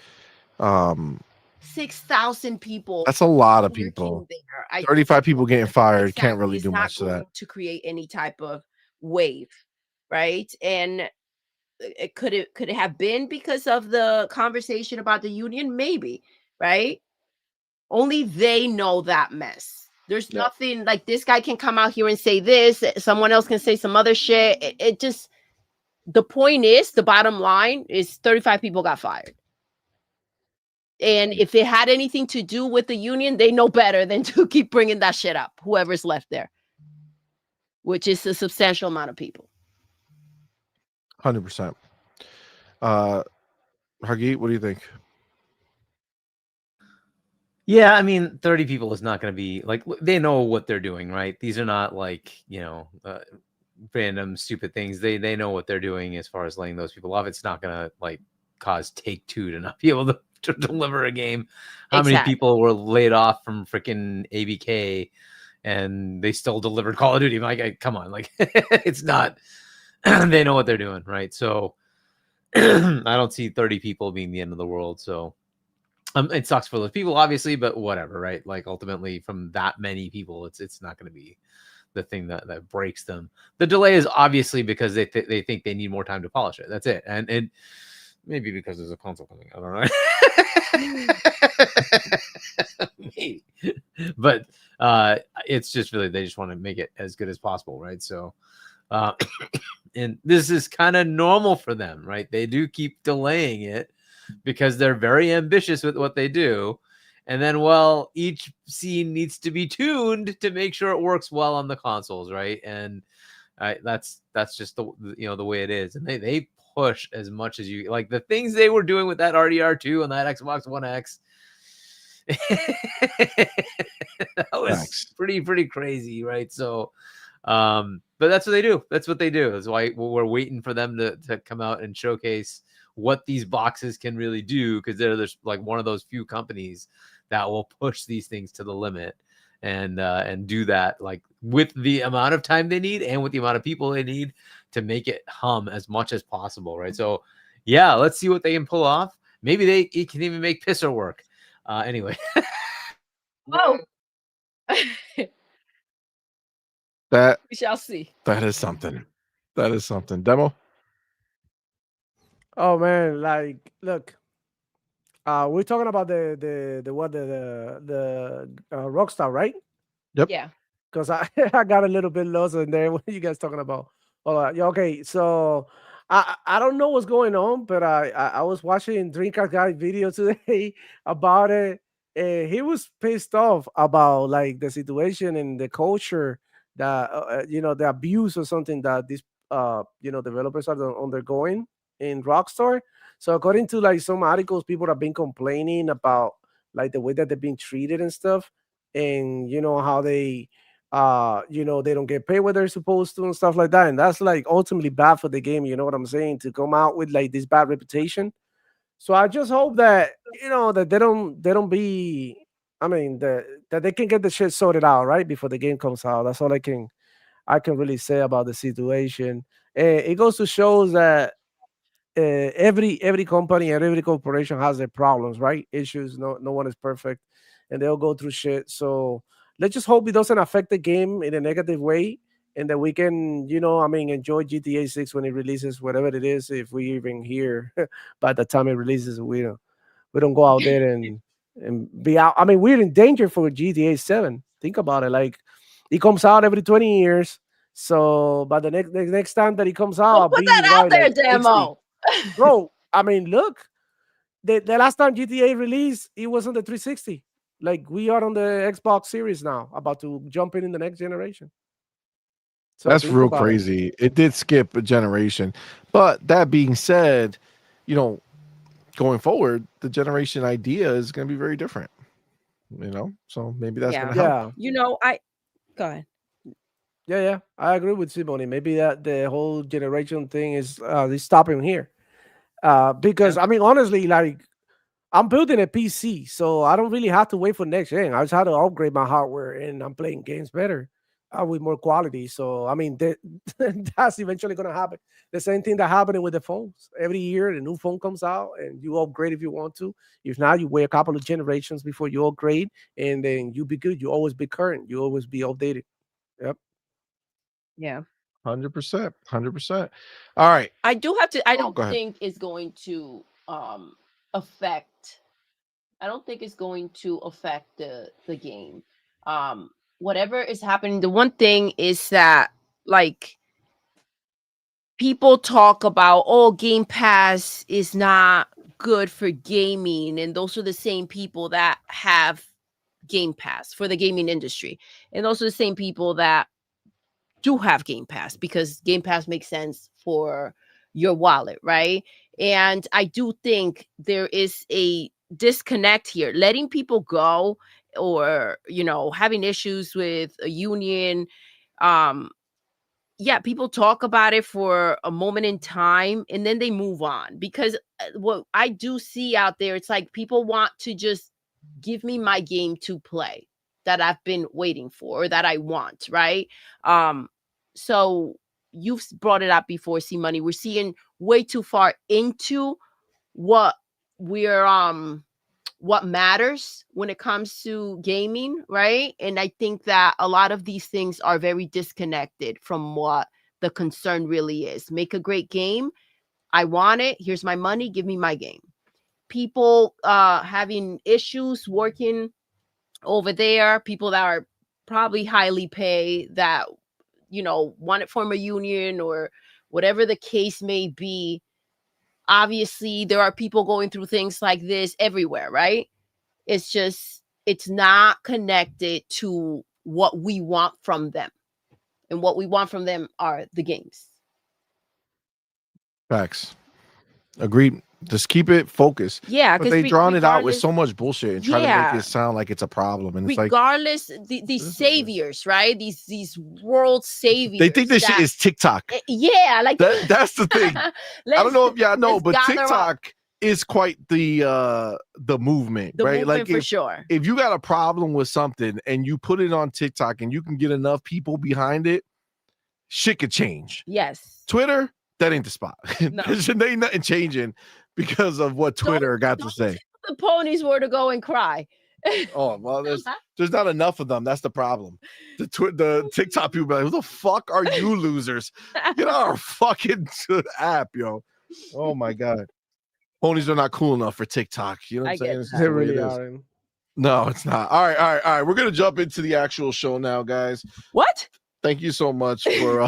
[SPEAKER 3] 6,000 people
[SPEAKER 2] that's a lot of
[SPEAKER 3] working
[SPEAKER 2] people.
[SPEAKER 3] there.
[SPEAKER 2] 35 people getting fired can't
[SPEAKER 3] Exactly,
[SPEAKER 2] really
[SPEAKER 3] it's
[SPEAKER 2] do
[SPEAKER 3] not
[SPEAKER 2] much to that.
[SPEAKER 3] going to create any type of wave, right? And it could it have been because of the conversation about the union? Maybe, right? Only they know that mess. There's nothing like this guy can come out here and say this, someone else can say some other shit. It just, the point is, the bottom line is 35 people got fired. And if it had anything to do with the union, they know better than to keep bringing that shit up, whoever's left there, which is a substantial amount of people.
[SPEAKER 2] 100%. Hagit, what do you think?
[SPEAKER 4] Yeah, I mean, 30 people is not going to be like, they know what they're doing, right? These are not like, random stupid things. They know what they're doing as far as laying those people off. It's not going to like cause Take-Two to not be able to deliver a game. How many people were laid off from freaking ABK and they still delivered Call of Duty? Like, come on, like it's not. They know what they're doing, right? So I don't see 30 people being the end of the world. So it sucks for those people, obviously, but whatever, right? Like ultimately, from that many people, it's not going to be the thing that breaks them. The delay is obviously because they think they need more time to polish it. That's it, and maybe because there's a console coming. I don't know. Maybe, but it's just really they just want to make it as good as possible, right? So. And this is kind of normal for them, right? They do keep delaying it because they're very ambitious with what they do. And then, well, each scene needs to be tuned to make sure it works well on the consoles, right? And that's just the way it is. And they push as much as you like. The things they were doing with that RDR2 and that Xbox One X, that was pretty crazy, right? So but that's what they do. That's what they do. That's why we're waiting for them to come out and showcase what these boxes can really do, because they're like one of those few companies that will push these things to the limit and do that like with the amount of time they need and with the amount of people they need to make it hum as much as possible, right? So yeah, let's see what they can pull off. Maybe they can even make Pisser work. Anyway.
[SPEAKER 3] Whoa.
[SPEAKER 2] That
[SPEAKER 3] we shall see.
[SPEAKER 2] That is something. That is something. Demo.
[SPEAKER 5] Oh man, like look, we're talking about the Rockstar, right?
[SPEAKER 2] Yep.
[SPEAKER 3] Yeah.
[SPEAKER 5] Because I I got a little bit lost in there. What are you guys talking about? Yeah, okay, so I don't know what's going on, but I was watching Dreamcast guy video today about it, and he was pissed off about like the situation and the culture that the abuse or something that these developers are undergoing in Rockstar. So according to like some articles, people have been complaining about like the way that they're being treated and stuff, and how they don't get paid what they're supposed to and stuff like that. And that's like ultimately bad for the game. You know what I'm saying? To come out with like this bad reputation. So I just hope that that they don't be. I mean that they can get the shit sorted out right before the game comes out. That's all I can really say about the situation. And it goes to shows that every company and every corporation has their problems, right? Issues. No one is perfect, and they'll go through shit. So let's just hope it doesn't affect the game in a negative way, and that we can, enjoy GTA 6 when it releases, whatever it is. If we even hear by the time it releases, we don't go out there and be out. I mean, we're in danger for GTA 7. Think about it. Like, it comes out every 20 years. So by the next time that it comes out,
[SPEAKER 3] Don't
[SPEAKER 5] I'll
[SPEAKER 3] put
[SPEAKER 5] be
[SPEAKER 3] that out
[SPEAKER 5] right
[SPEAKER 3] there,
[SPEAKER 5] like 60.
[SPEAKER 3] Demo.
[SPEAKER 5] Bro, I mean, look, the last time GTA released, it was on the 360. Like, we are on the Xbox Series now, about to jump in the next generation. So
[SPEAKER 2] That's
[SPEAKER 5] think
[SPEAKER 2] real
[SPEAKER 5] about it.
[SPEAKER 2] crazy. It did skip a generation. But that being said, you know, going forward, the generation idea is going to be very different. You know, so maybe that's going to help.
[SPEAKER 5] Yeah.
[SPEAKER 3] You know, go ahead.
[SPEAKER 5] Yeah, I agree with CMoney. Maybe that the whole generation thing is stopping here. Because I mean, honestly, like, I'm building a PC, so I don't really have to wait for next gen. I just have to upgrade my hardware, and I'm playing games better with more quality. So I mean, that's eventually going to happen. The same thing that happening with the phones. Every year, the new phone comes out, and you upgrade if you want to. If not, you wait a couple of generations before you upgrade, and then you be good. You always be current. You always be updated. Yep.
[SPEAKER 3] Yeah.
[SPEAKER 2] 100%. 100%. All right.
[SPEAKER 3] I do have to. I
[SPEAKER 2] Oh,
[SPEAKER 3] don't
[SPEAKER 2] go ahead.
[SPEAKER 3] think it's going to affect. I don't think it's going to affect the game. Whatever is happening, the one thing is that, like, people talk about, oh, Game Pass is not good for gaming, and those are the same people that have Game Pass for the gaming industry, and those are the same people that do have Game Pass because Game Pass makes sense for your wallet, right? And I do think there is a disconnect here. Letting people go, or, you know, having issues with a union, yeah, people talk about it for a moment in time and then they move on, because what I do see out there, it's like people want to just give me my game to play that I've been waiting for, or that I want, right? So you've brought it up before, CMoney. We're seeing way too far into what we're what matters when it comes to gaming, right? And I think that a lot of these things are very disconnected from what the concern really is. Make a great game. I want it. Here's my money. Give me my game. People having issues working over there, people that are probably highly paid, that, you know, want to form a union or whatever the case may be. Obviously, there are people going through things like this everywhere, right? It's just, it's not connected to what we want from them. And what we want from them are the games.
[SPEAKER 2] Facts. Agreed. Just keep it focused.
[SPEAKER 3] Yeah,
[SPEAKER 2] But
[SPEAKER 3] because
[SPEAKER 2] they drawn it out with so much bullshit and try to make it sound like it's a problem. And it's like,
[SPEAKER 3] regardless, these saviors, right? These world saviors.
[SPEAKER 2] they think this shit is TikTok.
[SPEAKER 3] Yeah, like
[SPEAKER 2] that's the thing. I don't know if y'all know, but TikTok is quite the movement, right?
[SPEAKER 3] Movement,
[SPEAKER 2] like,
[SPEAKER 3] for sure.
[SPEAKER 2] If you got a problem with something and you put it on TikTok and you can get enough people behind it, shit could change.
[SPEAKER 3] Yes.
[SPEAKER 2] Twitter, that ain't the spot.
[SPEAKER 3] No.
[SPEAKER 2] There ain't nothing changing because of what Twitter got to say.
[SPEAKER 3] The ponies were to go and cry.
[SPEAKER 2] Oh, well, there's not enough of them. That's the problem. The TikTok people be like, who the fuck are you losers? Get our fucking app, yo. Oh my God. Ponies are not cool enough for TikTok. You know what I'm saying?
[SPEAKER 5] They really aren't.
[SPEAKER 2] No, it's not. All right. We're gonna jump into the actual show now, guys.
[SPEAKER 3] What?
[SPEAKER 2] Thank you so much for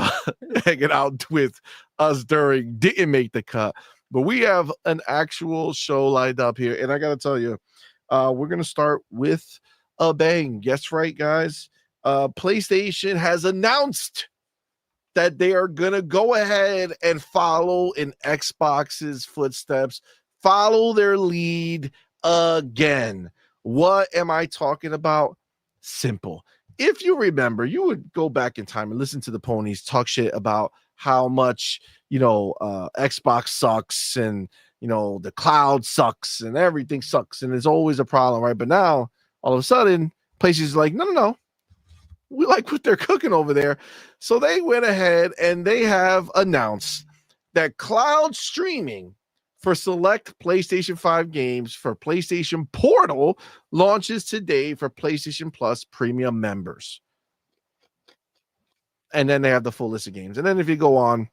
[SPEAKER 2] hanging out with us during Didn't Make the Cut. But we have an actual show lined up here. And I got to tell you, we're going to start with a bang. Yes, right, guys. PlayStation has announced that they are going to go ahead and follow in Xbox's footsteps, follow their lead again. What am I talking about? Simple. If you remember, you would go back in time and listen to the Ponies talk shit about how much, Xbox sucks and, the cloud sucks and everything sucks and there's always a problem, right? But now, all of a sudden, PlayStation's like, no. We like what they're cooking over there. So they went ahead and they have announced that cloud streaming for select PlayStation 5 games for PlayStation Portal launches today for PlayStation Plus premium members. And then they have the full list of games. And then if you go on,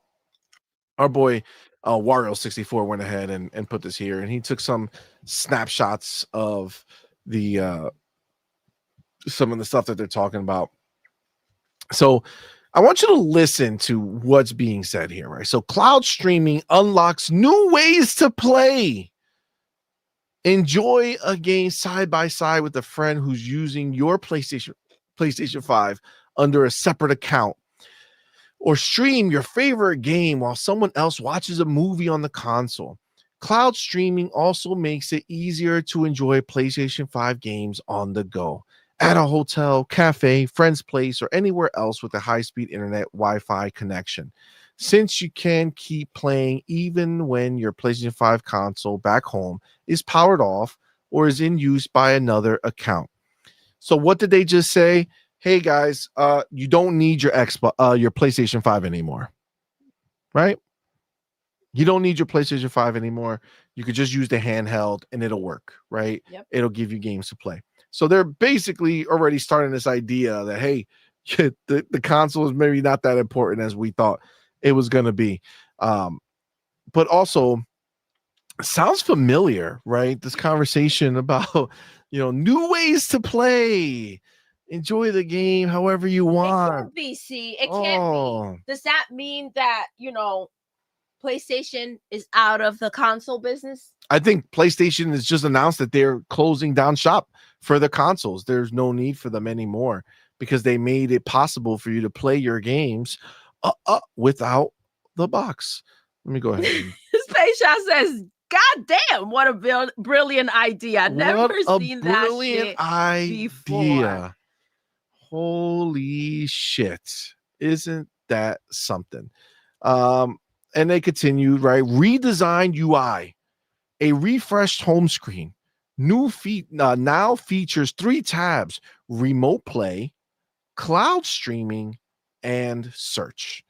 [SPEAKER 2] our boy Wario64 went ahead and put this here. And he took some snapshots of the some of the stuff that they're talking about. So I want you to listen to what's being said here, right? So cloud streaming unlocks new ways to play. Enjoy a game side by side with a friend who's using your PlayStation 5 under a separate account. Or stream your favorite game while someone else watches a movie on the console. Cloud streaming also makes it easier to enjoy PlayStation 5 games on the go at a hotel, cafe, friend's place, or anywhere else with a high-speed internet Wi-Fi connection. Since you can keep playing even when your PlayStation 5 console back home is powered off or is in use by another account. So what did they just say? Hey guys, you don't need your your PlayStation 5 anymore, right? You don't need your PlayStation 5 anymore. You could just use the handheld and it'll work, right?
[SPEAKER 3] Yep.
[SPEAKER 2] It'll give you games to play. So they're basically already starting this idea that, hey, the console is maybe not that important as we thought it was going to be. But also, sounds familiar, right? This conversation about, new ways to play. Enjoy the game however you want.
[SPEAKER 3] It can't be, it can't be. Does that mean that, PlayStation is out of the console business?
[SPEAKER 2] I think PlayStation has just announced that they're closing down shop for the consoles. There's no need for them anymore because they made it possible for you to play your games without the box. Let me go ahead.
[SPEAKER 3] Space Shot says, God damn, what a brilliant idea. I've never seen that shit before.
[SPEAKER 2] Holy shit. Isn't that something? And they continue, right? Redesigned UI, a refreshed home screen, new now features 3 tabs: remote play, cloud streaming, and search.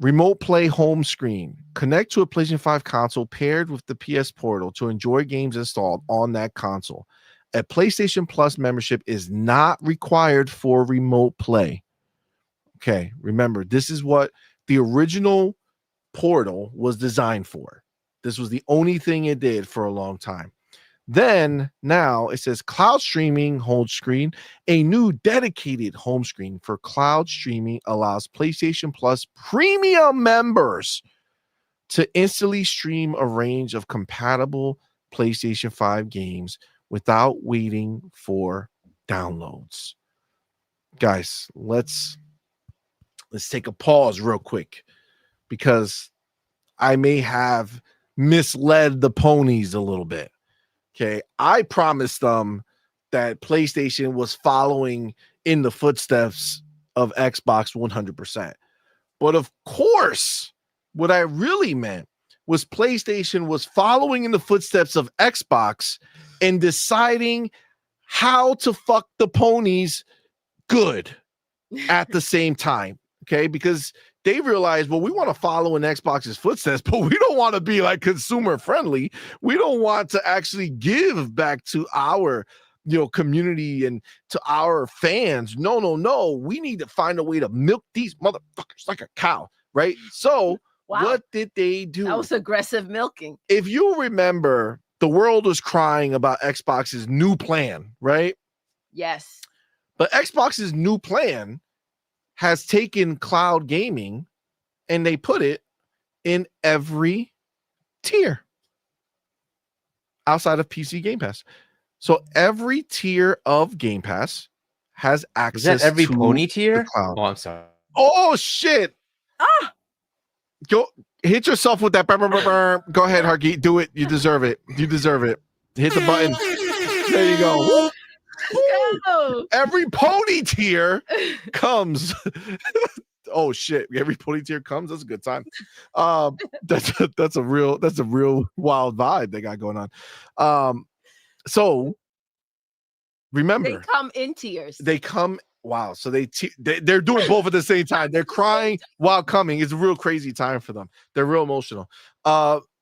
[SPEAKER 2] Remote play home screen. Connect to a PlayStation 5 console paired with the PS Portal to enjoy games installed on that console. A PlayStation Plus membership is not required for remote play. Okay, remember, this is what the original Portal was designed for. This was the only thing it did for a long time. Then now it says cloud streaming home screen. A new dedicated home screen for cloud streaming allows PlayStation Plus premium members to instantly stream a range of compatible PlayStation 5 games without waiting for downloads. Guys, let's take a pause real quick, because I may have misled the ponies a little bit. Okay, I promised them that PlayStation was following in the footsteps of Xbox 100%. But of course, what I really meant was PlayStation was following in the footsteps of Xbox and deciding how to fuck the ponies good at the same time. Okay, because they realized, well, we want to follow in Xbox's footsteps, but we don't want to be like consumer friendly. We don't want to actually give back to our, community and to our fans. No. We need to find a way to milk these motherfuckers like a cow, right? So What did they do?
[SPEAKER 3] That was aggressive milking.
[SPEAKER 2] If you remember, the world was crying about Xbox's new plan, right?
[SPEAKER 3] Yes.
[SPEAKER 2] But Xbox's new plan has taken cloud gaming and they put it in every tier outside of PC Game Pass. So every tier of Game Pass has access
[SPEAKER 4] to every
[SPEAKER 2] to
[SPEAKER 4] pony tier.
[SPEAKER 2] Cloud.
[SPEAKER 4] Oh, I'm sorry.
[SPEAKER 2] Oh shit! Go hit yourself with that. Go ahead, Hargeet. Do it. You deserve it. Hit the button. There you go. Every pony tier comes. Oh shit! Every pony tier comes. That's a good time. That's a real wild vibe they got going on. So remember,
[SPEAKER 3] they come in tiers.
[SPEAKER 2] They come. Wow. So they're doing both at the same time. They're crying while coming. It's a real crazy time for them. They're real emotional.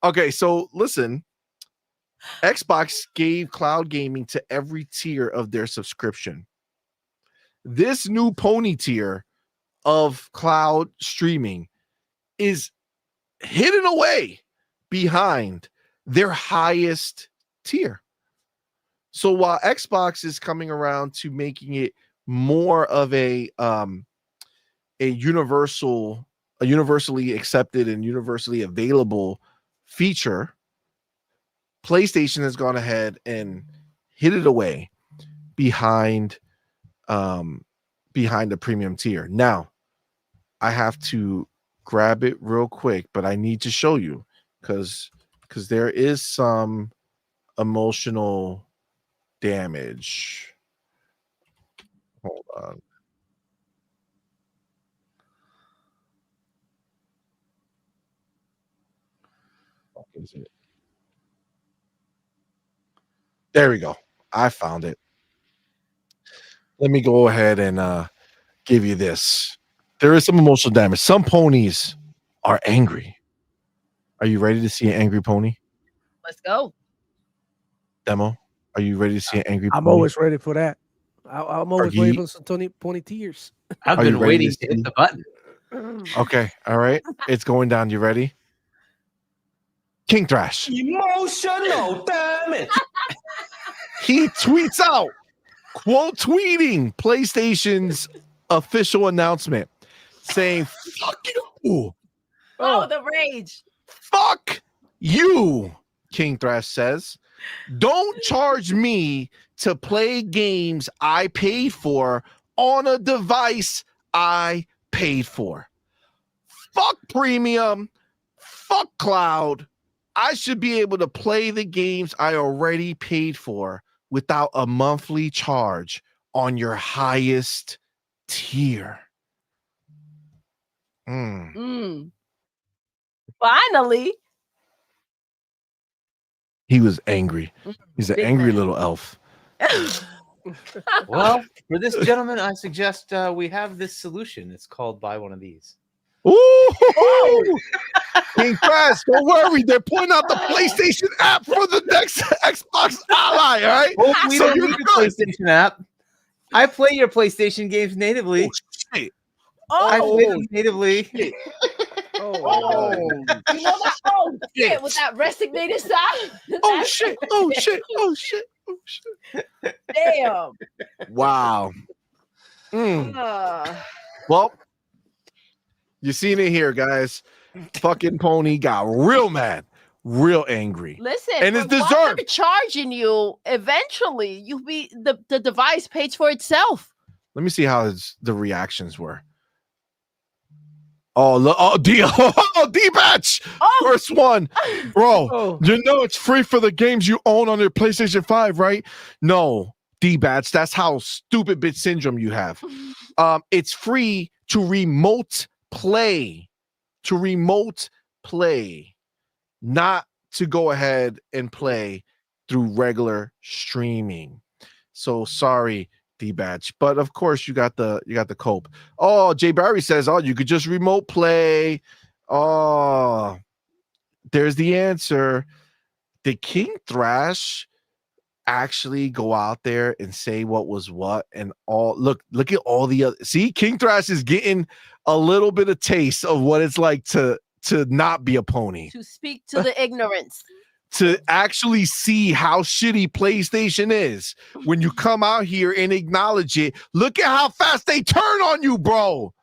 [SPEAKER 2] Okay. So listen. Xbox gave cloud gaming to every tier of their subscription. This new pony tier of cloud streaming is hidden away behind their highest tier. So while Xbox is coming around to making it more of a universally accepted and universally available feature, PlayStation has gone ahead and hid it away behind the premium tier. Now, I have to grab it real quick, but I need to show you because there is some emotional damage. Hold on. What is it? There we go. I found it. Let me go ahead and give you this. There is some emotional damage. Some ponies are angry. Are you ready to see an angry pony?
[SPEAKER 3] Let's go.
[SPEAKER 2] Demo, are you ready to see an angry
[SPEAKER 5] I'm
[SPEAKER 2] pony?
[SPEAKER 5] always ready for that. I'm always waiting for some pony tears.
[SPEAKER 4] I've been waiting to hit the button.
[SPEAKER 2] Okay, all right. It's going down. You ready? King Thrash.
[SPEAKER 1] Emotional damage.
[SPEAKER 2] He tweets out, quote tweeting PlayStation's official announcement saying, fuck you.
[SPEAKER 3] Oh, the rage.
[SPEAKER 2] Fuck you, King Thrash says. Don't charge me to play games I paid for on a device I paid for. Fuck premium. Fuck cloud. I should be able to play the games I already paid for without a monthly charge on your highest tier.
[SPEAKER 3] Finally.
[SPEAKER 2] He was angry. He's an angry little elf.
[SPEAKER 4] Well, for this gentleman, I suggest we have this solution. It's called buy one of these.
[SPEAKER 2] Ooh! King Crash, don't worry. They're putting out the PlayStation app for the next Xbox Ally, all right?
[SPEAKER 4] Oh, we don't need the PlayStation app. I play your PlayStation games natively.
[SPEAKER 2] Oh, shit.
[SPEAKER 4] I play them natively.
[SPEAKER 2] Shit.
[SPEAKER 3] Oh, you know that? Oh, shit, with that resignated side.
[SPEAKER 2] Oh, shit. Oh, shit. Oh, shit. Oh, shit.
[SPEAKER 3] Damn.
[SPEAKER 2] Wow. Well, you seen it here, guys. Fucking Pony got real mad, real angry.
[SPEAKER 3] Listen,
[SPEAKER 2] and it's
[SPEAKER 3] once
[SPEAKER 2] deserved.
[SPEAKER 3] they're charging you, eventually the device pays for itself.
[SPEAKER 2] Let me see how the reactions were. Oh, look, D-Batch. First one. Bro, you know it's free for the games you own on your PlayStation 5, right? No, D-Batch, that's how stupid bitch syndrome you have. It's free to remote play. Not to go ahead and play through regular streaming. So sorry, D-Batch, but of course you got the cope. Oh, Jay Barry says, oh, you could just remote play. Oh, there's the answer. Did King Thrash actually go out there and say what was what? And all look at all the other. See, King Thrash is getting a little bit of taste of what it's like to not be a pony.
[SPEAKER 3] To speak to the ignorance.
[SPEAKER 2] To actually see how shitty PlayStation is when you come out here and acknowledge it. Look at how fast they turn on you, bro.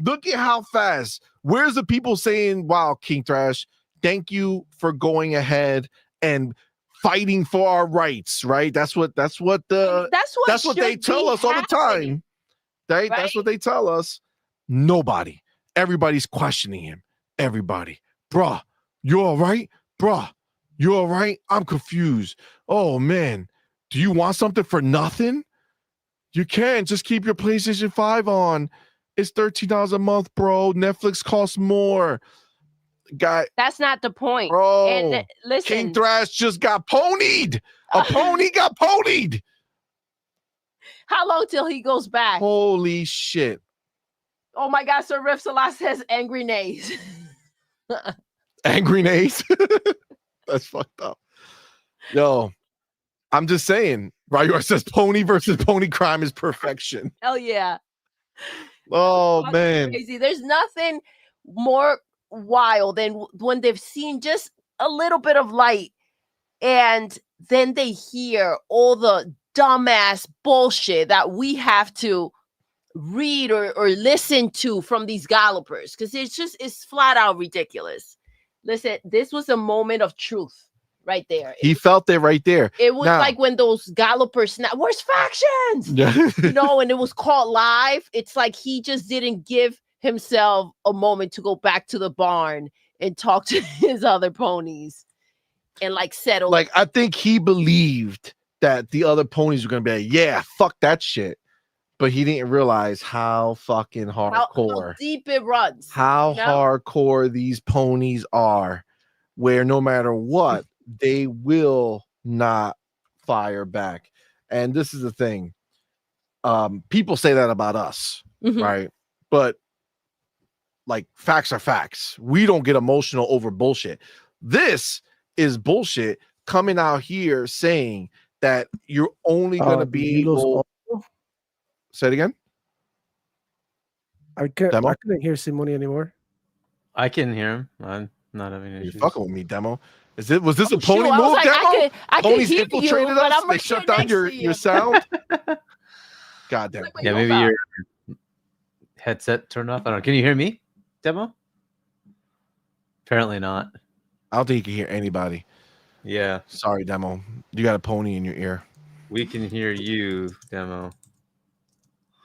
[SPEAKER 2] Look at how fast. Where's the people saying, wow, King Thrash, thank you for going ahead and fighting for our rights, right? That's what they tell us all the time. Right? That's what they tell us. Nobody. Everybody's questioning him. Everybody. Bruh, you all right? Bruh, you all right? I'm confused. Oh, man. Do you want something for nothing? You can't. Just keep your PlayStation 5 on. It's $13 a month, bro. Netflix costs more. Guy,
[SPEAKER 3] that's not the point.
[SPEAKER 2] Bro,
[SPEAKER 3] and listen,
[SPEAKER 2] King Thrash just got ponied. A pony got ponied.
[SPEAKER 3] How long till he goes back?
[SPEAKER 2] Holy shit.
[SPEAKER 3] Oh my God, Sir Riff Salah says angry nays.
[SPEAKER 2] Angry nays? That's fucked up. Yo, I'm just saying. Ryor says pony versus pony crime is perfection.
[SPEAKER 3] Hell yeah.
[SPEAKER 2] Oh, man.
[SPEAKER 3] Crazy. There's nothing more wild than when they've seen just a little bit of light And then they hear all the dumbass bullshit that we have to read or listen to from these gallopers, because it's flat out ridiculous. Listen, this was a moment of truth right there.
[SPEAKER 2] He felt it right there.
[SPEAKER 3] It was like when those gallopers where's factions? And it was caught live. It's like he just didn't give himself a moment to go back to the barn and talk to his other ponies and like settle.
[SPEAKER 2] Like, I think he believed that the other ponies were gonna be like, yeah, fuck that shit. But he didn't realize how fucking hardcore,
[SPEAKER 3] how deep it runs,
[SPEAKER 2] how hardcore these ponies are, where no matter what, they will not fire back. And this is the thing. People say that about us, right? But like, facts are facts. We don't get emotional over bullshit. This is bullshit coming out here saying that you're only going to be able. Say it again.
[SPEAKER 5] I couldn't hear CMoney anymore.
[SPEAKER 4] I can hear him. I'm not having issues.
[SPEAKER 2] You're fucking with me, Demo. Was this a pony move,
[SPEAKER 3] like,
[SPEAKER 2] Demo?
[SPEAKER 3] I
[SPEAKER 2] Ponies infiltrated us. They shut down your sound. God damn.
[SPEAKER 4] Yeah, maybe your headset turned off. I don't know. Can you hear me, Demo? Apparently not.
[SPEAKER 2] I don't think you can hear anybody.
[SPEAKER 4] Yeah.
[SPEAKER 2] Sorry, Demo. You got a pony in your ear.
[SPEAKER 4] We can hear you, Demo.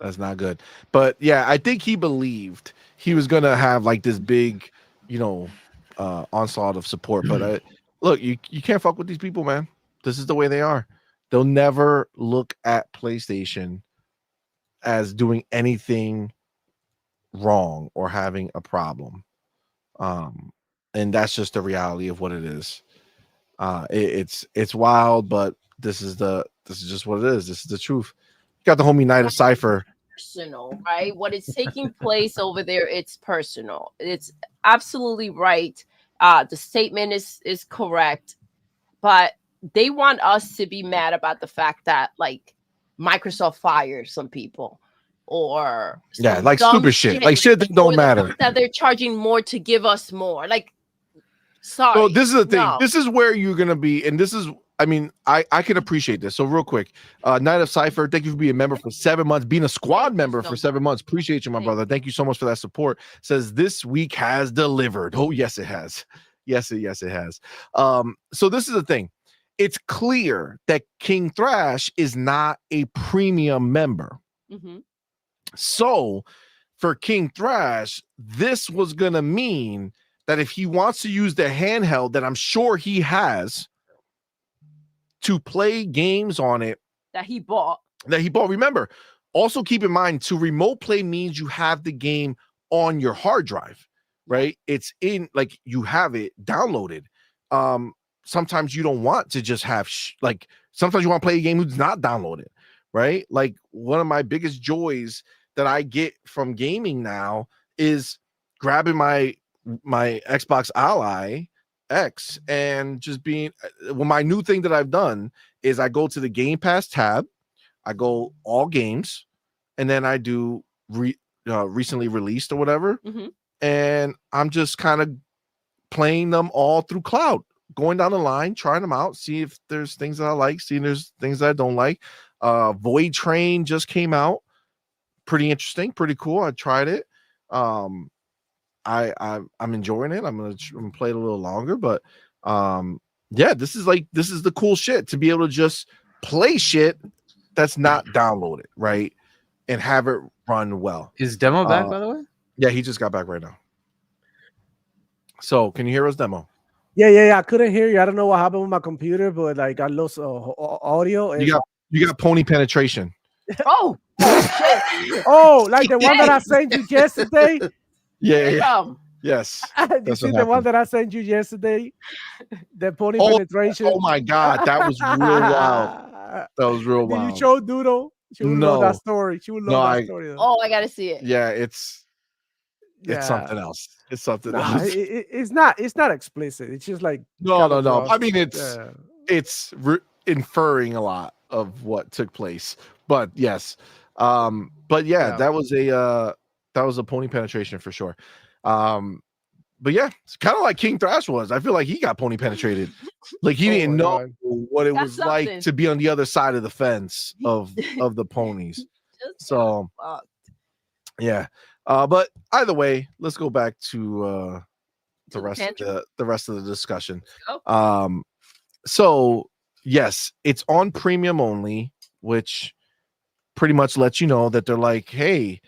[SPEAKER 2] That's not good. But yeah, I think he believed he was gonna have like this big, onslaught of support. But look, you can't fuck with these people, man. This is the way they are. They'll never look at PlayStation as doing anything wrong or having a problem. And that's just the reality of what it is. It's wild, but this is just what it is. This is the truth. Got the homie Night of Cypher.
[SPEAKER 3] Personal, right? What is taking place over there, it's personal. It's absolutely right. The statement is correct, but they want us to be mad about the fact that like Microsoft fires some people or
[SPEAKER 2] like stupid shit, like shit that don't matter.
[SPEAKER 3] That they're charging more to give us more. Like, sorry.
[SPEAKER 2] So this is the thing. No. This is where you're gonna be, and this is. I mean, I can appreciate this. So real quick, Night of Cypher, thank you for being a member for 7 months, being a squad member for 7 months. Appreciate you, my brother. Thank you so much for that support. Says this week has delivered. Oh, yes, it has. Yes, it has. So this is the thing. It's clear that King Thrash is not a premium member. So for King Thrash, this was gonna mean that if he wants to use the handheld that I'm sure he has to play games on it
[SPEAKER 3] that he bought.
[SPEAKER 2] Remember, also keep in mind, to remote play means you have the game on your hard drive, right? It's in, like, you have it downloaded. Sometimes you don't want to just have sometimes you want to play a game who's not downloaded, right? Like, one of my biggest joys that I get from gaming now is grabbing my Xbox Ally X and just being my new thing that I've done is I go to the Game Pass tab, I go all games, and then I do recently released or whatever, and I'm just kind of playing them all through cloud, going down the line, trying them out, see if there's things that I like, see if there's things that I don't like. Void Train just came out, pretty interesting, pretty cool. I tried it. I'm enjoying it. I'm gonna play it a little longer, but this is the cool shit, to be able to just play shit that's not downloaded, right, and have it run well.
[SPEAKER 4] Is Demo back, by the way?
[SPEAKER 2] Yeah, he just got back right now. So can you hear us, Demo?
[SPEAKER 5] Yeah. I couldn't hear you. I don't know what happened with my computer, but like I lost audio. And
[SPEAKER 2] you got pony penetration.
[SPEAKER 3] Oh,
[SPEAKER 5] oh, like the one that I sent you yesterday.
[SPEAKER 2] Yeah. Yes.
[SPEAKER 5] You see the one that I sent you yesterday? The pony penetration.
[SPEAKER 2] Oh my God, that was real wild. That was real wild.
[SPEAKER 5] Did you show Doodle? She would love that story. She would love that story.
[SPEAKER 3] Oh, I gotta see it.
[SPEAKER 2] Yeah, it's something else. It's something else.
[SPEAKER 5] It's not explicit. It's just like
[SPEAKER 2] no. I mean, it's inferring a lot of what took place. But yes, that was a pony penetration for sure. but yeah, it's kind of like King Thrash was. I feel like he got pony penetrated. Like he didn't know what it was like to be on the other side of the fence of the ponies. So yeah. But either way, let's go back to the rest of the discussion. So yes, it's on premium only, which pretty much lets you know that they're like, hey,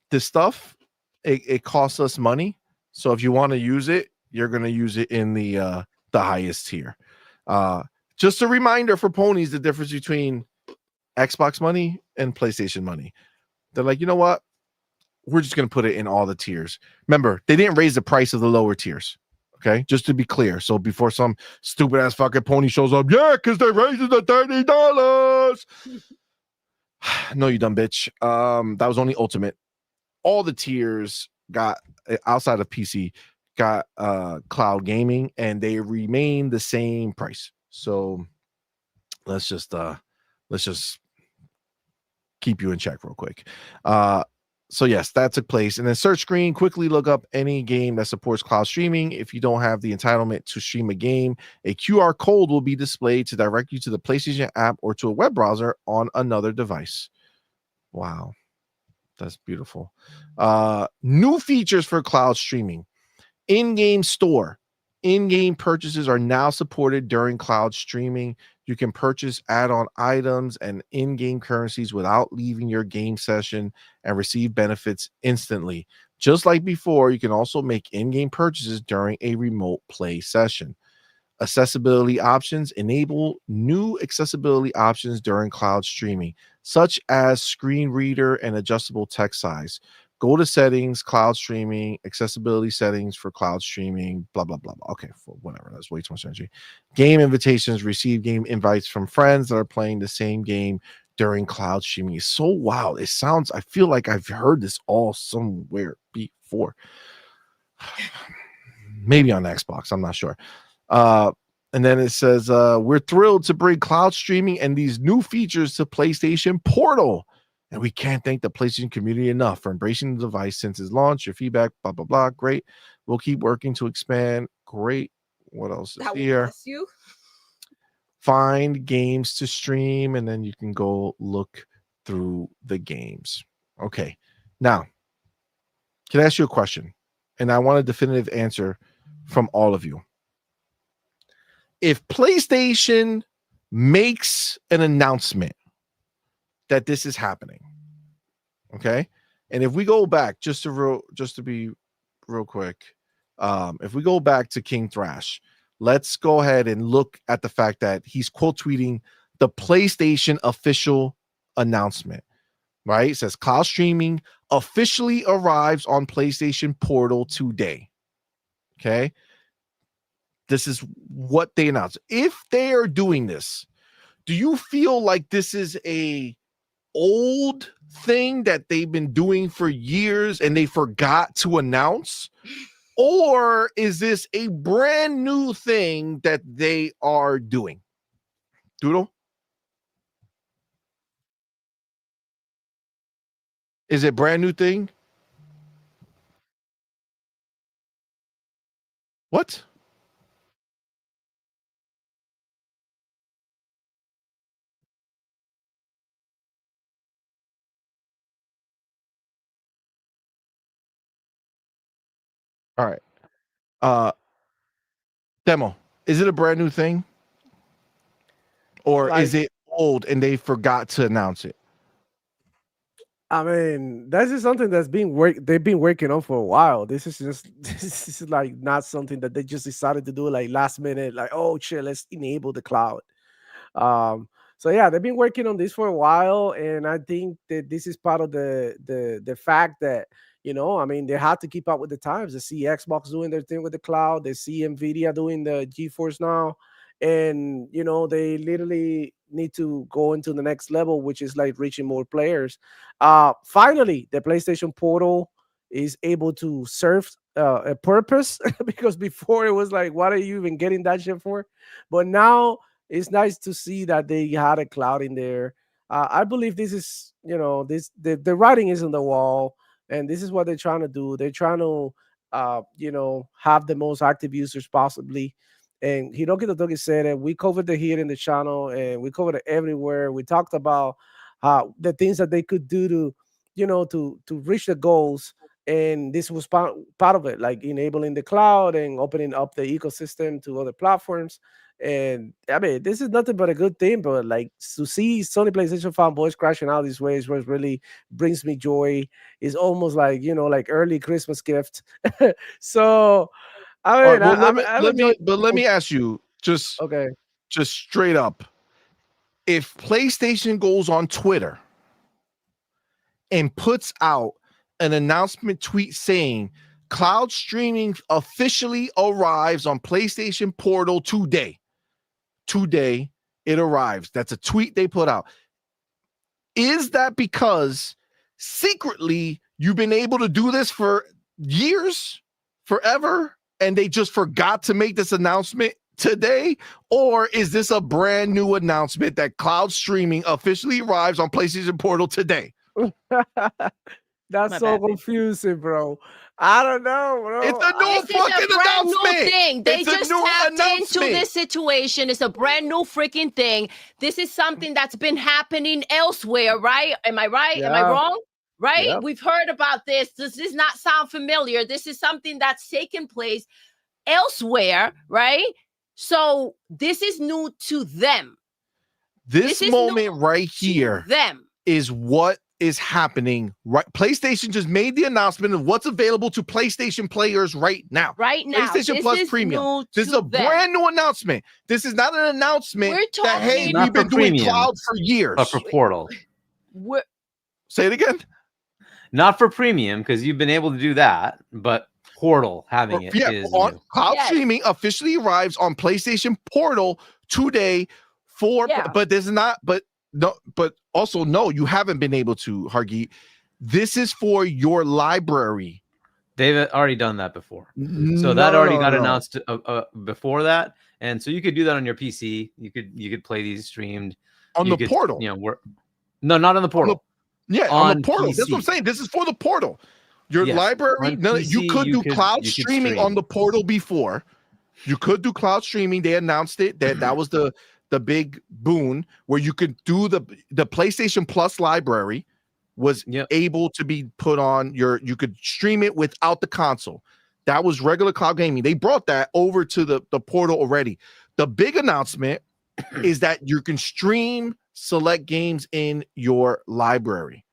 [SPEAKER 2] this stuff it costs us money. So if you want to use it, you're gonna use it in the highest tier. Just a reminder for ponies, the difference between Xbox money and PlayStation money. They're like, you know what? We're just gonna put it in all the tiers. Remember, they didn't raise the price of the lower tiers. Okay, just to be clear. So before some stupid ass fucking pony shows up, yeah, because they raised it to $30. No, you dumb bitch. That was only Ultimate. All the tiers got outside of PC got cloud gaming, and they remain the same price. So let's just keep you in check real quick. So yes, that took place. And then search screen, quickly look up any game that supports cloud streaming. If you don't have the entitlement to stream a game, a QR code will be displayed to direct you to the PlayStation app or to a web browser on another device. Wow. That's beautiful. New features for cloud streaming. In-game store. In-game purchases are now supported during cloud streaming. You can purchase add-on items and in-game currencies without leaving your game session and receive benefits instantly. Just like before, you can also make in-game purchases during a remote play session. Accessibility options. Enable new accessibility options during cloud streaming, such as screen reader and adjustable text size. Go to settings, cloud streaming, accessibility settings for cloud streaming, blah, blah, blah. Okay, whatever. That's way too much energy. Game invitations. Receive game invites from friends that are playing the same game during cloud streaming. It's so wild. It sounds, I feel like I've heard this all somewhere before. Maybe on Xbox. I'm not sure. And then it says, we're thrilled to bring cloud streaming and these new features to PlayStation Portal. And we can't thank the PlayStation community enough for embracing the device since its launch. Your feedback, blah, blah, blah. Great. We'll keep working to expand. Great. What else is here? Find games to stream, and then you can go look through the games. Okay. Now, can I ask you a question? And I want a definitive answer from all of you. If PlayStation makes an announcement that this is happening, okay, and if we go back just to be real quick, if we go back to King Thrash, let's go ahead and look at the fact that he's quote tweeting the PlayStation official announcement. Right, it says cloud streaming officially arrives on PlayStation Portal today. Okay. This is what they announced. If they are doing this, do you feel like this is a old thing that they've been doing for years and they forgot to announce? Or is this a brand new thing that they are doing? Doodle? Is it a brand new thing? What? All right. Demo, is it a brand new thing? Or is it old and they forgot to announce it?
[SPEAKER 5] I mean, this is something that's they've been working on for a while. This is like not something that they just decided to do like last minute, like, oh shit, let's enable the cloud. So yeah, they've been working on this for a while, and I think that this is part of the fact that, I mean, they had to keep up with the times. They see Xbox doing their thing with the cloud, they see Nvidia doing the GeForce now, and they literally need to go into the next level, which is like reaching more players. Finally, the PlayStation Portal is able to serve a purpose because before it was like, what are you even getting that shit for? But now it's nice to see that they had a cloud in there. I believe this is, the writing is on the wall, and this is what they're trying to do. They're trying to have the most active users possibly. And Hiroki Totoki said that we covered it here in the channel and we covered it everywhere. We talked about the things that they could do to, to reach the goals. And this was part of it, like enabling the cloud and opening up the ecosystem to other platforms. And I mean, this is nothing but a good thing. But like to see Sony PlayStation fanboys crashing out these ways, what really brings me joy. Is almost like like early Christmas gift. So I
[SPEAKER 2] All
[SPEAKER 5] mean,
[SPEAKER 2] right, well,
[SPEAKER 5] I'm enjoying.
[SPEAKER 2] let me ask you
[SPEAKER 5] Okay.
[SPEAKER 2] just straight up. If PlayStation goes on Twitter and puts out an announcement tweet saying cloud streaming officially arrives on PlayStation Portal today. Today it arrives. That's a tweet they put out. Is that because secretly you've been able to do this for years, forever, and they just forgot to make this announcement today? Or is this a brand new announcement that cloud streaming officially arrives on PlayStation Portal today?
[SPEAKER 5] That's so confusing, bro. I don't know, bro.
[SPEAKER 2] It's a new fucking
[SPEAKER 3] brand
[SPEAKER 2] announcement.
[SPEAKER 3] new thing. They
[SPEAKER 2] It's
[SPEAKER 3] just
[SPEAKER 2] a new
[SPEAKER 3] tapped into
[SPEAKER 2] announcement.
[SPEAKER 3] this situation. It's a brand new freaking thing. This is something that's been happening elsewhere, right? Am I right? Am I
[SPEAKER 5] Yeah.
[SPEAKER 3] wrong? Right?
[SPEAKER 5] Yeah.
[SPEAKER 3] We've heard about this. Does this not sound familiar? This is something that's taken place elsewhere, right? So this is new to them.
[SPEAKER 2] This
[SPEAKER 3] is
[SPEAKER 2] moment
[SPEAKER 3] new
[SPEAKER 2] right
[SPEAKER 3] to
[SPEAKER 2] here
[SPEAKER 3] them.
[SPEAKER 2] is what is happening. Right, PlayStation just made the announcement of what's available to PlayStation players right now.
[SPEAKER 3] Right now,
[SPEAKER 2] PlayStation
[SPEAKER 3] this
[SPEAKER 2] Plus
[SPEAKER 3] is
[SPEAKER 2] Premium.
[SPEAKER 3] new
[SPEAKER 2] This is
[SPEAKER 3] to
[SPEAKER 2] a
[SPEAKER 3] them.
[SPEAKER 2] brand new announcement. This is not an announcement
[SPEAKER 3] We're
[SPEAKER 2] that hey,
[SPEAKER 3] talking-
[SPEAKER 4] Not
[SPEAKER 2] we've been
[SPEAKER 4] for
[SPEAKER 2] doing
[SPEAKER 4] premium,
[SPEAKER 2] cloud for years.
[SPEAKER 4] But for Portal.
[SPEAKER 3] We're,
[SPEAKER 2] Say it again.
[SPEAKER 4] Not for premium, because you've been able to do that, but Portal having it is
[SPEAKER 2] on
[SPEAKER 4] new.
[SPEAKER 2] cloud
[SPEAKER 3] Yes.
[SPEAKER 2] streaming officially arrives on PlayStation Portal today for
[SPEAKER 3] Yeah.
[SPEAKER 2] but there's not but no but also no, you haven't been able to, Hargeet. This is for your library.
[SPEAKER 4] They've already done that before. So that already got announced before that. And so you could do that on your PC. You could play these streamed
[SPEAKER 2] on the Portal.
[SPEAKER 4] No, not on the Portal.
[SPEAKER 2] On the Portal.
[SPEAKER 4] PC.
[SPEAKER 2] That's what I'm saying. This is for the Portal. Your library.
[SPEAKER 4] On
[SPEAKER 2] No,
[SPEAKER 4] PC,
[SPEAKER 2] you could do cloud
[SPEAKER 4] you could
[SPEAKER 2] streaming
[SPEAKER 4] stream.
[SPEAKER 2] on the Portal before. You could do cloud streaming. They announced it. That was the big boon where you could do the PlayStation Plus library was able to be put on you could stream it without the console. That was regular cloud gaming. They brought that over to the Portal already. The big announcement is that you can stream select games in your library.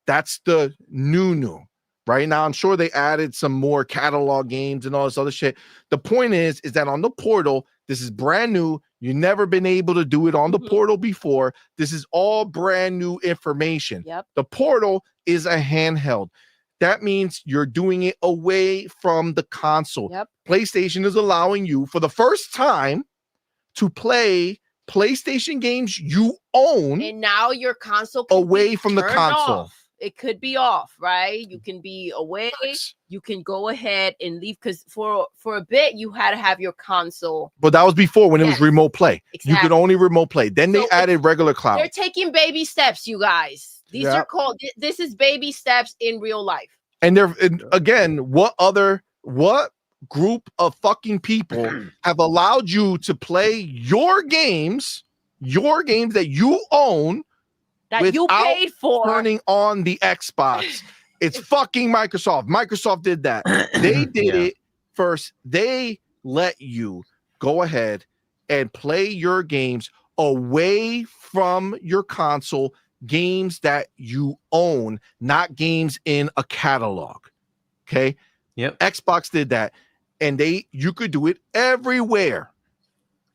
[SPEAKER 2] That's the new. Right now, I'm sure they added some more catalog games and all this other shit. The point is that on the Portal, this is brand new. You've never been able to do it on the Portal before. This is all brand new information.
[SPEAKER 3] Yep.
[SPEAKER 2] The Portal is a handheld. That means you're doing it away from the console.
[SPEAKER 3] Yep.
[SPEAKER 2] PlayStation is allowing you for the first time to play PlayStation games you own,
[SPEAKER 3] and now your console can
[SPEAKER 2] away
[SPEAKER 3] be
[SPEAKER 2] from the
[SPEAKER 3] turned
[SPEAKER 2] console.
[SPEAKER 3] off. It could be off, right? You can be away.
[SPEAKER 2] Nice.
[SPEAKER 3] You can go ahead and leave because for a bit you had to have your console.
[SPEAKER 2] But that was before when it was remote play.
[SPEAKER 3] Exactly.
[SPEAKER 2] You could only remote play. Then they added regular cloud.
[SPEAKER 3] They're taking baby steps, you guys. These are called. This is baby steps in real life.
[SPEAKER 2] And again, what group of fucking people have allowed you to play your games that you own
[SPEAKER 3] that you paid for,
[SPEAKER 2] turning on the Xbox? It's fucking Microsoft. Microsoft did that. They did it first. They let you go ahead and play your games away from your console, games that you own, not games in a catalog. Okay?
[SPEAKER 4] Yep.
[SPEAKER 2] Xbox did that. And you could do it everywhere.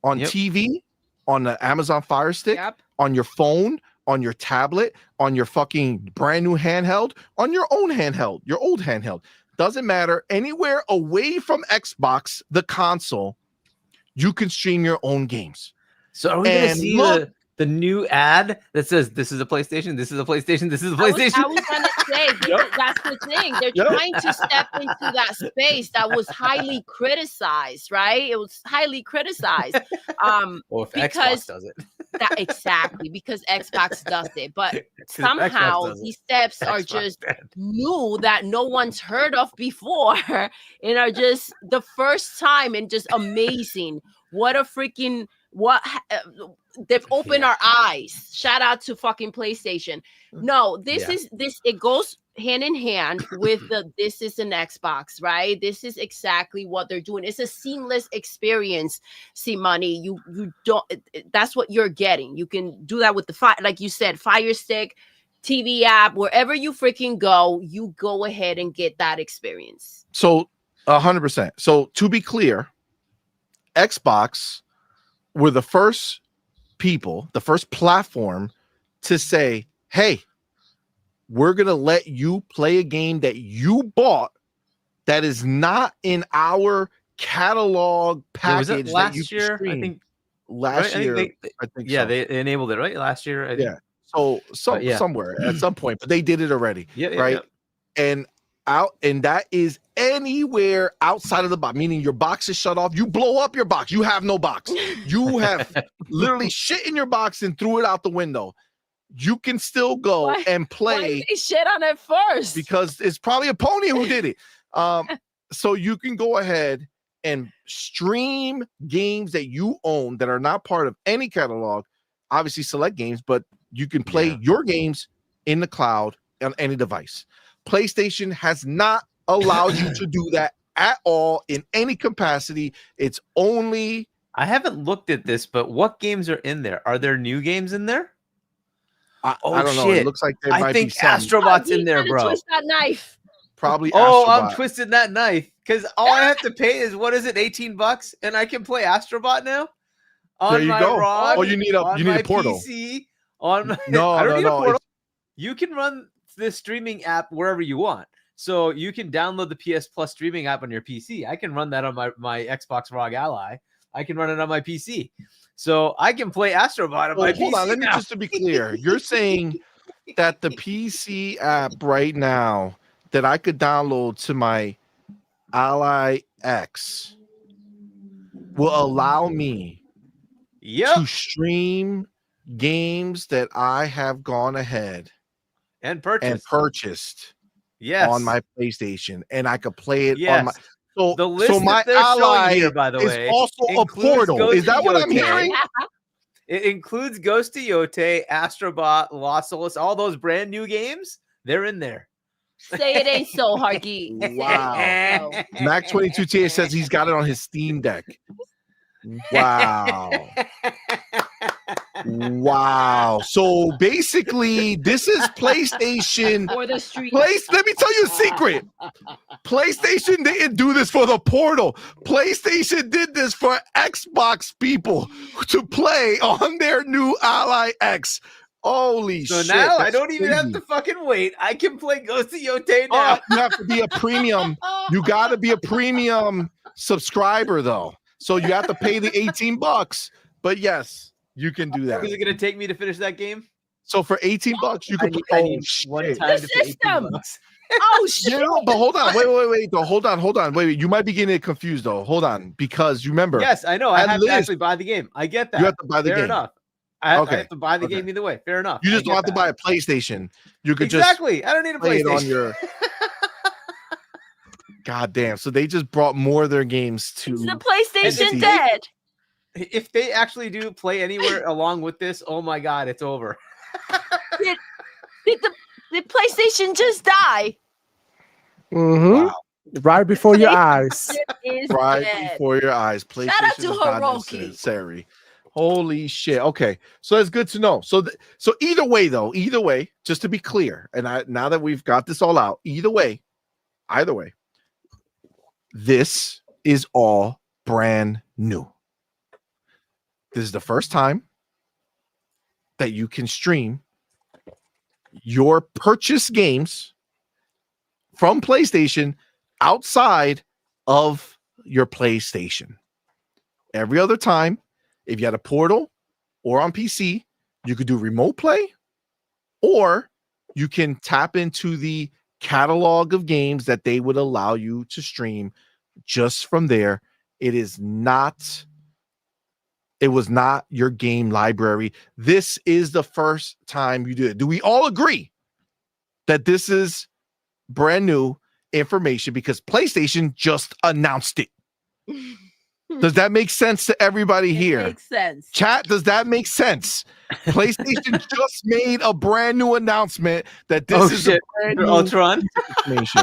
[SPEAKER 2] On TV, on the Amazon Fire Stick, on your phone, on your tablet, on your fucking brand new handheld, on your own handheld, your old handheld. Doesn't matter. Anywhere away from Xbox, the console, you can stream your own games.
[SPEAKER 4] So are we going to see the new ad that says this is a PlayStation, this is a PlayStation, this is a PlayStation?
[SPEAKER 3] say that's the thing. They're trying to step into that space that was highly criticized, right? It was highly criticized.
[SPEAKER 4] Well, if
[SPEAKER 3] because
[SPEAKER 4] Xbox does it.
[SPEAKER 3] exactly, because Xbox does it. But somehow these steps are just new that no one's heard of before and are just the first time and just amazing. What a freaking they've opened our eyes. Shout out to fucking PlayStation. No, it goes hand in hand with this is an Xbox, right? This is exactly what they're doing. It's a seamless experience. CMoney, you don't, that's what you're getting. You can do that with the like you said, Fire Stick, TV app, wherever you freaking go, you go ahead and get that experience.
[SPEAKER 2] So 100%. So to be clear, Xbox were the first people, the first platform to say, hey, we're going to let you play a game that you bought that is not in our catalog package.
[SPEAKER 4] Was it last year? I think
[SPEAKER 2] last year. I think so.
[SPEAKER 4] They enabled it, right? Last year. I think.
[SPEAKER 2] So somewhere at some point, but they did it already. Right. And that is anywhere outside of the box, meaning your box is shut off. You blow up your box. You have no box. You have literally shit in your box and threw it out the window. You can still go and play.
[SPEAKER 3] Why did they shit on it first?
[SPEAKER 2] Because it's probably a pony who did it. So you can go ahead and stream games that you own that are not part of any catalog. Obviously, select games, but you can play your games in the cloud on any device. PlayStation has not allowed you to do that at all in any capacity. It's only.
[SPEAKER 4] I haven't looked at this, but what games are in there? Are there new games in there?
[SPEAKER 2] I don't know. It looks like there might be some.
[SPEAKER 4] Astrobot's in there, bro.
[SPEAKER 3] Twist that knife.
[SPEAKER 2] Probably.
[SPEAKER 4] Oh,
[SPEAKER 2] Astrobot.
[SPEAKER 4] I'm twisting that knife because all I have to pay is what is it, $18, and I can play Astrobot now.
[SPEAKER 2] There you go. Oh, you need a portal.
[SPEAKER 4] PC,
[SPEAKER 2] I don't need a portal.
[SPEAKER 4] You can run the streaming app wherever you want. So you can download the PS Plus streaming app on your PC. I can run that on my Xbox ROG Ally. I can run it on my PC. So I can play Astrobot on my PC.
[SPEAKER 2] Hold on, let me just to be clear. You're saying that the PC app right now that I could download to my Ally X will allow me to stream games that I have gone ahead
[SPEAKER 4] and purchased
[SPEAKER 2] on my PlayStation, and I could play it on my.
[SPEAKER 4] So
[SPEAKER 2] my Ally here, by the way, is also a portal. Is that what I'm hearing?
[SPEAKER 4] It includes Ghost of Yote, Astrobot, Lost Solus, all those brand new games. They're in there.
[SPEAKER 3] Say it ain't so, Harky.
[SPEAKER 2] Wow. Mac 22TA says he's got it on his Steam Deck. Wow. Wow. So basically, this is PlayStation.
[SPEAKER 3] For the street.
[SPEAKER 2] Let me tell you a secret. PlayStation didn't do this for the portal. PlayStation did this for Xbox people to play on their new Ally X. Holy shit.
[SPEAKER 4] So now I don't even have to fucking wait. I can play Ghost of Yote now.
[SPEAKER 2] You have to be a premium. You got to be a premium subscriber, though. So you have to pay the $18. But yes, you can do that.
[SPEAKER 4] Is it going to take me to finish that game?
[SPEAKER 2] So for $18, you can play
[SPEAKER 4] one time
[SPEAKER 3] the
[SPEAKER 4] to pay
[SPEAKER 3] system.
[SPEAKER 4] $18.
[SPEAKER 3] Oh shit!
[SPEAKER 2] Yeah, but hold on, wait. Though, hold on. Wait. You might be getting it confused though. Hold on, because you remember.
[SPEAKER 4] Yes, I know. I have to actually buy the game. I get that.
[SPEAKER 2] You have to buy the game.
[SPEAKER 4] Fair enough. I have to buy the game either way. Fair enough.
[SPEAKER 2] You just don't have to buy a PlayStation. You could
[SPEAKER 4] I don't need a
[SPEAKER 2] play
[SPEAKER 4] PlayStation.
[SPEAKER 2] it on your. God damn! So they just brought more of their games to.
[SPEAKER 3] Is the PlayStation dead?
[SPEAKER 4] If they actually do play anywhere along with this, oh my god, it's over.
[SPEAKER 3] Did the PlayStation just die?
[SPEAKER 5] Mm-hmm. Wow. Right before your eyes.
[SPEAKER 2] Before your eyes. PlayStation.
[SPEAKER 3] Shout out to Hiroki.
[SPEAKER 2] Sorry. Holy shit. Okay. So that's good to know. So either way, just to be clear, and now that we've got this all out, either way, this is all brand new. This is the first time that you can stream your purchase games from PlayStation outside of your PlayStation. Every other time, if you had a portal or on PC, you could do remote play, or You can tap into the catalog of games that they would allow you to stream just from there. It was not your game library. This is the first time you do it. Do we all agree that this is brand new information because PlayStation just announced it? Does that make sense to everybody here?
[SPEAKER 3] It makes sense.
[SPEAKER 2] Chat, does that make sense? PlayStation just made a brand new announcement that this is a brand new
[SPEAKER 4] Ultron
[SPEAKER 2] information.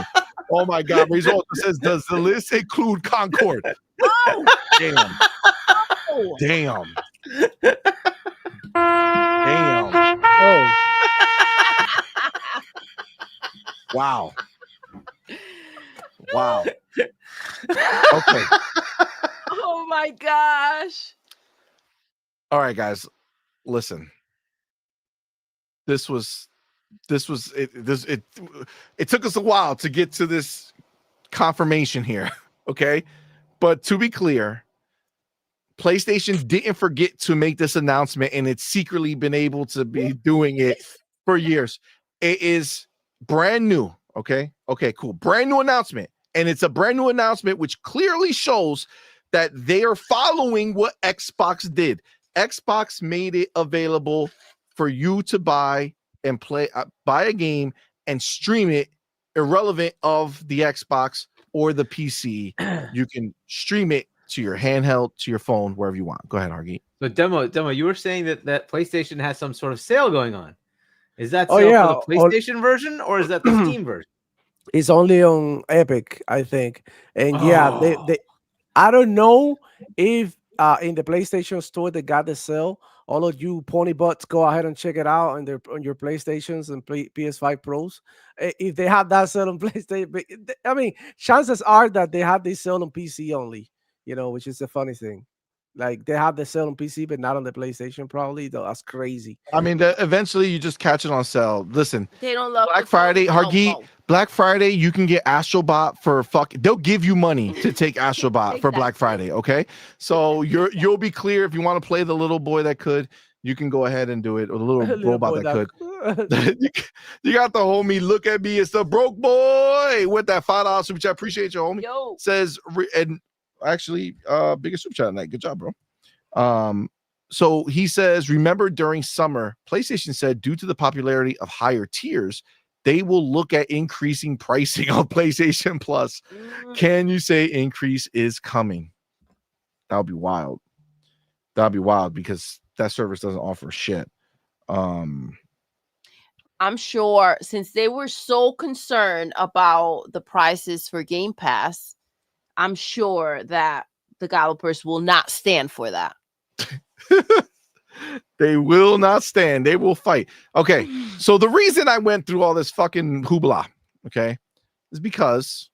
[SPEAKER 2] Oh my God. Result says, does the list include Concord?
[SPEAKER 3] Oh,
[SPEAKER 2] Damn.
[SPEAKER 3] oh.
[SPEAKER 2] Damn. Damn.
[SPEAKER 5] Oh,
[SPEAKER 2] Wow. Wow. Okay.
[SPEAKER 3] Oh my gosh.
[SPEAKER 2] All right, guys. Listen. This was it took us a while to get to this confirmation here. Okay. But to be clear, PlayStation didn't forget to make this announcement, and it's secretly been able to be doing it for years. It is brand new. Okay. Okay, cool. Brand new announcement. And it's a brand new announcement, which clearly shows that they are following what Xbox did. Xbox made it available for you to buy and buy a game and stream it, irrelevant of the Xbox or the PC. You can stream it to your handheld, to your phone, wherever you want. Go ahead, Hargeet.
[SPEAKER 4] So demo, you were saying that PlayStation has some sort of sale going on. Is that
[SPEAKER 5] Oh,
[SPEAKER 4] sale
[SPEAKER 5] yeah.
[SPEAKER 4] for the PlayStation version or is that the Steam version?
[SPEAKER 5] it's only on Epic, I think. And
[SPEAKER 4] Oh.
[SPEAKER 5] they I don't know if in the PlayStation Store they got the sale. All of you pony butts, go ahead and check it out on your PlayStations and PS5 Pros. If they have that sale on PlayStation, I mean, chances are that they have this sale on PC only. Which is a funny thing. Like they have the sale on PC, but not on the PlayStation. Probably though, that's crazy.
[SPEAKER 2] I mean, eventually you just catch it on sale. Listen,
[SPEAKER 3] They don't love
[SPEAKER 2] Black Friday, Hargeet. Black Friday, you can get Astrobot for they'll give you money to take Astrobot for Black Friday. Okay, so you'll be clear if you want to play the little boy that could. You can go ahead and do it, or the little robot that could. You got the homie. Look at me, it's the broke boy with that $5 super chat. Appreciate you, homie.
[SPEAKER 3] Yo.
[SPEAKER 2] Says and actually, biggest super chat tonight. Good job, bro. So he says, remember during summer, PlayStation said due to the popularity of higher tiers, they will look at increasing pricing on PlayStation Plus. Can you say increase is coming? That would be wild. That would be wild because that service doesn't offer shit.
[SPEAKER 3] I'm sure since they were so concerned about the prices for Game Pass, I'm sure that the developers will not stand for that.
[SPEAKER 2] They will not stand. They will fight. Okay. So the reason I went through all this fucking hoopla, okay, is because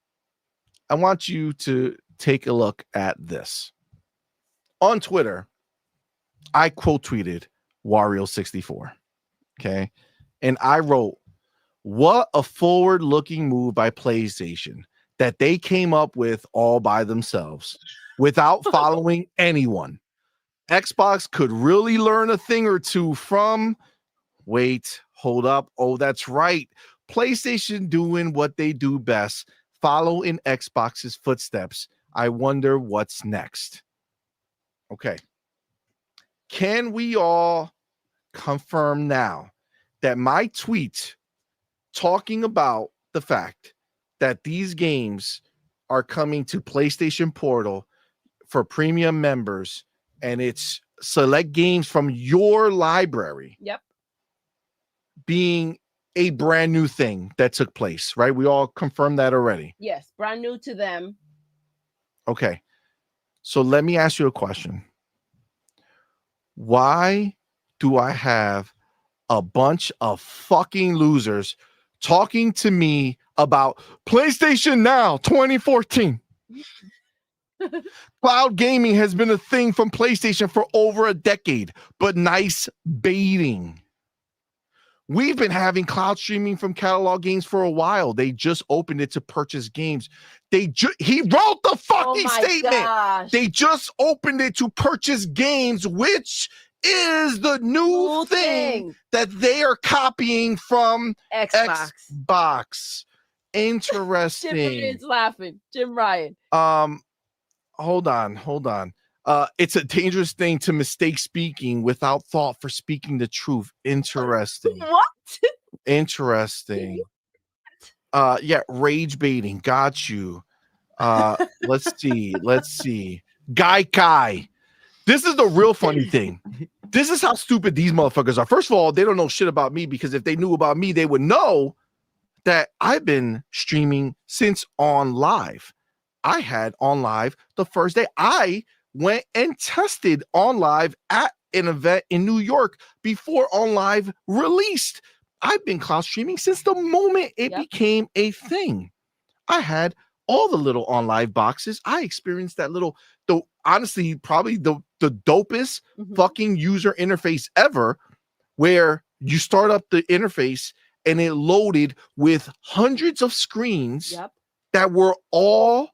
[SPEAKER 2] I want you to take a look at this. On Twitter, I quote tweeted Wario64. Okay. And I wrote, what a forward-looking move by PlayStation that they came up with all by themselves without following anyone. Xbox could really learn a thing or two from. Wait, hold up. Oh, that's right. PlayStation doing what they do best. Follow in Xbox's footsteps. I wonder what's next. Okay. Can we all confirm now that my tweet talking about the fact that these games are coming to PlayStation Portal for premium members and it's select games from your library.
[SPEAKER 3] Yep.
[SPEAKER 2] Being a brand new thing that took place, right? We all confirmed that already.
[SPEAKER 3] Yes, brand new to them.
[SPEAKER 2] Okay. So let me ask you a question. Why do I have a bunch of fucking losers talking to me about PlayStation Now 2014? Cloud gaming has been a thing from PlayStation for over a decade, but nice baiting. We've been having cloud streaming from catalog games for a while. They just opened it to purchase games. He wrote the fucking statement.
[SPEAKER 3] Gosh.
[SPEAKER 2] They just opened it to purchase games, which is the new thing that they are copying from Xbox. Interesting.
[SPEAKER 3] Jim Ryan's laughing. Jim Ryan.
[SPEAKER 2] Hold on. It's a dangerous thing to mistake speaking without thought for speaking the truth. Interesting.
[SPEAKER 3] What?
[SPEAKER 2] Interesting. Yeah, rage baiting. Got you. Let's see. Guy. This is the real funny thing. This is how stupid these motherfuckers are. First of all, they don't know shit about me, because if they knew about me, they would know that I've been streaming since on live. I had on live the first day. I went and tested on live at an event in New York before on live released. I've been cloud streaming since the moment it became a thing. I had all the little on live boxes. I experienced that honestly, probably the dopest fucking user interface ever, where you start up the interface and it loaded with hundreds of screens that were all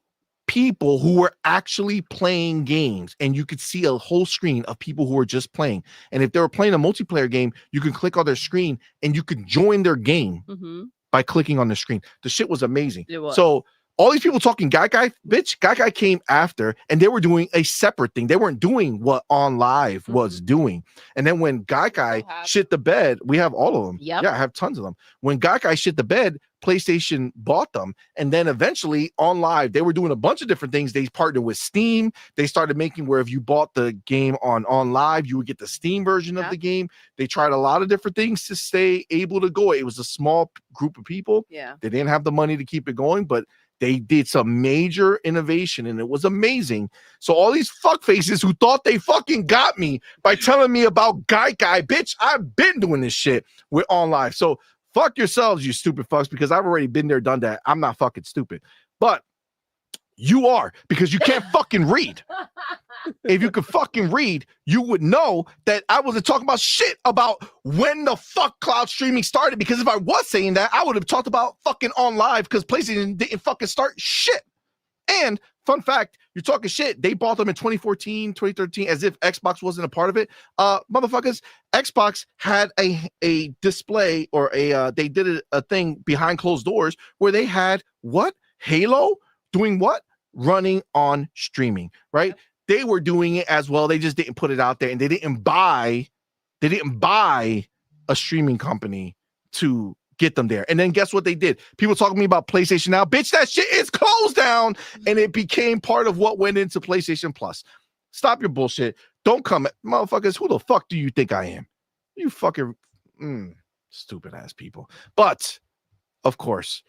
[SPEAKER 2] people who were actually playing games, and you could see a whole screen of people who were just playing. And if they were playing a multiplayer game, you can click on their screen and you could join their game by clicking on the screen. The shit was amazing. So all these people talking Guy, bitch, Guy came after, and they were doing a separate thing. They weren't doing what on live was doing. And then when Guy shit the bed, we have all of them. Yeah, I have tons of them. When Guy shit the bed, PlayStation bought them. And then eventually on live, they were doing a bunch of different things. They partnered with Steam. They started making where if you bought the game on live, you would get the Steam version of the game. They tried a lot of different things to stay able to go. It was a small group of people. Yeah. They didn't have the money to keep it going, but they did some major innovation, and it was amazing. So all these fuckfaces who thought they fucking got me by telling me about Guy, bitch, I've been doing this shit with on live. So fuck yourselves, you stupid fucks, because I've already been there, done that. I'm not fucking stupid. But you are, because you can't fucking read. If you could fucking read, you would know that I wasn't talking about shit about when the fuck cloud streaming started, because if I was saying that, I would have talked about fucking on live, because PlayStation didn't fucking start shit. And fun fact, you're talking shit. They bought them in 2014, 2013, as if Xbox wasn't a part of it. Motherfuckers, Xbox had a display, or they did a thing behind closed doors where they had what? Halo doing what? Running on streaming, right? Yep. They were doing it as well. They just didn't put it out there, and they didn't buy a streaming company to get them there. And then guess what they did? People talking to me about PlayStation Now. Bitch, that shit is closed down, and it became part of what went into PlayStation Plus. Stop your bullshit. Don't come, motherfuckers. Who the fuck do you think I am? You fucking stupid ass people. But of course,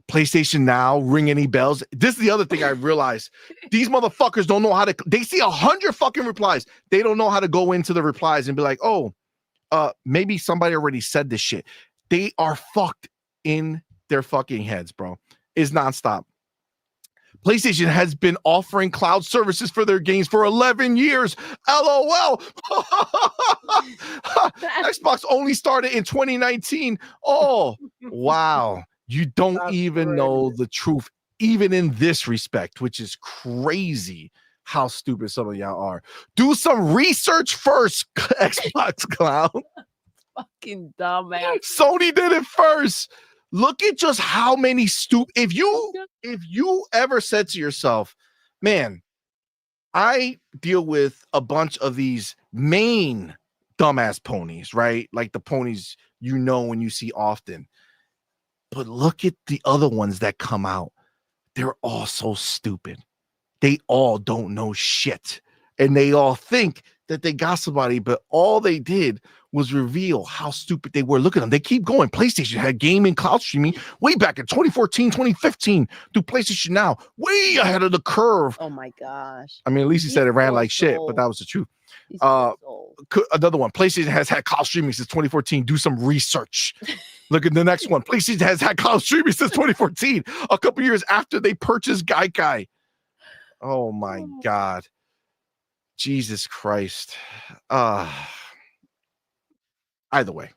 [SPEAKER 2] PlayStation Now, ring any bells? This is the other thing I realized. These motherfuckers don't know how to. They see 100 fucking replies. They don't know how to go into the replies and be like, oh, maybe somebody already said this shit. They are fucked in their fucking heads, bro. It's nonstop. PlayStation has been offering cloud services for their games for 11 years. LOL. Xbox only started in 2019. Oh, wow. You don't even know the truth, even in this respect, which is crazy how stupid some of y'all are. Do some research first, Xbox clown.
[SPEAKER 3] Fucking dumbass.
[SPEAKER 2] Sony did it first. Look at just how many if you ever said to yourself, man, I deal with a bunch of these main dumbass ponies, right? Like the ponies you know when you see often. But look at the other ones that come out. They're all so stupid. They all don't know shit. And they all think that they got somebody, but all they did was reveal how stupid they were. Look at them. They keep going. PlayStation had gaming cloud streaming way back in 2014, 2015 through PlayStation Now, way ahead of the curve.
[SPEAKER 3] Oh my gosh.
[SPEAKER 2] I mean, at least he said it ran like shit, but that was the truth. Another one. PlayStation has had cloud streaming since 2014. Do some research. Look at the next one. PlayStation has had cloud streaming since 2014, a couple years after they purchased Gaikai. Oh my God. Jesus Christ. Either way,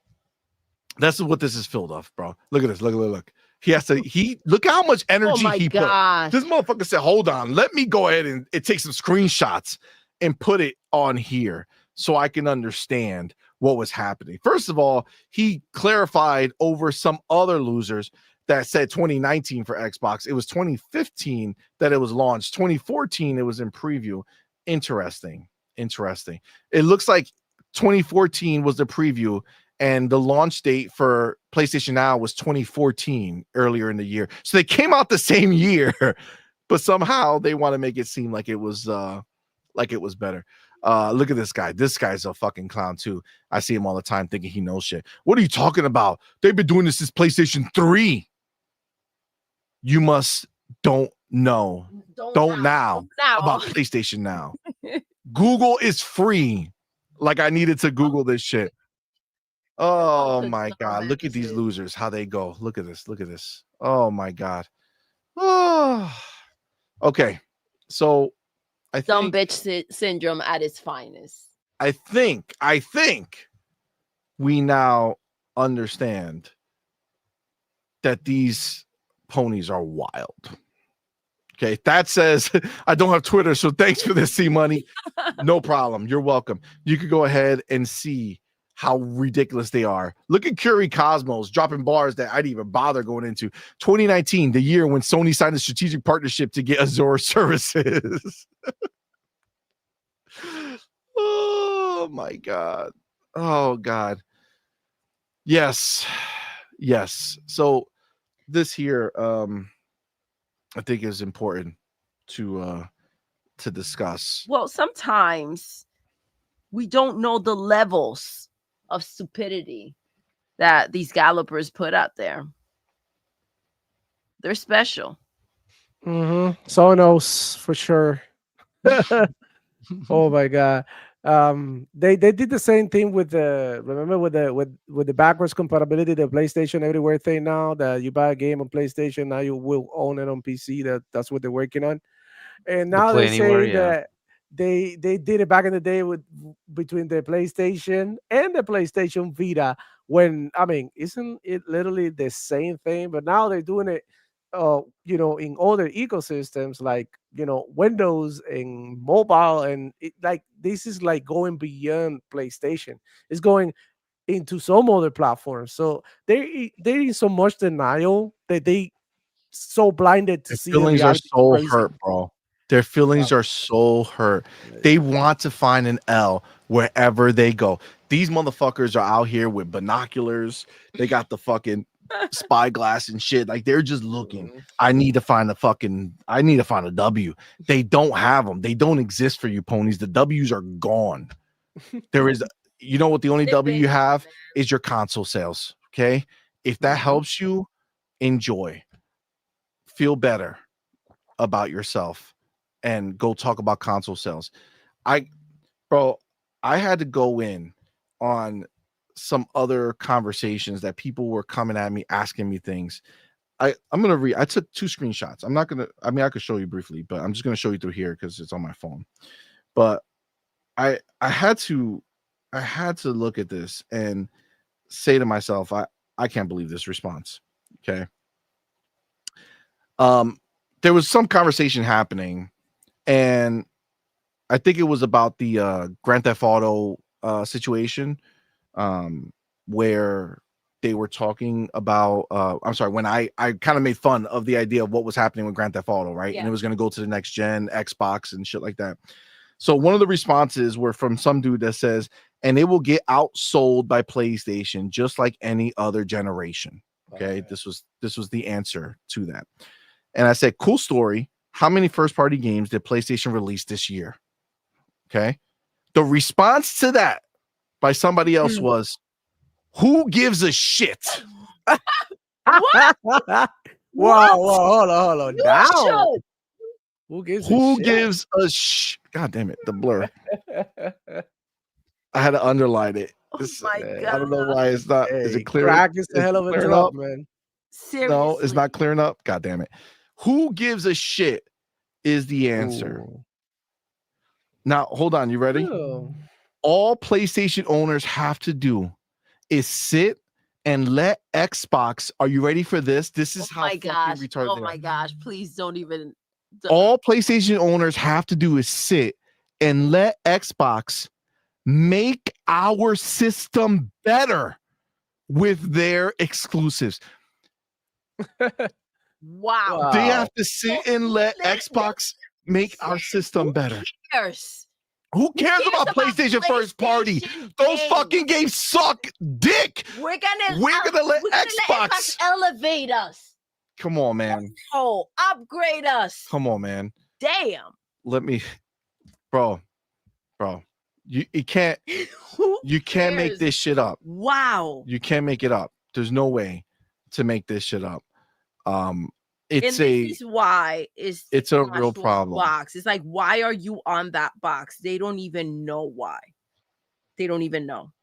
[SPEAKER 2] that's what this is filled of, bro. Look at this. Look. Look at how much energy he put. This motherfucker said, hold on, let me go ahead and take some screenshots and put it on here. so I can understand what was happening. First of all, he clarified over some other losers that said 2019 for Xbox. It was 2015 that it was launched. 2014 it was in preview. Interesting. It looks like 2014 was the preview, and the launch date for PlayStation Now was 2014 earlier in the year. So they came out the same year, but somehow they want to make it seem like it was better. Look at this guy. This guy's a fucking clown too. I see him all the time thinking he knows shit. What are you talking about? They've been doing this since PlayStation 3. You don't know. Don't now about PlayStation Now. Google is free. Like I needed to Google this shit. Oh my God. Look at these losers, how they go. Look at this. Oh my God. Oh. Okay. So I
[SPEAKER 3] Dumb
[SPEAKER 2] think
[SPEAKER 3] bitch syndrome at its finest.
[SPEAKER 2] I think we now understand that these ponies are wild. Okay, that says I don't have Twitter, so thanks for this, CMoney. No problem. You're welcome. You could go ahead and see how ridiculous they are. Look at Curie Cosmos dropping bars that I didn't even bother going into. 2019, the year when Sony signed a strategic partnership to get Azure services. Oh my God. Oh God. Yes. So this here, I think is important to discuss.
[SPEAKER 3] Well, sometimes we don't know the levels of stupidity that these gallopers put out there. They're special.
[SPEAKER 5] Someone knows for sure. Oh my God. They did the same thing with the backwards compatibility, the PlayStation Everywhere thing. Now that you buy a game on PlayStation, now you will own it on PC. That's what they're working on. And now they're saying that they did it back in the day between the PlayStation and the PlayStation Vita. When isn't it literally the same thing? But now they're doing it, in other ecosystems like Windows and mobile, and this is like going beyond PlayStation. It's going into some other platforms. So they're in so much denial that they so blinded to see
[SPEAKER 2] feelings are so hurt, bro. Their feelings are so hurt. They want to find an L wherever they go. These motherfuckers are out here with binoculars. They got the fucking spyglass and shit. Like they're just looking. I need to find a W. They don't have them. They don't exist for you, ponies. The W's are gone. There is, what the only W you have is your console sales. Okay. If that helps you, enjoy. Feel better about yourself and go talk about console sales. I had to go in on some other conversations that people were coming at me, asking me things. I'm going to read. I took 2 screenshots. I could show you briefly, but I'm just going to show you through here because it's on my phone. But I had to look at this and say to myself, I can't believe this response. Okay. There was some conversation happening, and I think it was about the Grand Theft Auto situation, where they were talking about when I kind of made fun of the idea of what was happening with Grand Theft Auto, right? Yeah. And it was going to go to the next gen Xbox and shit like that. So one of the responses were from some dude that says, and it will get outsold by PlayStation just like any other generation. Okay. This was the answer to that. And I said, cool story. How many first-party games did PlayStation release this year? Okay. The response to that by somebody else was, who gives a shit?
[SPEAKER 3] What?
[SPEAKER 5] Whoa, hold on. Down. Who gives a shit? God damn it. The blur. I had to underline it.
[SPEAKER 3] Oh my God.
[SPEAKER 5] I
[SPEAKER 2] don't know why it's not. Is it clear?
[SPEAKER 5] Crack is the hell of a drop, man.
[SPEAKER 3] Seriously.
[SPEAKER 2] No, it's not clearing up. God damn it. Who gives a shit is the answer. Ooh. Now, hold on. You ready?
[SPEAKER 5] Ooh.
[SPEAKER 2] All PlayStation owners have to do is sit and let Xbox. Are you ready for this? This is how fucking retarded they are.
[SPEAKER 3] Oh my gosh. Please don't even.
[SPEAKER 2] All PlayStation owners have to do is sit and let Xbox make our system better with their exclusives.
[SPEAKER 3] Wow.
[SPEAKER 2] They have to sit and let Xbox make our system better. Who cares about PlayStation first party? Those fucking games suck dick.
[SPEAKER 3] We're gonna
[SPEAKER 2] let
[SPEAKER 3] Xbox
[SPEAKER 2] Xbox
[SPEAKER 3] elevate us.
[SPEAKER 2] Come on, man.
[SPEAKER 3] Oh, upgrade us.
[SPEAKER 2] Come on, man.
[SPEAKER 3] Damn.
[SPEAKER 2] Let me, bro. You can't make this shit up.
[SPEAKER 3] Wow.
[SPEAKER 2] You can't make it up. There's no way to make this shit up. It's
[SPEAKER 3] it's
[SPEAKER 2] a real problem.
[SPEAKER 3] Box. It's like, why are you on that box? They don't even know why. They don't even know.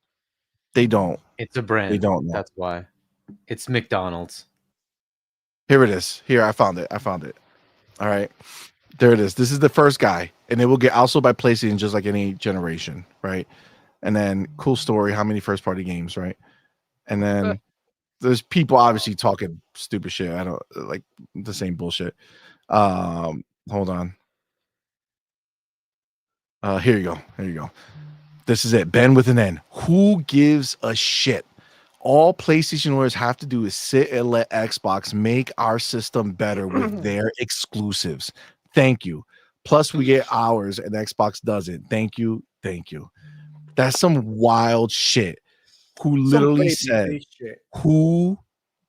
[SPEAKER 2] They don't.
[SPEAKER 4] It's a brand.
[SPEAKER 2] They don't know.
[SPEAKER 4] That's why. It's McDonald's.
[SPEAKER 2] Here it is. Here, I found it. All right. There it is. This is the first guy. And it will get also by PlayStation just like any generation, right? And then cool story, how many first party games, right? And then there's people obviously talking stupid shit. I don't like the same bullshit. Hold on. Here you go. This is it. Ben with an N. Who gives a shit? All PlayStation owners have to do is sit and let Xbox make our system better with their exclusives. Thank you. Plus, we get ours and Xbox doesn't. Thank you. That's some wild shit. Who literally said, who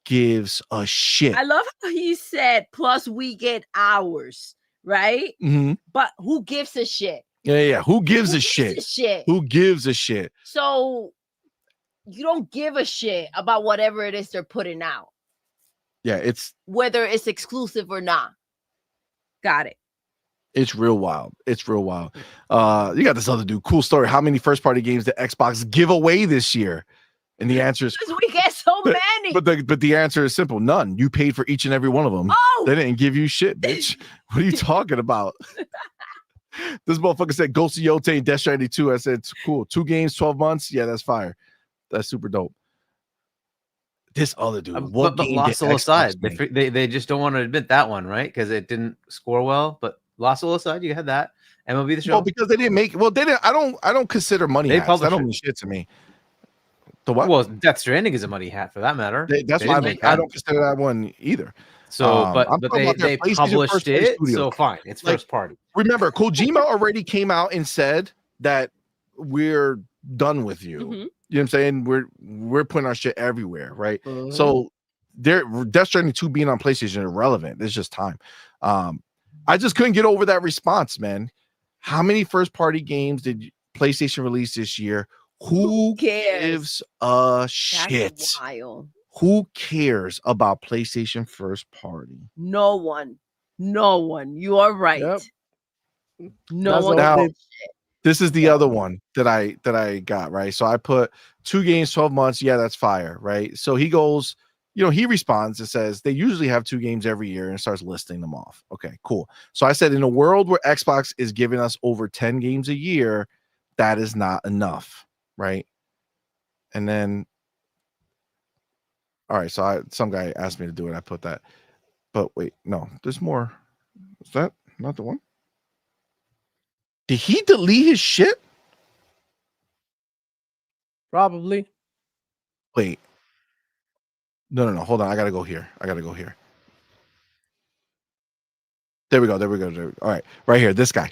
[SPEAKER 2] gives a shit?
[SPEAKER 3] I love how he said, plus we get ours, right?
[SPEAKER 2] Mm-hmm.
[SPEAKER 3] But who gives a shit?
[SPEAKER 2] Yeah. Who gives a shit? Who gives a shit?
[SPEAKER 3] So you don't give a shit about whatever it is they're putting out.
[SPEAKER 2] Yeah,
[SPEAKER 3] whether it's exclusive or not. Got it.
[SPEAKER 2] It's real wild. You got this other dude. Cool story. How many first party games did Xbox give away this year? And the answer is
[SPEAKER 3] because we get so many.
[SPEAKER 2] But the answer is simple. None. You paid for each and every one of them.
[SPEAKER 3] Oh!
[SPEAKER 2] They didn't give you shit, bitch. What are you talking about? This motherfucker said Ghost of Yote and Death Stranding 2. I said, cool. 2 games, 12 months. Yeah, that's fire. That's super dope. This other dude.
[SPEAKER 4] But Lost Soul aside, they just don't want to admit that one, right? Because it didn't score well. But Lost Soul aside, you had that. MLB The Show.
[SPEAKER 2] Well, because they didn't make. Well, they didn't. I don't consider money hats. That don't mean shit to me. The what?
[SPEAKER 4] Well, Death Stranding is a money hat for that matter.
[SPEAKER 2] That's why I don't consider that one either.
[SPEAKER 4] So, but they published it, so fine. It's first party.
[SPEAKER 2] Remember, Kojima already came out and said that we're done with you.
[SPEAKER 3] Mm-hmm.
[SPEAKER 2] You know what I'm saying? We're putting our shit everywhere, right? So Death Stranding 2 being on PlayStation is irrelevant. It's just time. I just couldn't get over that response, man. How many first party games did PlayStation release this year? Who gives a shit?
[SPEAKER 3] That's wild.
[SPEAKER 2] Who cares about PlayStation first party?
[SPEAKER 3] No one. You are right. Yep. No one.
[SPEAKER 2] Now, this is the other one that I got, right? So I put 2 games, 12 months. Yeah, that's fire, right? So he goes, he responds and says they usually have 2 games every year and starts listing them off. Okay, cool. So I said, in a world where Xbox is giving us over 10 games a year, that is not enough, right? And then, all right, so some guy asked me to do it. I put that, but wait, no, there's more. Is that not the one? Did he delete his shit?
[SPEAKER 5] Probably.
[SPEAKER 2] Wait. No. Hold on. I gotta go here. There we go. All right. Right here. This guy.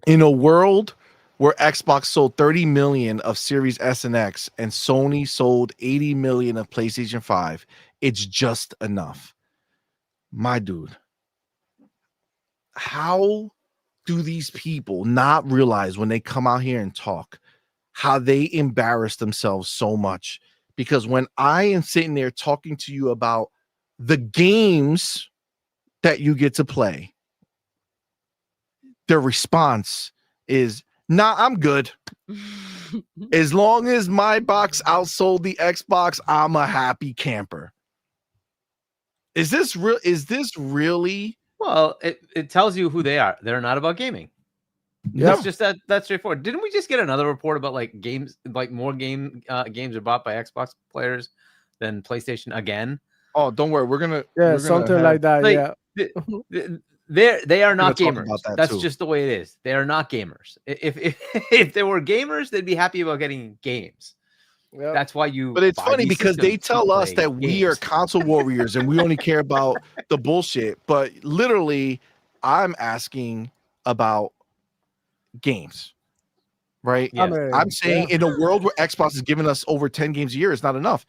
[SPEAKER 2] In a world where Xbox sold 30 million of Series S and X and Sony sold 80 million of PlayStation 5, it's just enough. My dude. How do these people not realize when they come out here and talk how they embarrass themselves so much? Because when I am sitting there talking to you about the games that you get to play, their response is, nah, I'm good. As long as my box outsold the Xbox, I'm a happy camper. Is this real? Is this really?
[SPEAKER 4] Well, it tells you who they are. They're not about gaming.
[SPEAKER 2] Yeah.
[SPEAKER 4] It's just that straightforward. Didn't we just get another report about like games, like more games are bought by Xbox players than PlayStation again?
[SPEAKER 2] Oh, don't worry. We're gonna
[SPEAKER 5] something like that.
[SPEAKER 4] Like,
[SPEAKER 5] yeah.
[SPEAKER 4] They are not
[SPEAKER 2] We're gonna talk
[SPEAKER 4] gamers.
[SPEAKER 2] about that
[SPEAKER 4] That's
[SPEAKER 2] too.
[SPEAKER 4] just the way it is. They are not gamers. If they were gamers, they'd be happy about getting games.
[SPEAKER 5] Yep.
[SPEAKER 4] That's why you.
[SPEAKER 2] But it's
[SPEAKER 4] buy
[SPEAKER 2] funny
[SPEAKER 4] these
[SPEAKER 2] because they
[SPEAKER 4] systems to
[SPEAKER 2] tell us
[SPEAKER 4] play
[SPEAKER 2] that we are
[SPEAKER 4] games.
[SPEAKER 2] console warriors and we only care about the bullshit. But literally, I'm asking about games, right?
[SPEAKER 4] Yeah.
[SPEAKER 2] I'm saying in a world where Xbox is giving us over 10 games a year, it's not enough.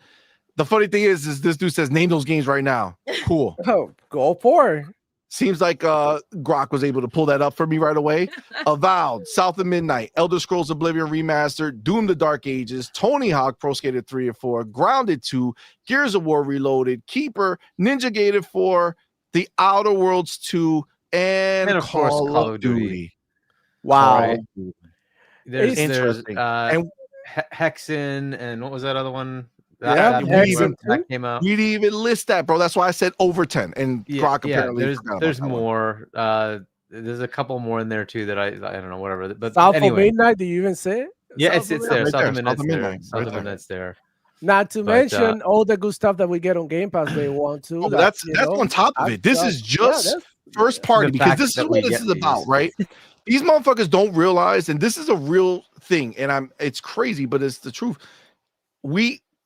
[SPEAKER 2] The funny thing is this dude says, name those games right now. Cool.
[SPEAKER 5] Oh, go for it.
[SPEAKER 2] Seems like Grok was able to pull that up for me right away. Avowed, South of Midnight, Elder Scrolls Oblivion Remastered, Doom the Dark Ages, Tony Hawk Pro Skater 3 and 4, Grounded 2, Gears of War Reloaded, Keeper, Ninja Gaiden 4, The Outer Worlds 2, and
[SPEAKER 4] of course,
[SPEAKER 2] Call of Duty.
[SPEAKER 5] Wow.
[SPEAKER 4] Right. There's
[SPEAKER 2] Interesting.
[SPEAKER 4] and Hexen, and what was that other one?
[SPEAKER 2] Yeah,
[SPEAKER 4] that came out.
[SPEAKER 2] We didn't even list that, bro. That's why I said over 10. And Grok apparently
[SPEAKER 4] there's more. There's a couple more in there too that I don't know, whatever. But
[SPEAKER 5] South
[SPEAKER 4] anyway,
[SPEAKER 5] of Midnight, do you even say it?
[SPEAKER 4] Yeah,
[SPEAKER 5] South
[SPEAKER 4] it's there.
[SPEAKER 2] Right
[SPEAKER 4] South
[SPEAKER 2] there.
[SPEAKER 4] of Midnight's there. South
[SPEAKER 2] Right
[SPEAKER 4] of Midnight's there.
[SPEAKER 5] Not to mention all the good stuff that we get on Game Pass Day 1 too.
[SPEAKER 2] Oh, that's on top of it. This is just first party because this is what this is about, right? These motherfuckers don't realize, and this is a real thing, and it's crazy, but it's the truth.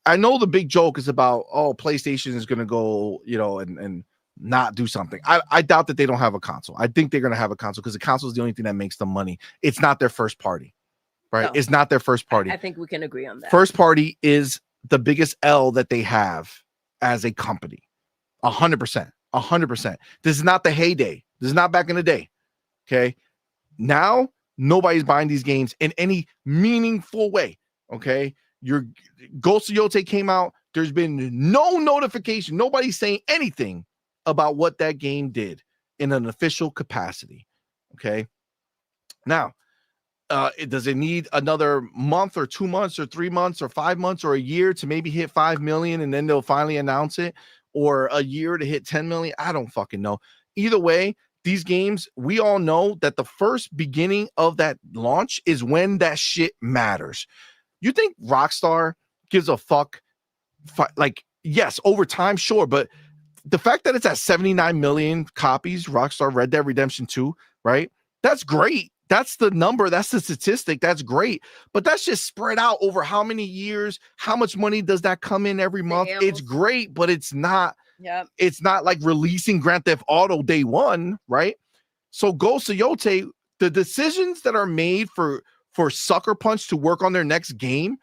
[SPEAKER 2] I know the big joke is about, PlayStation is gonna go, and not do something. I doubt that they don't have a console. I think they're gonna have a console because the console is the only thing that makes them money. It's not their first party, right?
[SPEAKER 3] No.
[SPEAKER 2] It's not their first party.
[SPEAKER 3] I think we can agree on that.
[SPEAKER 2] First party is the biggest L that they have as a company. 100%. 100%. This is not the heyday. This is not back in the day. Okay. Now nobody's buying these games in any meaningful way. Okay. Your Ghost of Yotei came out. There's been no notification. Nobody's saying anything about what that game did in an official capacity. Okay. Now, does it need another month or 2 months or 3 months or 5 months or a year to maybe hit 5 million and then they'll finally announce it, or a year to hit 10 million? I don't fucking know. Either way, these games, we all know that the first beginning of that launch is when that shit matters. You think Rockstar gives a fuck? Like, yes, over time, sure, but the fact that it's at 79 million copies, Rockstar Red Dead Redemption 2, right? That's great. That's the number. That's the statistic. That's great. But that's just spread out over how many years? How much money does that come in every month?
[SPEAKER 3] Sales.
[SPEAKER 2] It's great, but it's not.
[SPEAKER 3] Yep.
[SPEAKER 2] It's not like releasing Grand Theft Auto day one, right? So Ghost of Yotei, the decisions that are made for Sucker Punch to work on their next game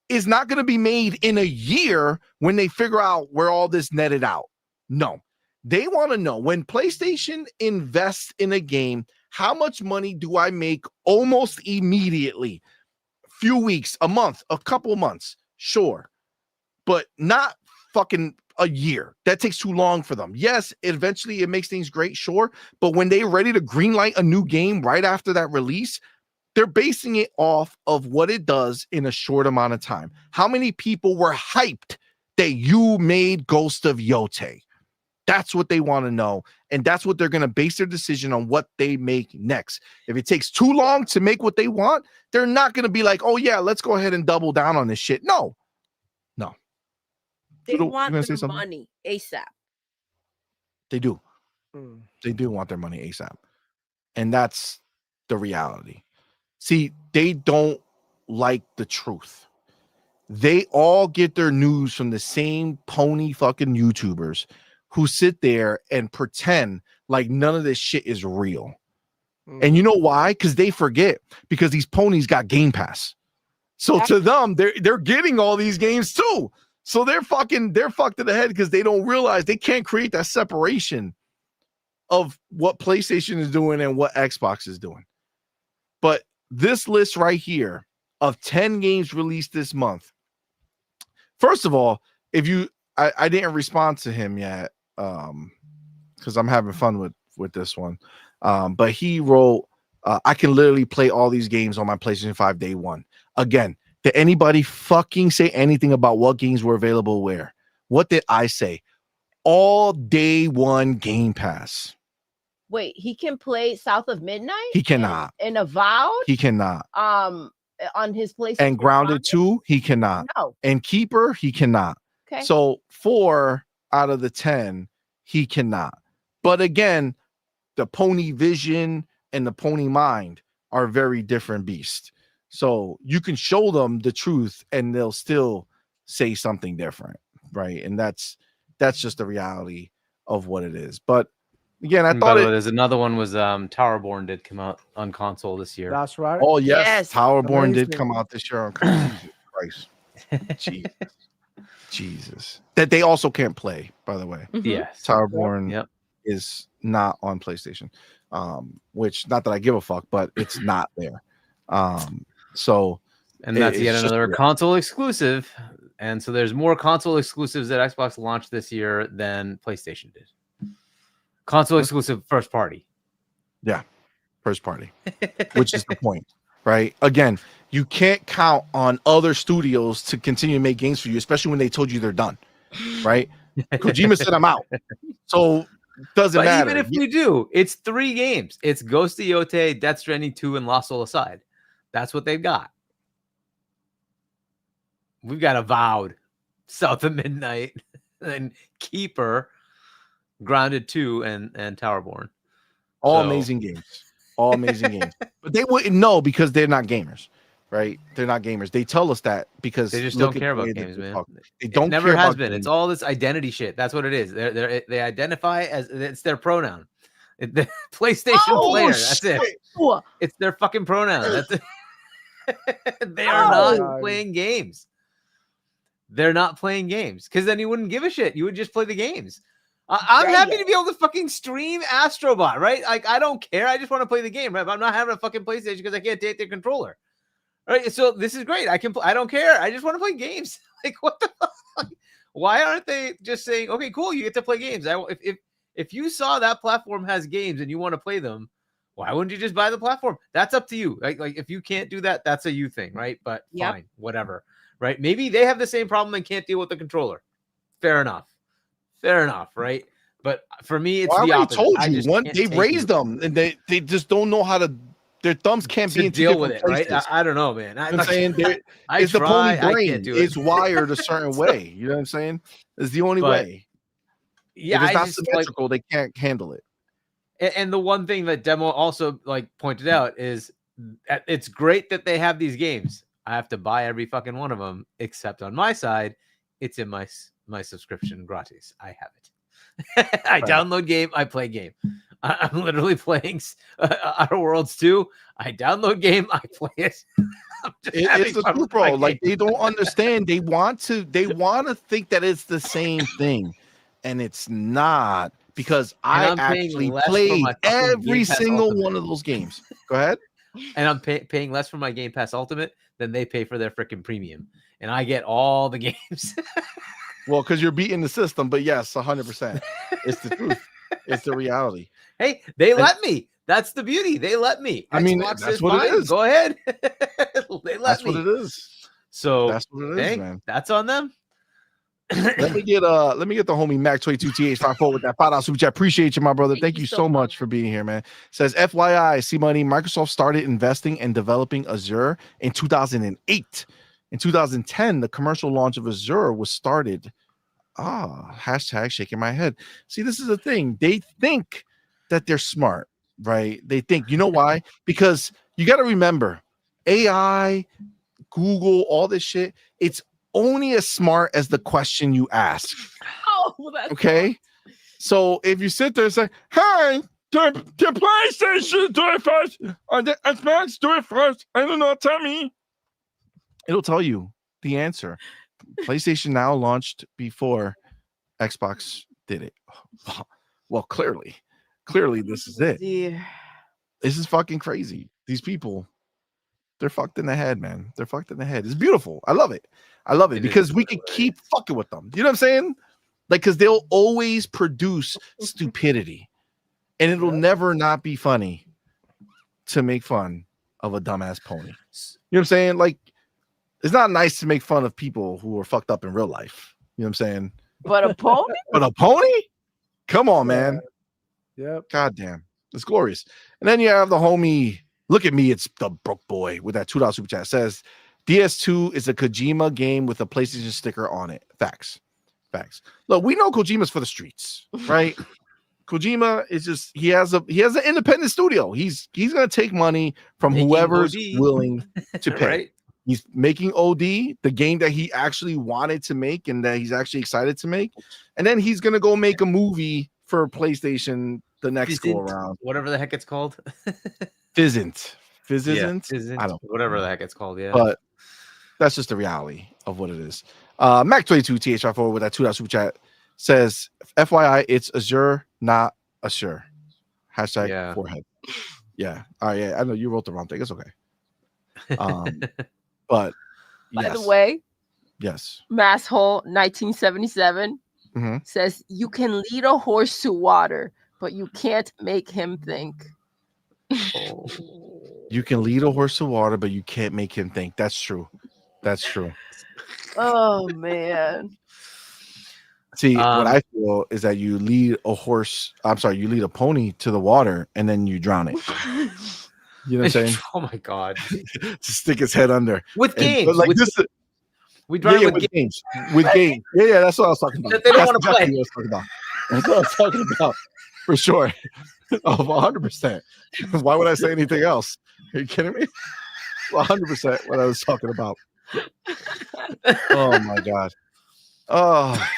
[SPEAKER 2] is not going to be made in a year when they figure out where all this netted out. No, they want to know when PlayStation invests in a game, how much money do I make almost immediately? Few weeks, a month, a couple months, sure, but not fucking a year. That takes too long for them. Yes, eventually it makes things great, sure, but when they're ready to greenlight a new game right after that release, they're basing it off of what it does in a short amount of time. How many people were hyped that you made Ghost of Yotei? That's what they want to know. And that's what they're going to base their decision on, what they make next. If it takes too long to make what they want, they're not going to be like, oh yeah, let's go ahead and double down on this shit. No.
[SPEAKER 3] They want their money ASAP.
[SPEAKER 2] They do. They do want their money ASAP. And that's the reality. See, they don't like the truth. They all get their news from the same pony fucking YouTubers who sit there and pretend like none of this shit is real. And you know why? Because they forget, because these ponies got Game Pass. So to them, they're getting all these games too. So they're fucked in the head because they don't realize they can't create that separation of what PlayStation is doing and what Xbox is doing. But this list right here of 10 games released this month. First of all, I didn't respond to him yet, because I'm having fun with this one. But he wrote, I can literally play all these games on my PlayStation 5 day one. Again, did anybody fucking say anything about what games were available where? What did I say? All day one Game Pass.
[SPEAKER 3] Wait, he can play South of Midnight?
[SPEAKER 2] He cannot.
[SPEAKER 3] And Avowed?
[SPEAKER 2] He cannot.
[SPEAKER 3] On his PlayStation.
[SPEAKER 2] And Grounded 2, he cannot.
[SPEAKER 3] No.
[SPEAKER 2] And Keeper, he cannot.
[SPEAKER 3] Okay.
[SPEAKER 2] So 4 out of the 10, he cannot. But again, the Pony Vision and the Pony Mind are very different beasts. So you can show them the truth and they'll still say something different, right? And that's just the reality of what it is. But again, I thought
[SPEAKER 4] there's another one was Towerborn did come out on console this year.
[SPEAKER 5] That's right.
[SPEAKER 2] Oh yes. Towerborn
[SPEAKER 5] Amazing.
[SPEAKER 2] did come out this year on Jesus Christ. Jesus. That they also can't play, by the way.
[SPEAKER 4] Yes.
[SPEAKER 2] Towerborn is not on PlayStation. Which not that I give a fuck, but it's not there. So
[SPEAKER 4] and that's yet another console exclusive. And so there's more console exclusives that Xbox launched this year than PlayStation did. Console exclusive first party.
[SPEAKER 2] Yeah. First party. Which is the point, right? Again, you can't count on other studios to continue to make games for you, especially when they told you they're done. Right? Kojima said I'm out. So doesn't matter.
[SPEAKER 4] Even if we do, it's 3 games. It's Ghost of Yote, Death Stranding 2, and Lost Soul Aside. That's what they've got. We've got Avowed, South of Midnight, and Keeper, Grounded 2, and Towerborn.
[SPEAKER 2] All amazing games. All amazing games. But they wouldn't know because they're not gamers, right? They're not gamers. They tell us that because
[SPEAKER 4] they just don't care about games, man.
[SPEAKER 2] They don't.
[SPEAKER 4] It never has been. It's all this identity shit. That's what it is. They identify as it's their pronoun. The PlayStation player. That's it. It's their fucking pronoun. That's it. They are not playing games. They're not playing games because then you wouldn't give a shit. You would just play the games. I'm happy to be able to fucking stream Astrobot, right? Like, I don't care. I just want to play the game, right? But I'm not having a fucking PlayStation because I can't take the controller. All right, so this is great. I don't care. I just want to play games. Like, what the fuck? Why aren't they just saying, okay, cool, you get to play games? If you saw that platform has games and you want to play them, why wouldn't you just buy the platform? That's up to you. Like if you can't do that, that's a you thing, right? But fine, whatever, right? Maybe they have the same problem and can't deal with the controller. Fair enough, right? But for me, it's the opposite.
[SPEAKER 2] I told you, they raised them and they just don't know how to. Their thumbs can't be in
[SPEAKER 4] deal with it, right? I don't know, man.
[SPEAKER 2] I'm saying it's the pony brain. It's wired a certain way. You know what I'm saying? It's the only way.
[SPEAKER 4] Yeah,
[SPEAKER 2] if it's not symmetrical, they can't handle it.
[SPEAKER 4] And the one thing that Demo also pointed out is it's great that they have these games. I have to buy every fucking one of them, except on my side, it's in my subscription gratis. I have it. I download game, I play game. I'm literally playing Outer Worlds 2. I download game, I play it.
[SPEAKER 2] It's the truth, bro. Like they don't understand. They want to think that it's the same thing, and it's not. Because I actually played every single one of those games. Go ahead.
[SPEAKER 4] And I'm paying less for my Game Pass Ultimate than they pay for their freaking premium. And I get all the games.
[SPEAKER 2] Well, because you're beating the system. But yes, 100%. It's the truth. It's the reality.
[SPEAKER 4] Hey, they let me. That's the beauty. They let me.
[SPEAKER 2] I mean, that's what it is.
[SPEAKER 4] Go ahead. They let me.
[SPEAKER 2] That's what it is.
[SPEAKER 4] So
[SPEAKER 2] that's what it is, man.
[SPEAKER 4] That's on them.
[SPEAKER 2] let me get the homie Mac22TH54 with that $5 super chat. Appreciate you, my brother. Thank you so much for being here, man. Says FYI, CMoney, Microsoft started investing and developing Azure in 2008. In 2010, the commercial launch of Azure was started. Hashtag shaking my head. See, this is the thing. They think that they're smart, right? They think, you know why? Because you got to remember, AI, Google, all this shit, it's only as smart as the question you ask.
[SPEAKER 3] That's
[SPEAKER 2] okay. So if you sit there and say, "Hey, the PlayStation do it first, or the Xbox do it first," I don't know. Tell me. It'll tell you the answer. PlayStation Now launched before Xbox did it. Well, clearly, this is it.
[SPEAKER 3] Dear.
[SPEAKER 2] This is fucking crazy. These people, they're fucked in the head, man. They're fucked in the head. It's beautiful. I love it. Because we can keep fucking with them. You know what I'm saying? Like, because they'll always produce stupidity, and it'll never not be funny to make fun of a dumbass pony. You know what I'm saying? Like, it's not nice to make fun of people who are fucked up in real life. You know what I'm saying?
[SPEAKER 3] But a pony?
[SPEAKER 2] But a pony? Come on, man.
[SPEAKER 5] Yep.
[SPEAKER 2] Goddamn. It's glorious. And then you have the homie. Look at me. It's the broke boy with that $2 super chat. Says DS2 is a Kojima game with a PlayStation sticker on it. Facts. Look, we know Kojima's for the streets, right? Kojima is just he has an independent studio. He's gonna take money from
[SPEAKER 4] Making
[SPEAKER 2] whoever's
[SPEAKER 4] OD.
[SPEAKER 2] willing to pay.
[SPEAKER 4] Right?
[SPEAKER 2] He's making OD, the game that he actually wanted to make and that he's actually excited to make, and then he's gonna go make a movie for PlayStation the next go around.
[SPEAKER 4] Whatever the heck it's called.
[SPEAKER 2] Fizzant.
[SPEAKER 4] I don't. Whatever the heck it's called. Yeah.
[SPEAKER 2] But that's just the reality of what it is. Mac22 THR4 with that $2 super chat says, FYI, it's Azure, not Assure. Hashtag forehead. Yeah. All right. Yeah. I know you wrote the wrong thing. It's okay. But
[SPEAKER 3] by the way,
[SPEAKER 2] yes.
[SPEAKER 3] Masshole 1977 says you can lead a horse to water, but you can't make him think.
[SPEAKER 2] Oh. You can lead a horse to water, but you can't make him think. That's true. That's true.
[SPEAKER 3] Oh man.
[SPEAKER 2] See, what I feel is that you lead a horse. I'm sorry, you lead a pony to the water and then you drown it. You know what I'm saying?
[SPEAKER 4] Oh my god!
[SPEAKER 2] To stick his head under
[SPEAKER 4] with games.
[SPEAKER 2] Like this,
[SPEAKER 4] we drown with
[SPEAKER 2] games. With games. Yeah, that's what I was talking about.
[SPEAKER 4] They don't want to play.
[SPEAKER 2] That's what I was talking about. For sure. 100%. Why would I say anything else? Are you kidding me? 100% what I was talking about. Oh my god. Oh.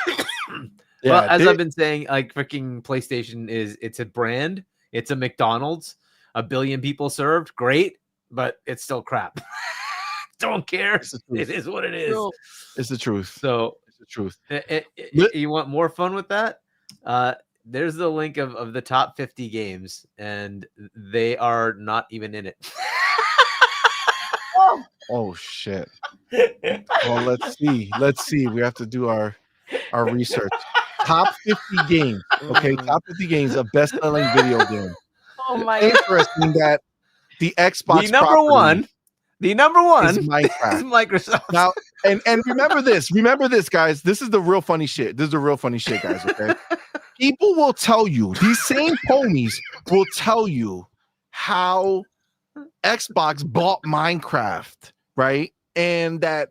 [SPEAKER 4] Yeah, well, as I've been saying, like freaking PlayStation it's a brand, it's a McDonald's, 1 billion people served, great, but it's still crap. Don't care. It is what it is.
[SPEAKER 2] It's the truth.
[SPEAKER 4] So
[SPEAKER 2] it's the truth.
[SPEAKER 4] You want more fun with that? There's the link of the top 50 games, and they are not even in it.
[SPEAKER 2] Oh shit. Well, let's see. We have to do our research. Top 50 games. Okay, top 50 games of best-selling video game.
[SPEAKER 3] Oh my!
[SPEAKER 2] Interesting that the Xbox
[SPEAKER 4] the number one
[SPEAKER 2] is Minecraft.
[SPEAKER 4] Is Microsoft.
[SPEAKER 2] Now, and remember this, guys. This is the real funny shit. This is the real funny shit, guys. Okay, people will tell you, these same ponies will tell you how Xbox bought Minecraft, right? And that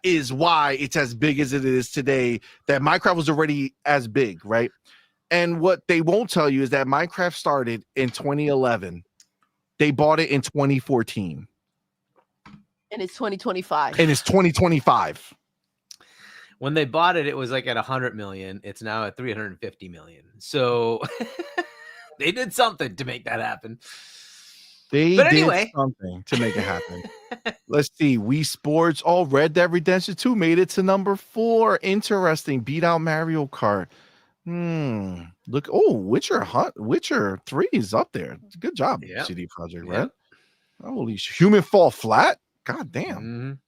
[SPEAKER 2] is why it's as big as it is today, that Minecraft was already as big, right? And what they won't tell you is that Minecraft started in 2011. They bought it in 2014.
[SPEAKER 3] And it's 2025.
[SPEAKER 2] And it's 2025.
[SPEAKER 4] When they bought it, it was like at 100 million. It's now at 350 million. So they did something to make that happen.
[SPEAKER 2] They did something to make it happen. Let's see. Wii Sports. Oh, Red Dead Redemption 2 made it to number 4. Interesting. Beat out Mario Kart. Look. Oh, Witcher 3 is up there. Good job, CD Projekt Red. Holy Human Fall Flat. God damn.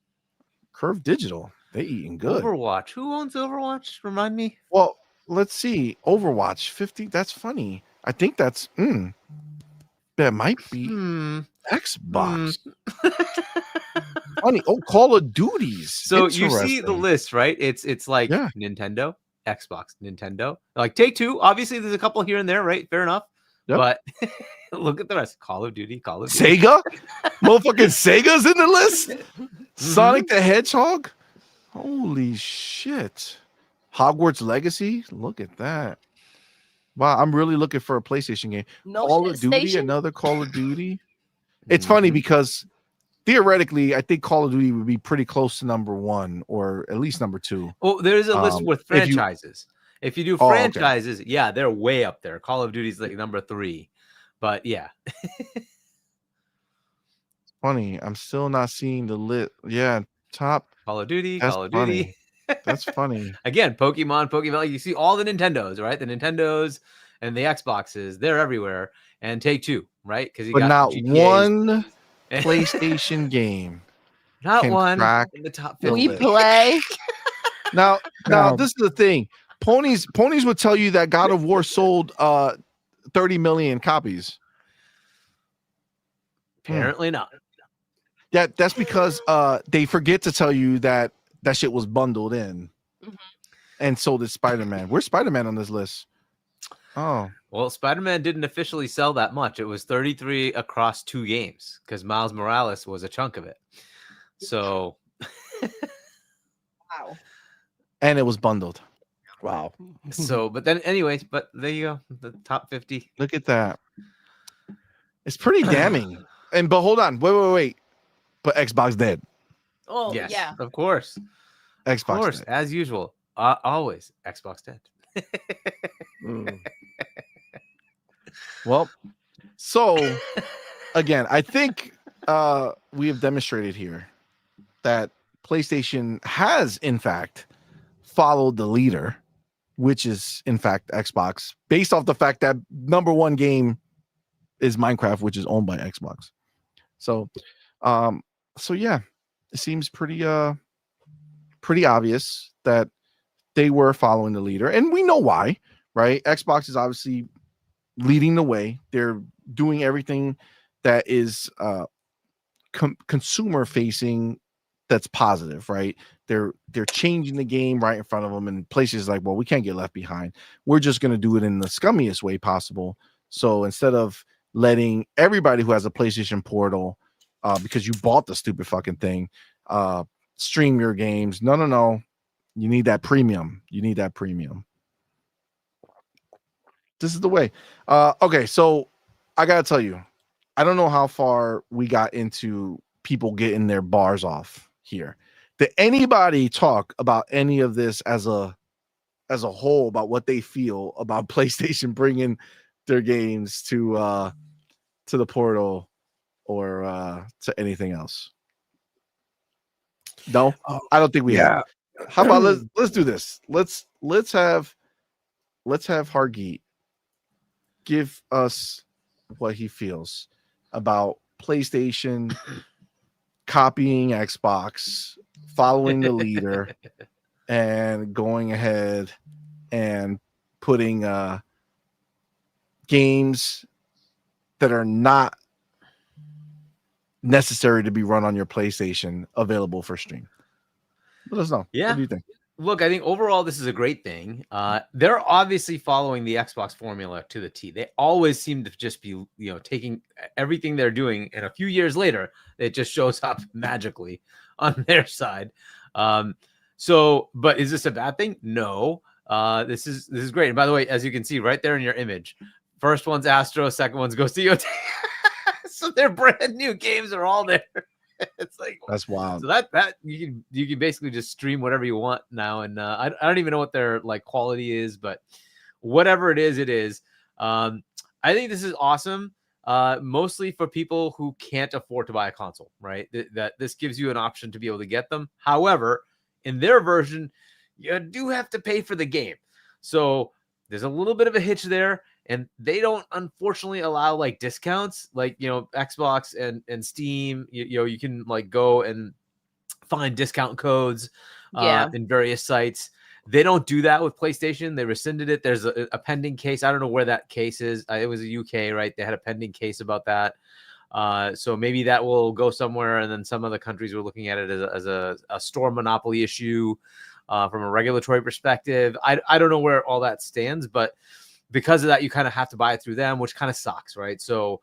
[SPEAKER 2] Curve Digital. They eating good.
[SPEAKER 4] Overwatch. Who owns Overwatch? Remind me.
[SPEAKER 2] Well, let's see. Overwatch 50. That's funny. I think that's that might be Xbox. Funny. Oh, Call of Duties.
[SPEAKER 4] So you see the list, right? It's like Nintendo, Xbox, Nintendo. Like Take-Two. Obviously, there's a couple here and there, right? Fair enough. Yep. But look at the rest. Call of Duty.
[SPEAKER 2] Sega? Motherfucking Sega's in the list? Sonic the Hedgehog? Holy shit. Hogwarts Legacy? Look at that. Wow, I'm really looking for a PlayStation game. Call of Duty, another Call of Duty. It's funny because theoretically, I think Call of Duty would be pretty close to number 1 or at least number 2.
[SPEAKER 4] Oh, there's a list with franchises. If you do franchises, they're way up there. Call of Duty's like number 3. But yeah.
[SPEAKER 2] Funny. I'm still not seeing the list. Yeah, top.
[SPEAKER 4] Call of Duty,
[SPEAKER 2] That's
[SPEAKER 4] Call of
[SPEAKER 2] funny.
[SPEAKER 4] Duty.
[SPEAKER 2] That's funny.
[SPEAKER 4] Again, Pokemon. You see all the Nintendos, right? The Nintendos and the Xboxes, they're everywhere. And Take-Two, right? Because you got
[SPEAKER 2] not one PlayStation game.
[SPEAKER 4] Not one in the top 50.
[SPEAKER 3] We play.
[SPEAKER 2] Now this is the thing. Ponies would tell you that God of War sold 30 million copies.
[SPEAKER 4] Apparently not.
[SPEAKER 2] Yeah, that's because they forget to tell you that shit was bundled in. And so did Spider-Man. Where's Spider-Man on this list? Oh.
[SPEAKER 4] Well, Spider-Man didn't officially sell that much. It was 33 across 2 games because Miles Morales was a chunk of it. So
[SPEAKER 3] wow.
[SPEAKER 2] And it was bundled.
[SPEAKER 5] Wow.
[SPEAKER 4] So, but then, anyways, but there you go. The top 50.
[SPEAKER 2] Look at that. It's pretty damning. But hold on. Wait. But Xbox dead.
[SPEAKER 3] Oh,
[SPEAKER 4] Yes,
[SPEAKER 3] yeah.
[SPEAKER 4] of course.
[SPEAKER 2] Xbox
[SPEAKER 4] Of course,
[SPEAKER 2] dead.
[SPEAKER 4] as usual. Always Xbox dead.
[SPEAKER 2] Well, so again, I think we have demonstrated here that PlayStation has, in fact, followed the leader, which is, in fact, Xbox, based off the fact that number one game is Minecraft, which is owned by Xbox. So, yeah, it seems pretty obvious that they were following the leader, and we know why, right? Xbox is obviously leading the way. They're doing everything that is consumer facing, that's positive, right? They're changing the game right in front of them, and PlayStation's like, well, we can't get left behind. We're just going to do it in the scummiest way possible. So instead of letting everybody who has a PlayStation Portal, because you bought the stupid fucking thing, stream your games, no, you need that premium. This is the way. Okay, so I gotta tell you, I don't know how far we got into people getting their bars off here. Did anybody talk about any of this as a whole, about what they feel about PlayStation bringing their games to the portal or to anything else? No, I don't think we have. How about let's do this. Let's have Hargeet give us what he feels about PlayStation copying Xbox, following the leader, and going ahead and putting games that are not necessary to be run on your PlayStation available for stream. Let us know.
[SPEAKER 4] Yeah.
[SPEAKER 2] What do you think?
[SPEAKER 4] Look, I think overall this is a great thing. They're obviously following the Xbox formula to the T. They always seem to just be, taking everything they're doing, and a few years later, it just shows up magically on their side. But is this a bad thing? No. This is great. And by the way, as you can see right there in your image, first one's Astro, second one's Ghost of Yotei. So their brand new games are all there. It's like,
[SPEAKER 2] that's wild.
[SPEAKER 4] So that you can basically just stream whatever you want now, and I don't even know what their like quality is, but whatever it is. I think this is awesome. Mostly for people who can't afford to buy a console, right? That this gives you an option to be able to get them. However, in their version, you do have to pay for the game, so there's a little bit of a hitch there. And they don't, unfortunately, allow like discounts, like, Xbox and Steam. You can like go and find discount codes in various sites. They don't do that with PlayStation. They rescinded it. There's a pending case. I don't know where that case is. It was a UK, right? They had a pending case about that. So maybe that will go somewhere. And then some other countries were looking at it as a store monopoly issue from a regulatory perspective. I don't know where all that stands, but because of that, you kind of have to buy it through them, which kind of sucks, right? So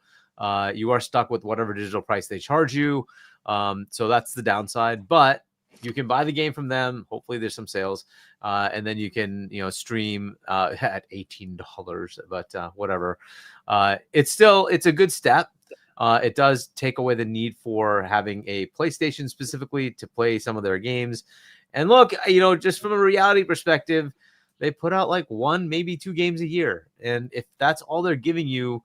[SPEAKER 4] you are stuck with whatever digital price they charge you. So that's the downside. But you can buy the game from them. Hopefully there's some sales. And then you can, stream at $18. But whatever. It's a good step. It does take away the need for having a PlayStation specifically to play some of their games. And look, just from a reality perspective, they put out like 1, maybe 2 games a year. And if that's all they're giving you,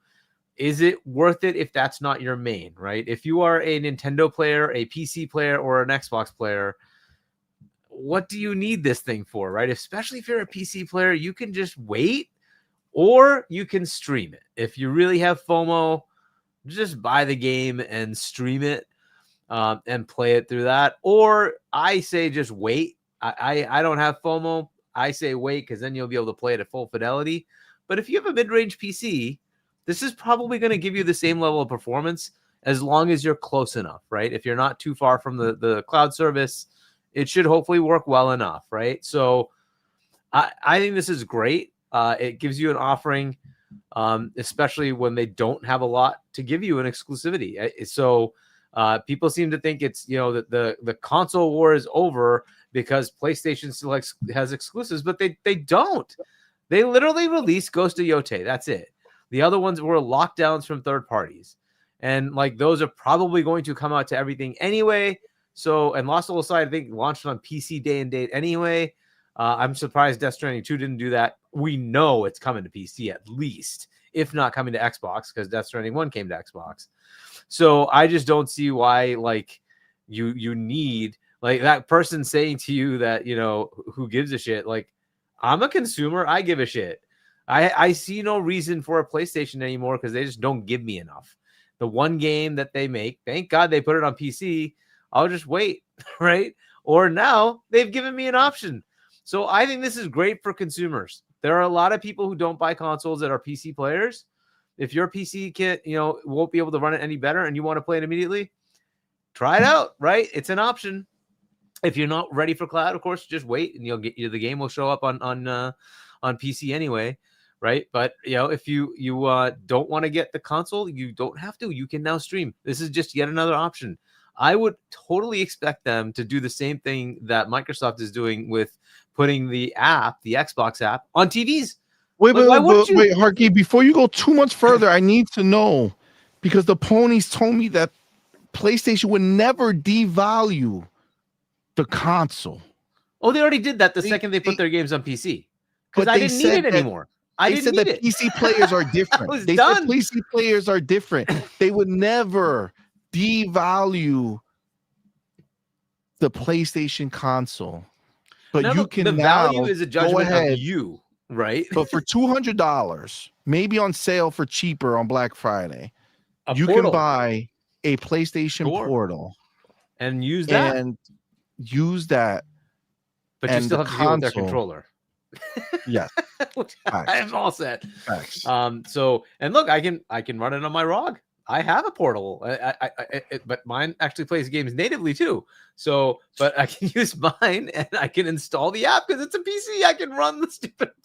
[SPEAKER 4] is it worth it if that's not your main, right? If you are a Nintendo player, a PC player, or an Xbox player, what do you need this thing for, right? Especially if you're a PC player, you can just wait or you can stream it. If you really have FOMO, just buy the game and stream it and play it through that. Or I say just wait. I don't have FOMO. I say wait, because then you'll be able to play it at full fidelity. But if you have a mid-range PC, this is probably going to give you the same level of performance as long as you're close enough, right? If you're not too far from the cloud service, it should hopefully work well enough, right? So I think this is great. It gives you an offering, especially when they don't have a lot to give you in exclusivity. So people seem to think it's, that the console war is over because PlayStation still has exclusives, but they don't. They literally released Ghost of Yote. That's it. The other ones were lockdowns from third parties. And like those are probably going to come out to everything anyway. So, and Lost Soul Aside, I think launched on PC day and date anyway. I'm surprised Death Stranding 2 didn't do that. We know it's coming to PC at least, if not coming to Xbox, because Death Stranding 1 came to Xbox. So I just don't see why like you need like that person saying to you that, you know, who gives a shit? Like, I'm a consumer. I give a shit. I see no reason for a PlayStation anymore because they just don't give me enough. The one game that they make, thank God they put it on PC. I'll just wait, right? Or now they've given me an option. So I think this is great for consumers. There are a lot of people who don't buy consoles that are PC players. If your PC can't, you know, won't be able to run it any better and you want to play it immediately, try it out, right? It's an option. If you're not ready for cloud, of course, just wait and the game will show up on PC anyway, right? But you know, if you don't want to get the console, you don't have to. You can now stream. This is just yet another option. I would totally expect them to do the same thing that Microsoft is doing with putting the app, the Xbox app, on TVs.
[SPEAKER 2] Wait, Harky, before you go too much further, I need to know, because the Ponies told me that PlayStation would never devalue the console.
[SPEAKER 4] Oh, they already did that the second they put their games on PC. Because I didn't need it anymore.
[SPEAKER 2] They said that PC players are different. They said PC players are different. They would never devalue the PlayStation console. But
[SPEAKER 4] now,
[SPEAKER 2] you can
[SPEAKER 4] the
[SPEAKER 2] now
[SPEAKER 4] value is a judgment of you, right?
[SPEAKER 2] But for $200, maybe on sale for cheaper on Black Friday, you can buy a PlayStation Portal
[SPEAKER 4] and use that. But you still have to deal with their controller.
[SPEAKER 2] Yes.
[SPEAKER 4] I'm all set.
[SPEAKER 2] Facts.
[SPEAKER 4] So, and look, I can run it on my ROG. I have a portal, but mine actually plays games natively too. So, but I can use mine and I can install the app because it's a PC. I can run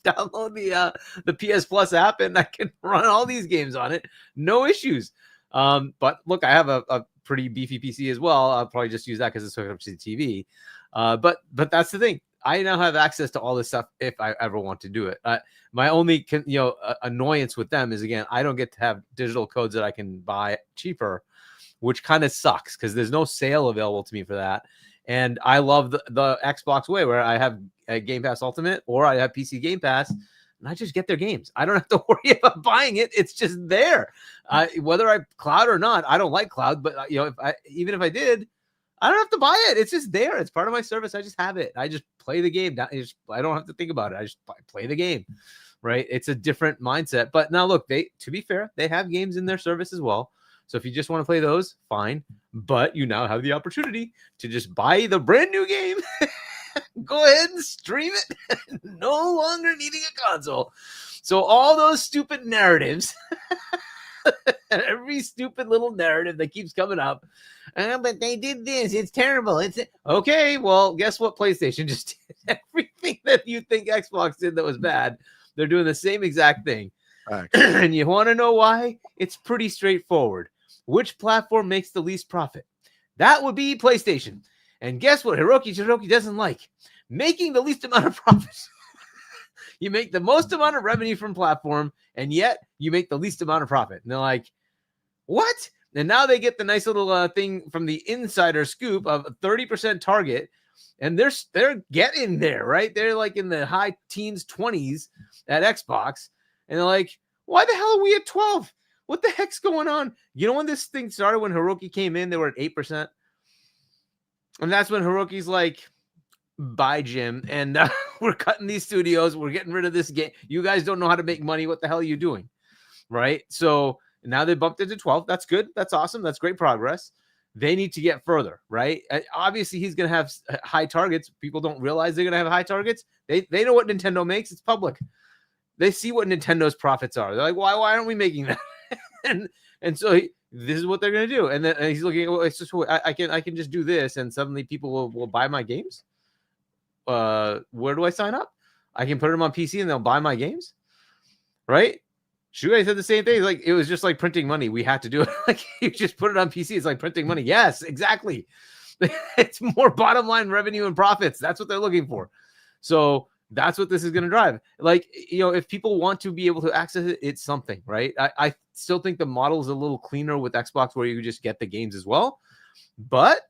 [SPEAKER 4] download the PS Plus app and I can run all these games on it. No issues. But look, I have a pretty beefy PC as well. I'll probably just use that because it's hooked up to the TV. But that's the thing. I now have access to all this stuff if I ever want to do it. My only annoyance with them is, again, I don't get to have digital codes that I can buy cheaper, which kind of sucks because there's no sale available to me for that. And I love the Xbox way where I have a Game Pass Ultimate or I have PC Game Pass and I just get their games. I don't have to worry about buying it. It's just there. Whether I cloud or not, I don't like cloud, but even if I did, I don't have to buy it. It's just there. It's part of my service. I just have it. I just play the game. I don't have to think about it. I just play the game, right? It's a different mindset. But now look, to be fair, they have games in their service as well. So if you just want to play those, fine. But you now have the opportunity to just buy the brand new game. Go ahead and stream it. No longer needing a console. So all those stupid narratives, every stupid little narrative that keeps coming up, but they did this. It's terrible. It's okay. Well, guess what? PlayStation just did everything that you think Xbox did that was bad. They're doing the same exact thing. And you want to know why? It's pretty straightforward. Which platform makes the least profit? That would be PlayStation. And guess what? Hiroki doesn't like making the least amount of profit. You make the most amount of revenue from platform, and yet you make the least amount of profit. And they're like, what? And now they get the nice little thing from the insider scoop of a 30% target, and they're getting there, right? They're like in the high teens, 20s at Xbox, and they're like, why the hell are we at 12? What the heck's going on? You know when this thing started, when Hiroki came in, they were at 8%. And that's when Hiroki's like, bye, Jim. And we're cutting these studios. We're getting rid of this game. You guys don't know how to make money. What the hell are you doing? Right? So now they bumped it to 12. That's good. That's awesome. That's great progress. They need to get further, right? And obviously, he's going to have high targets. People don't realize they're going to have high targets. They know what Nintendo makes. It's public. They see what Nintendo's profits are. They're like, why aren't we making that? and so this is what they're going to do. And then he's looking at, well, it's just I can just do this, and suddenly people will buy my games. Where do I sign up? I can put them on PC and they'll buy my games, right? Shuei said the same thing. Like, it was just like printing money. We had to do it. Like, you just put it on PC. It's like printing money. Yes, exactly. It's more bottom line revenue and profits. That's what they're looking for. So that's what this is going to drive. Like, if people want to be able to access it, it's something, right? I still think the model is a little cleaner with Xbox where you just get the games as well. But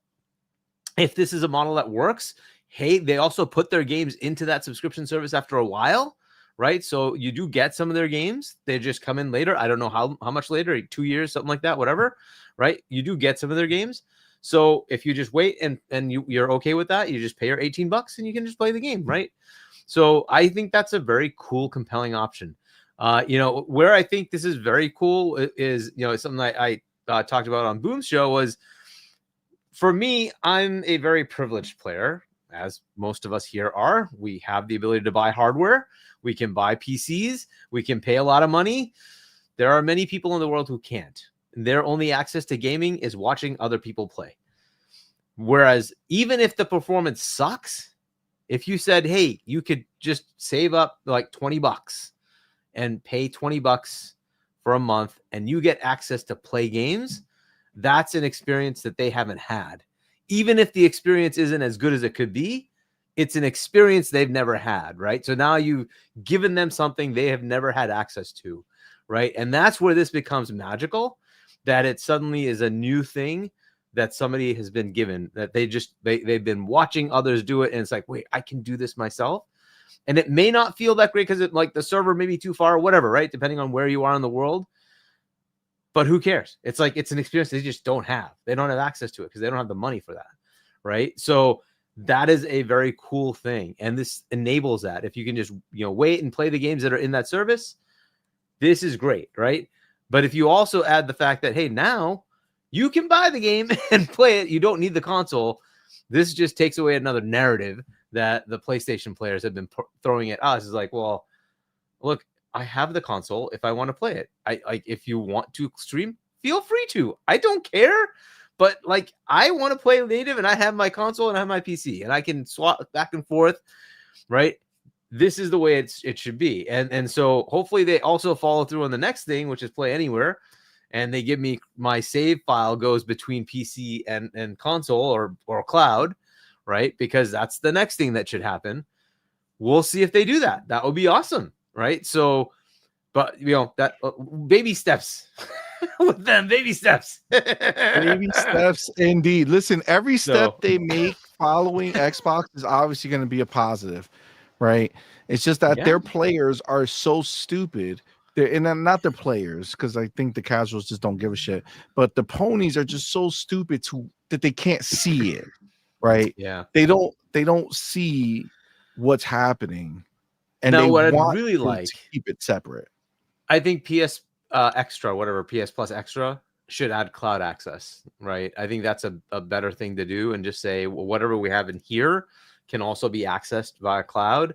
[SPEAKER 4] if this is a model that works, hey, they also put their games into that subscription service after a while, right? So you do get some of their games. They just come in later. I don't know how much later, 2 years, something like that, whatever, right? You do get some of their games. So if you just wait and you're okay with that, you just pay your $18 and you can just play the game, right? So I think that's a very cool, compelling option. Where I think this is very cool is, something I talked about on Boom's show was, for me, I'm a very privileged player, as most of us here are. We have the ability to buy hardware. We can buy PCs. We can pay a lot of money. There are many people in the world who can't. Their only access to gaming is watching other people play. Whereas even if the performance sucks, if you said, hey, you could just save up like $20 and pay $20 for a month and you get access to play games, that's an experience that they haven't had. Even if the experience isn't as good as it could be, it's an experience they've never had, right? So now you've given them something they have never had access to, right? And that's where this becomes magical, that it suddenly is a new thing that somebody has been given, that they've been watching others do it. And it's like, wait, I can do this myself. And it may not feel that great because the server may be too far or whatever, right? Depending on where you are in the world. But who cares? It's like, it's an experience they just don't have. They don't have access to it because they don't have the money for that, right? So that is a very cool thing. And this enables that. If you can just, wait and play the games that are in that service, this is great, right? But if you also add the fact that, hey, now you can buy the game and play it, you don't need the console, this just takes away another narrative that the PlayStation players have been throwing at us. Is like, well, look, I have the console if I want to play it. If you want to stream, feel free to. I don't care. But I want to play native and I have my console and I have my PC and I can swap back and forth, right? This is the way it should be. And so hopefully they also follow through on the next thing, which is play anywhere. And they give me my save file goes between PC and console or cloud, right? Because that's the next thing that should happen. We'll see if they do that. That would be awesome, right? So, but that baby steps with them, baby steps.
[SPEAKER 2] Baby steps indeed. Listen, every step they make following Xbox is obviously going to be a positive, right? It's just that their players are so stupid. And not the players, because I think the casuals just don't give a shit. But the ponies are just so stupid that they can't see it, right?
[SPEAKER 4] Yeah,
[SPEAKER 2] they don't see what's happening, and
[SPEAKER 4] now,
[SPEAKER 2] they
[SPEAKER 4] what
[SPEAKER 2] want
[SPEAKER 4] I'd really
[SPEAKER 2] to keep it separate.
[SPEAKER 4] I think PS Extra, whatever, PS Plus Extra should add cloud access, right? I think that's a better thing to do, and just say, well, whatever we have in here can also be accessed via cloud.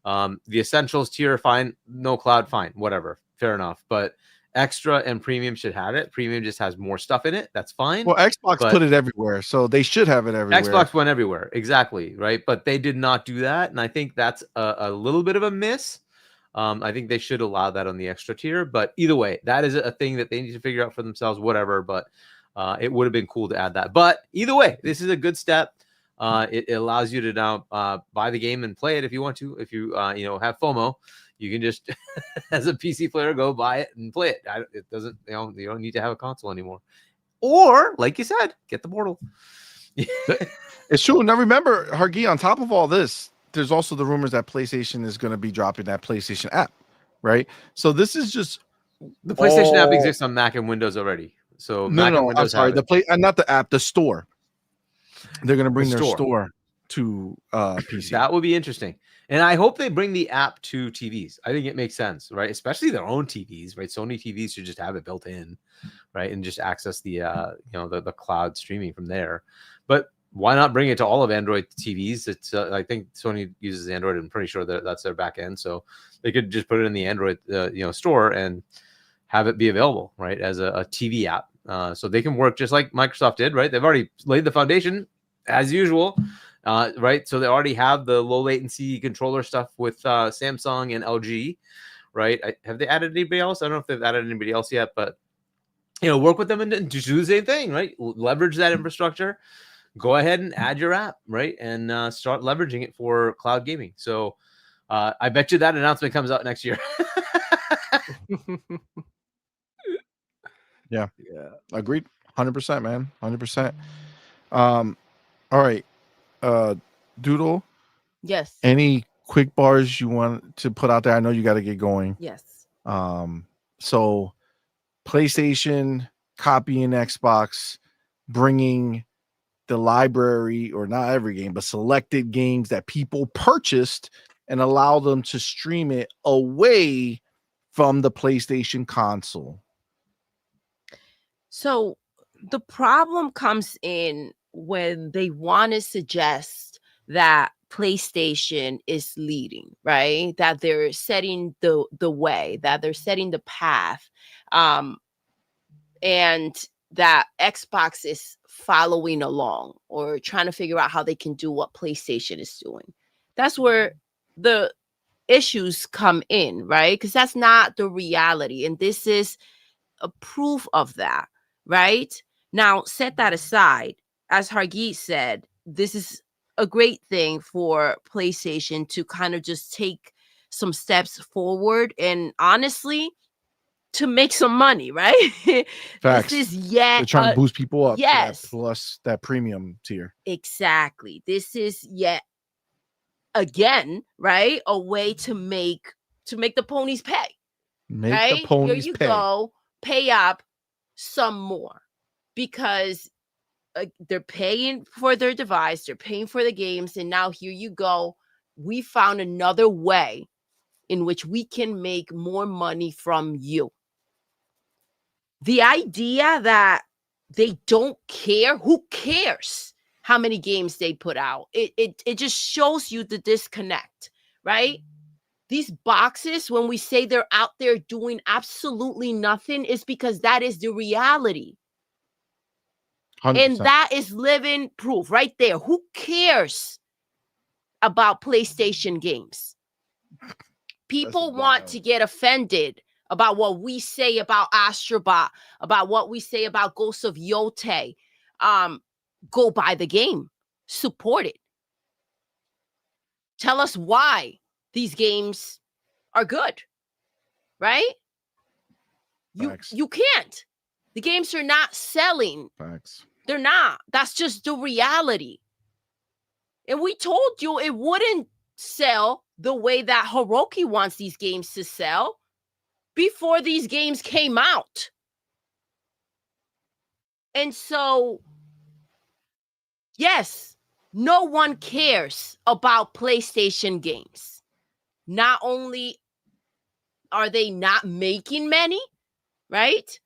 [SPEAKER 4] The essentials tier, fine. No cloud, fine. Whatever. Fair enough. But extra and premium should have it. Premium just has more stuff in it. That's fine.
[SPEAKER 2] Well, Xbox put it everywhere, so they should have it everywhere.
[SPEAKER 4] Xbox went everywhere. Exactly. Right. But they did not do that. And I think that's a little bit of a miss. I think they should allow that on the extra tier. But either way, that is a thing that they need to figure out for themselves, whatever. But it would have been cool to add that. But either way, this is a good step. It allows you to now buy the game and play it if you want to. If you have FOMO, you can just, as a PC player, go buy it and play it. It doesn't, you don't need to have a console anymore. Or, like you said, get the Portal.
[SPEAKER 2] It's true. Now remember, Hargi, on top of all this, there's also the rumors that PlayStation is going to be dropping that PlayStation app, right? So this is just
[SPEAKER 4] the PlayStation app exists on Mac and Windows already. So Mac and Windows,
[SPEAKER 2] I'm sorry, not the app, the store. They're going to bring their store to PC.
[SPEAKER 4] That would be interesting. And I hope they bring the app to TVs. I think it makes sense, right? Especially their own TVs, right? Sony TVs should just have it built in, right? And just access the the cloud streaming from there. But why not bring it to all of Android TVs? It's I think Sony uses Android. I'm pretty sure that's their back end, so they could just put it in the Android store and have it be available, right, as a TV app. So they can work just like Microsoft did, right? They've already laid the foundation as usual, right? So they already have the low latency controller stuff with Samsung and LG, right? Have they added anybody else? I don't know if they've added anybody else yet, but work with them and do the same thing, right? Leverage that infrastructure. go ahead and add your app, right? And start leveraging it for cloud gaming. So I bet you that announcement comes out next year.
[SPEAKER 2] Yeah. Agreed. 100%, man. 100%. All right. Doodle.
[SPEAKER 3] Yes.
[SPEAKER 2] Any quick bars you want to put out there? I know you got to get going.
[SPEAKER 3] Yes.
[SPEAKER 2] So PlayStation copying Xbox, bringing the library, or not every game, but selected games that people purchased and allow them to stream it away from the PlayStation console.
[SPEAKER 3] So the problem comes in when they want to suggest that PlayStation is leading, right? That they're setting the way, that they're setting the path, and that Xbox is following along or trying to figure out how they can do what PlayStation is doing. That's where the issues come in, right? Because that's not the reality. And this is a proof of that, right? Now, set that aside. As Hargeet said, this is a great thing for PlayStation to kind of just take some steps forward and honestly to make some money, right?
[SPEAKER 2] Facts.
[SPEAKER 3] This is yet
[SPEAKER 2] they're trying to boost people up.
[SPEAKER 3] Yes.
[SPEAKER 2] To that plus that premium tier.
[SPEAKER 3] Exactly. This is yet again, right? A way to make the ponies pay.
[SPEAKER 2] Make
[SPEAKER 3] right?
[SPEAKER 2] the ponies
[SPEAKER 3] Here you
[SPEAKER 2] pay.
[SPEAKER 3] go, pay up some more because they're paying for their device, they're paying for the games, and now here you go. We found another way in which we can make more money from you. The idea that they don't care, who cares how many games they put out? It just shows you the disconnect, right? These boxes, when we say they're out there doing absolutely nothing, is because that is the reality.
[SPEAKER 2] 100%.
[SPEAKER 3] And that is living proof right there. Who cares about PlayStation games? People want to get offended about what we say about Astrobot, about what we say about Ghosts of Yote. Go buy the game. Support it. Tell us why these games are good, right? You can't. The games are not selling.
[SPEAKER 2] Facts.
[SPEAKER 3] They're not. That's just the reality. And we told you it wouldn't sell the way that Hiroki wants these games to sell before these games came out. And so, yes, no one cares about PlayStation games. Not only are they not making many, right?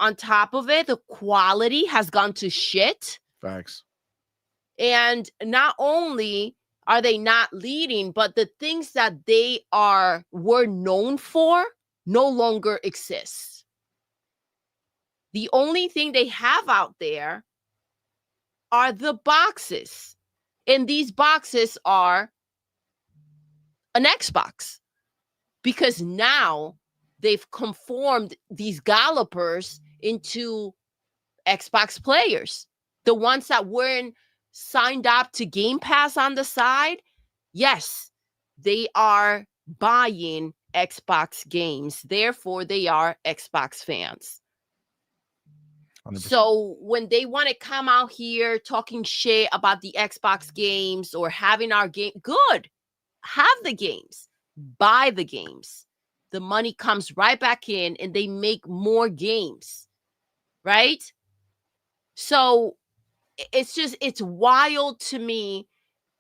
[SPEAKER 3] On top of it, the quality has gone to shit.
[SPEAKER 2] Facts.
[SPEAKER 3] And not only are they not leading, but the things that they were known for no longer exist. The only thing they have out there are the boxes. And these boxes are an Xbox. Because now they've conformed these gallopers into Xbox players. The ones that weren't signed up to Game Pass on the side, yes, they are buying Xbox games. Therefore, they are Xbox fans. 100%. So when they want to come out here talking shit about the Xbox games or having our game, good. Have the games. Buy the games. The money comes right back in and they make more games. Right? So it's wild to me,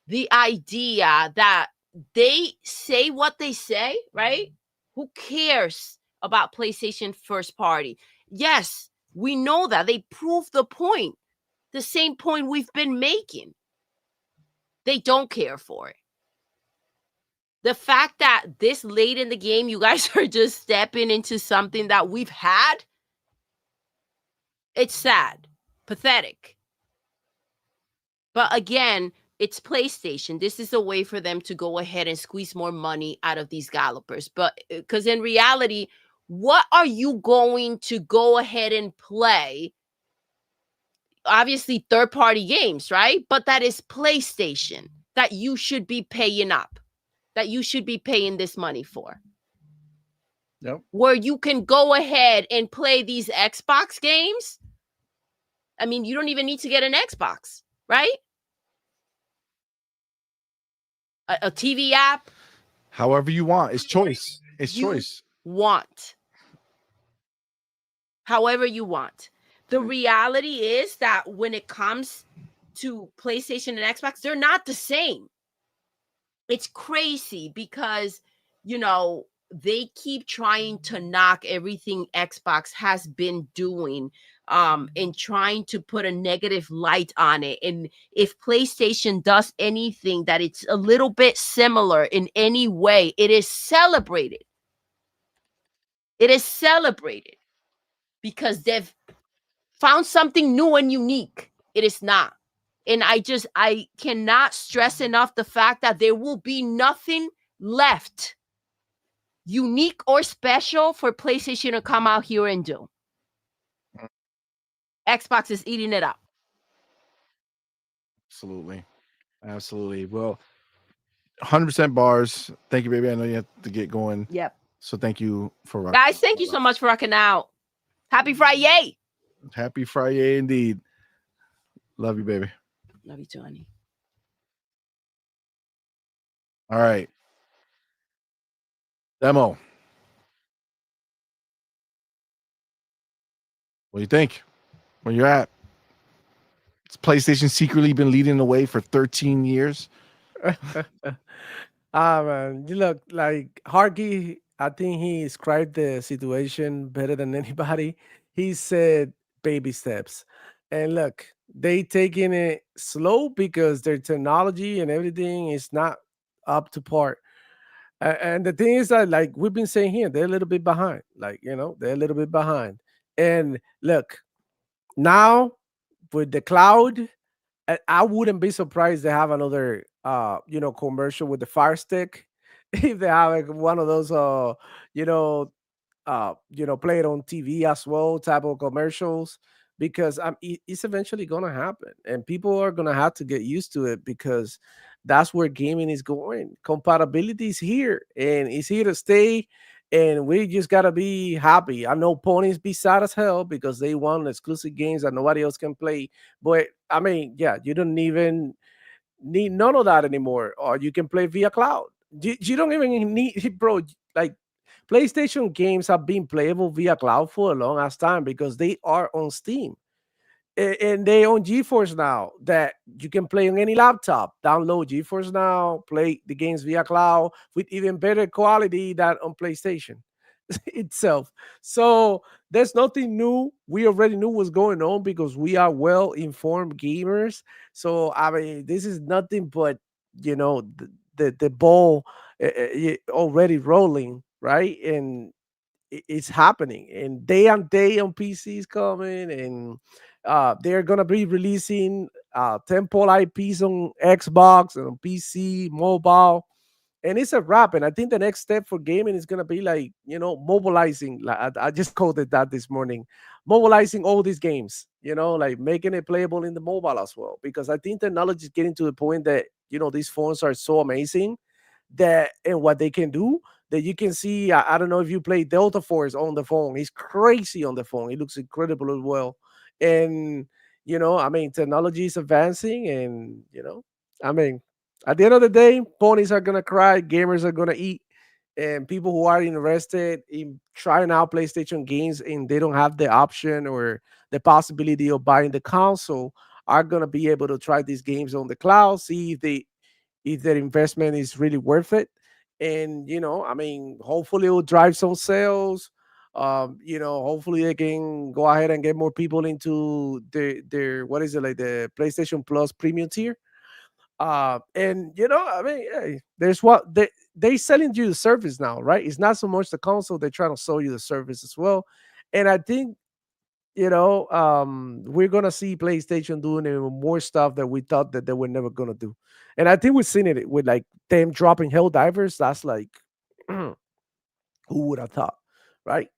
[SPEAKER 3] the idea that they say what they say, right? Who cares about PlayStation first party? Yes, we know that. They prove the point. The same point we've been making. They don't care for it. The fact that this late in the game, you guys are just stepping into something that we've had, it's sad, pathetic. But again, it's PlayStation. This is a way for them to go ahead and squeeze more money out of these gallopers. But because in reality, what are you going to go ahead and play? obviously third-party games, right? But that is PlayStation that you should be paying up, that you should be paying this money for.
[SPEAKER 5] Yep.
[SPEAKER 3] Where you can go ahead and play these Xbox games. I mean, you don't even need to get an Xbox, right? A TV app.
[SPEAKER 2] However you want. It's choice. It's
[SPEAKER 3] you
[SPEAKER 2] choice.
[SPEAKER 3] want. However you want. The reality is that when it comes to PlayStation and Xbox, they're not the same. It's crazy because, they keep trying to knock everything Xbox has been doing, and trying to put a negative light on it. And if PlayStation does anything that it's a little bit similar in any way, it is celebrated. It is celebrated because they've found something new and unique. It is not. And I cannot stress enough the fact that there will be nothing left unique or special for PlayStation to come out here and do. Xbox is eating it up.
[SPEAKER 2] Absolutely. Absolutely. Well, 100% bars. Thank you, baby. I know you have to get going.
[SPEAKER 3] Yep.
[SPEAKER 2] So thank you for rocking.
[SPEAKER 3] Guys, thank you so much for rocking out. Happy Friday.
[SPEAKER 2] Happy Friday indeed. Love you, baby.
[SPEAKER 3] Love you too, honey.
[SPEAKER 2] All right. Demo. What do you think? Where you at? Has PlayStation secretly been leading the way for 13 years?
[SPEAKER 5] Man, you look like Harky. I think he described the situation better than anybody. He said baby steps. And look, they taking it slow because their technology and everything is not up to par. And the thing is that, like we've been saying here, they're a little bit behind. Like, they're a little bit behind. And look, now with the cloud, I wouldn't be surprised to have another commercial with the Fire Stick. If they have like one of those you know play it on TV as well type of commercials, because it's eventually gonna happen and people are gonna have to get used to it, because that's where gaming is going. Compatibility is here and it's here to stay, and we just gotta be happy. I know Ponies be sad as hell because they want exclusive games that nobody else can play, but I mean, yeah, you don't even need none of that anymore, or you can play via cloud. You don't even need, bro. Like, PlayStation games have been playable via cloud for a long ass time because they are on Steam. And they own GeForce now, that you can play on any laptop. Download GeForce now, play the games via cloud with even better quality than on PlayStation itself. So there's nothing new. We already knew what's going on because we are well informed gamers. So I mean, this is nothing but the ball already rolling, right? And it's happening, and day on day on PCs coming, and they're gonna be releasing temple IPs on Xbox and on PC, mobile, and it's a wrap. And I think the next step for gaming is gonna be like mobilizing. Like I just called it that this morning, mobilizing all these games. Like making it playable in the mobile as well. Because I think technology is getting to the point that these phones are so amazing that and what they can do, that you can see. I don't know if you play Delta Force on the phone. It's crazy on the phone. It looks incredible as well. And I mean, technology is advancing, and I mean, at the end of the day, ponies are gonna cry, gamers are gonna eat, and people who are interested in trying out PlayStation games and they don't have the option or the possibility of buying the console are gonna be able to try these games on the cloud, see if their investment is really worth it. And I mean, hopefully it will drive some sales. Hopefully they can go ahead and get more people into their what is it, like the PlayStation Plus premium tier. And I mean, hey, there's what they selling you the service now, right? It's not so much the console, they're trying to sell you the service as well. And I think we're gonna see PlayStation doing even more stuff that we thought that they were never gonna do. And I think we've seen it with like them dropping Hell Divers. That's like, who would have thought, right?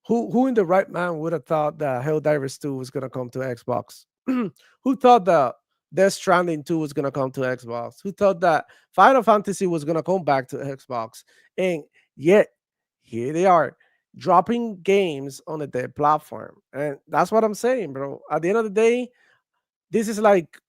[SPEAKER 5] Who in the right mind would have thought that Hell Divers 2 was gonna come to Xbox? who thought that Death Stranding 2 was gonna come to Xbox? Who thought that Final Fantasy was gonna come back to Xbox? And yet here they are dropping games on a dead platform. And that's what I'm saying, bro. At the end of the day, this is like,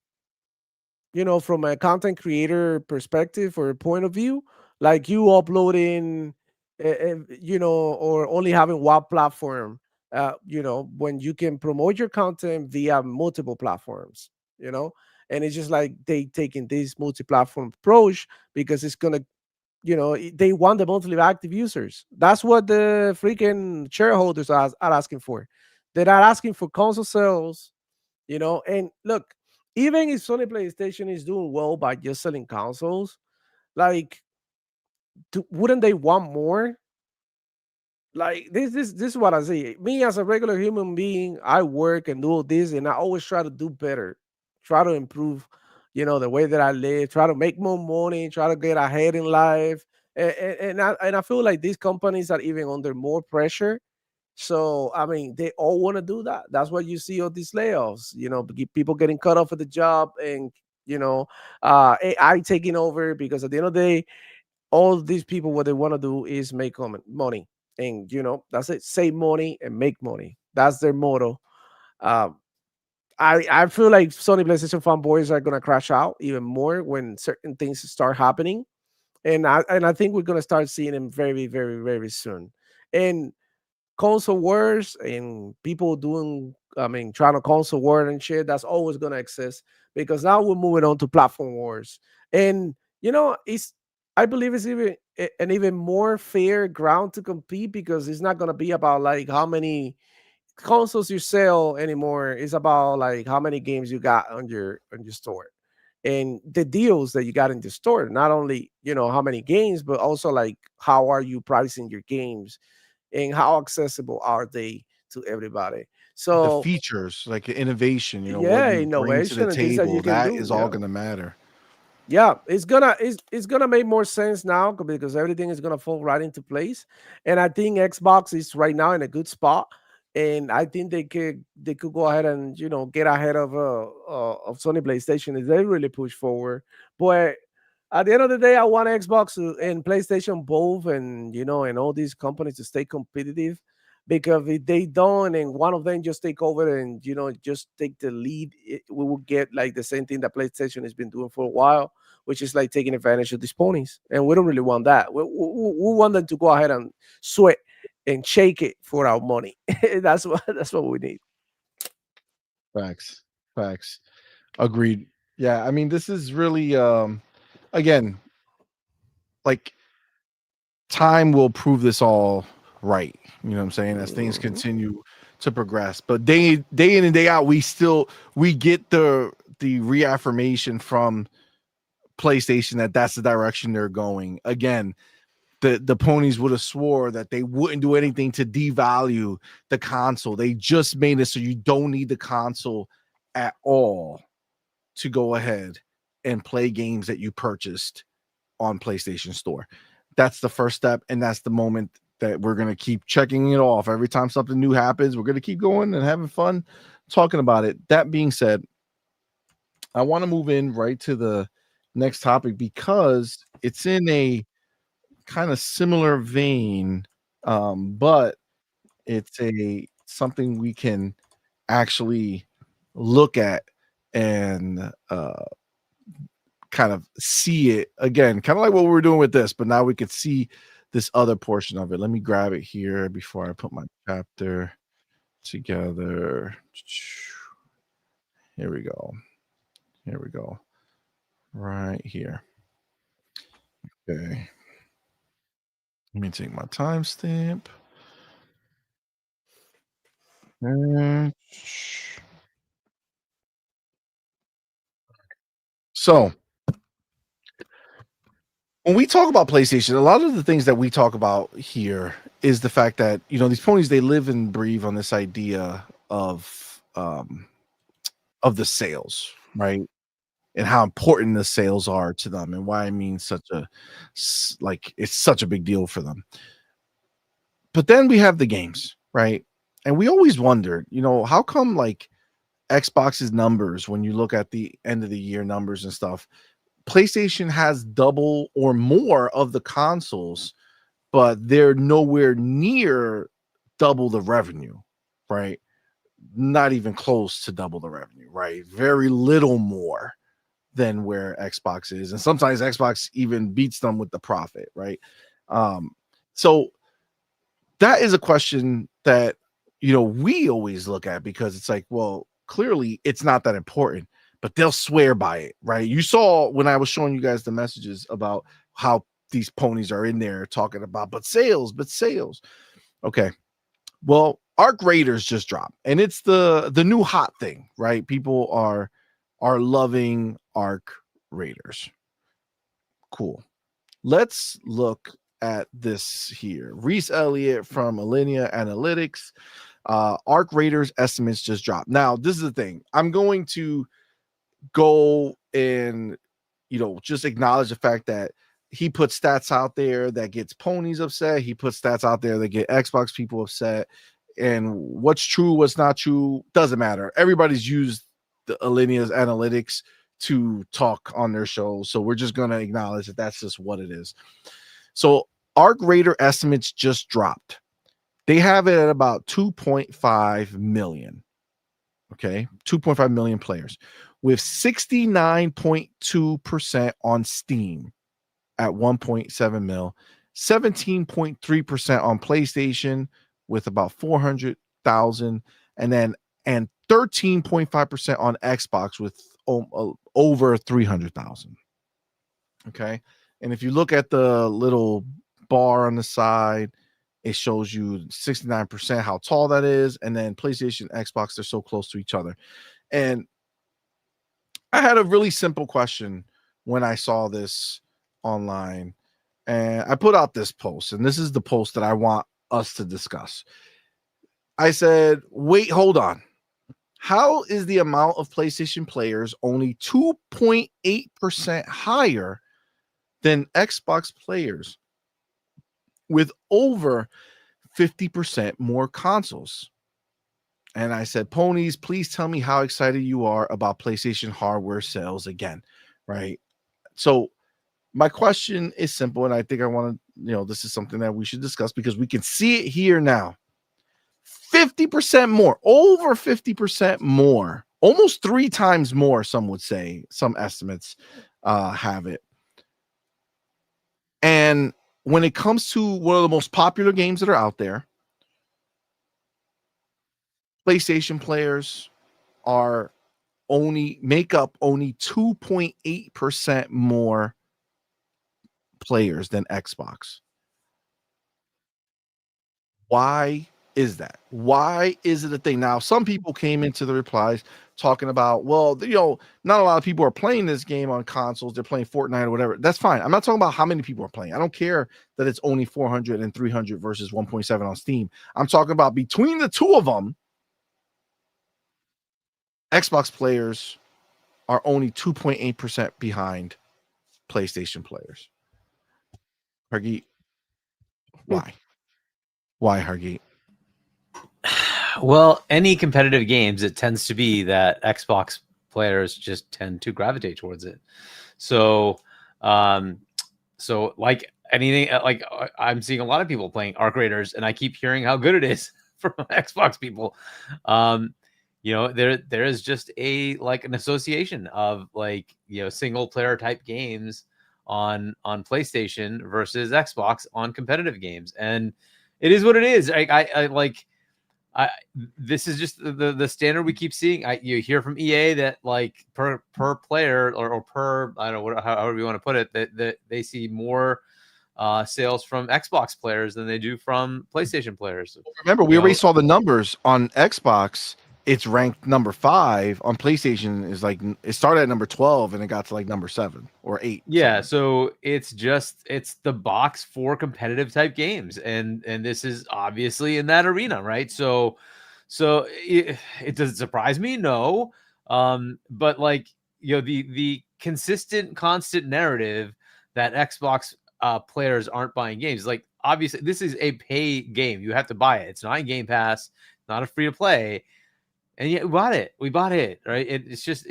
[SPEAKER 5] from a content creator perspective or point of view, like you uploading, or only having one platform, when you can promote your content via multiple platforms, and it's just like they taking this multi-platform approach because it's gonna, they want the monthly active users. That's what the freaking shareholders are asking for. They're not asking for console sales, and look, even if Sony PlayStation is doing well by just selling consoles, like, wouldn't they want more? Like, this is what I say. Me as a regular human being, I work and do all this, and I always try to do better, try to improve, the way that I live, try to make more money, try to get ahead in life. And I feel like these companies are even under more pressure. So I mean, they all want to do that. That's why you see all these layoffs. People getting cut off of the job, and AI taking over, because at the end of the day, all these people, what they want to do is make money, and that's it. Save money and make money. That's their motto. Um, I feel like Sony PlayStation fanboys are gonna crash out even more when certain things start happening, and I think we're gonna start seeing them very, very, very soon. And console wars and people doing, trying to console war and shit, that's always going to exist, because now we're moving on to platform wars. And it's, I believe it's even an even more fair ground to compete, because it's not going to be about like how many consoles you sell anymore. It's about like how many games you got on your store, and the deals that you got in the store. Not only how many games, but also like how are you pricing your games, and how accessible are they to everybody.
[SPEAKER 2] The
[SPEAKER 5] So
[SPEAKER 2] features, like innovation, what
[SPEAKER 5] yeah,
[SPEAKER 2] you bring to the
[SPEAKER 5] innovation and things that you
[SPEAKER 2] table,
[SPEAKER 5] can
[SPEAKER 2] that
[SPEAKER 5] do.
[SPEAKER 2] is all
[SPEAKER 5] Yeah,
[SPEAKER 2] going to matter.
[SPEAKER 5] yeah, it's gonna make more sense now, because everything is gonna fall right into place. And I think Xbox is right now in a good spot, and I think they could go ahead and get ahead of Sony PlayStation if they really push forward. But at the end of the day, I want Xbox and PlayStation both, and all these companies to stay competitive, because if they don't, and one of them just take over and just take the lead, we will get like the same thing that PlayStation has been doing for a while, which is like taking advantage of these ponies. And we don't really want that. We want them to go ahead and sweat and shake it for our money. That's what we need.
[SPEAKER 2] Facts. Facts. Agreed. Yeah, I mean, this is really again, like, time will prove this all right. You know what I'm saying? As things
[SPEAKER 5] Mhm.
[SPEAKER 2] continue to progress. But day in and day out, we get the reaffirmation from PlayStation that that's the direction they're going. Again, the ponies would have swore that they wouldn't do anything to devalue the console. They just made it so you don't need the console at all to go ahead and play games that you purchased on PlayStation Store. That's the first step, and that's the moment that we're going to keep checking it off. Every time something new happens, we're going to keep going and having fun talking about it. That being said, I want to move in right to the next topic, because it's in a kind of similar vein, but it's a something we can actually look at and kind of see it again, kind of like what we were doing with this, but now we could see this other portion of it. Let me grab it here before I put my chapter together. Here we go. Here we go. Right here. Okay. Let me take my timestamp. So, when we talk about PlayStation, a lot of the things that we talk about here is the fact that these ponies, they live and breathe on this idea of the sales, right? And how important the sales are to them, and why I mean like it's such a big deal for them. But then we have the games, right? And we always wondered, how come, like, Xbox's numbers, when you look at the end of the year numbers and stuff, PlayStation has double or more of the consoles, but they're nowhere near double the revenue, right? Not even close to double the revenue, right? Very little more than where Xbox is. And sometimes Xbox even beats them with the profit, right? So that is a question that, we always look at, because it's like, well, clearly it's not that important, but they'll swear by it, right? You saw when I was showing you guys the messages about how these ponies are in there talking about, but sales. Okay. Well, Arc Raiders just dropped, and it's the new hot thing, right? People are loving Arc Raiders. Cool. Let's look at this here. Reese Elliott from Alinea Analytics. Arc Raiders estimates just dropped. Now, this is the thing. I'm going to go and just acknowledge the fact that he puts stats out there that gets ponies upset. He puts stats out there that get Xbox people upset. And what's true, what's not true, doesn't matter. Everybody's used the Alinea's analytics to talk on their show. So we're just going to acknowledge that that's just what it is. So Arc Raider estimates just dropped. They have it at about 2.5 million. Okay. 2.5 million players with 69.2% on Steam at 1.7 mil, 17.3% on PlayStation with about 400,000, and 13.5% on Xbox with over 300,000. Okay. And if you look at the little bar on the side, it shows you 69% how tall that is. And then PlayStation, Xbox, they're so close to each other. And I had a really simple question when I saw this online, and I put out this post, and this is the post that I want us to discuss. I said, wait, hold on. How is the amount of PlayStation players only 2.8% higher than Xbox players with over 50% more consoles? And I said, Ponies, please tell me how excited you are about PlayStation hardware sales again, right? So my question is simple, and I think I want to, this is something that we should discuss because we can see it here now. 50% more, over 50% more, almost 3 times more, some would say, some estimates have it. And when it comes to one of the most popular games that are out there, PlayStation players make up only 2.8% more players than Xbox. Why is that? Why is it a thing? Now, some people came into the replies talking about, well, not a lot of people are playing this game on consoles. They're playing Fortnite or whatever. That's fine. I'm not talking about how many people are playing. I don't care that it's only 400 and 300 versus 1.7 on Steam. I'm talking about between the two of them, Xbox players are only 2.8% behind PlayStation players. Hargeet, why? Why, Hargeet?
[SPEAKER 4] Well, any competitive games, it tends to be that Xbox players just tend to gravitate towards it. So like anything, like I'm seeing a lot of people playing Arc Raiders, and I keep hearing how good it is from Xbox people. There is just an association of single player type games on PlayStation versus Xbox on competitive games, and it is what it is. This is just the standard we keep seeing. You hear from EA that per player or per, I don't know, however you want to put it, that they see more sales from Xbox players than they do from PlayStation players.
[SPEAKER 2] Remember, we already saw the numbers on Xbox. It's ranked number 5. On PlayStation is it started at number 12 and it got to number 7 or 8.
[SPEAKER 4] Yeah, so it's the box for competitive type games, and this is obviously in that arena, right? So it doesn't surprise me, no. But the consistent, constant narrative that Xbox players aren't buying games, obviously this is a pay game. You have to buy it. It's not a Game Pass, not a free to play. and yet we bought it, right? It's just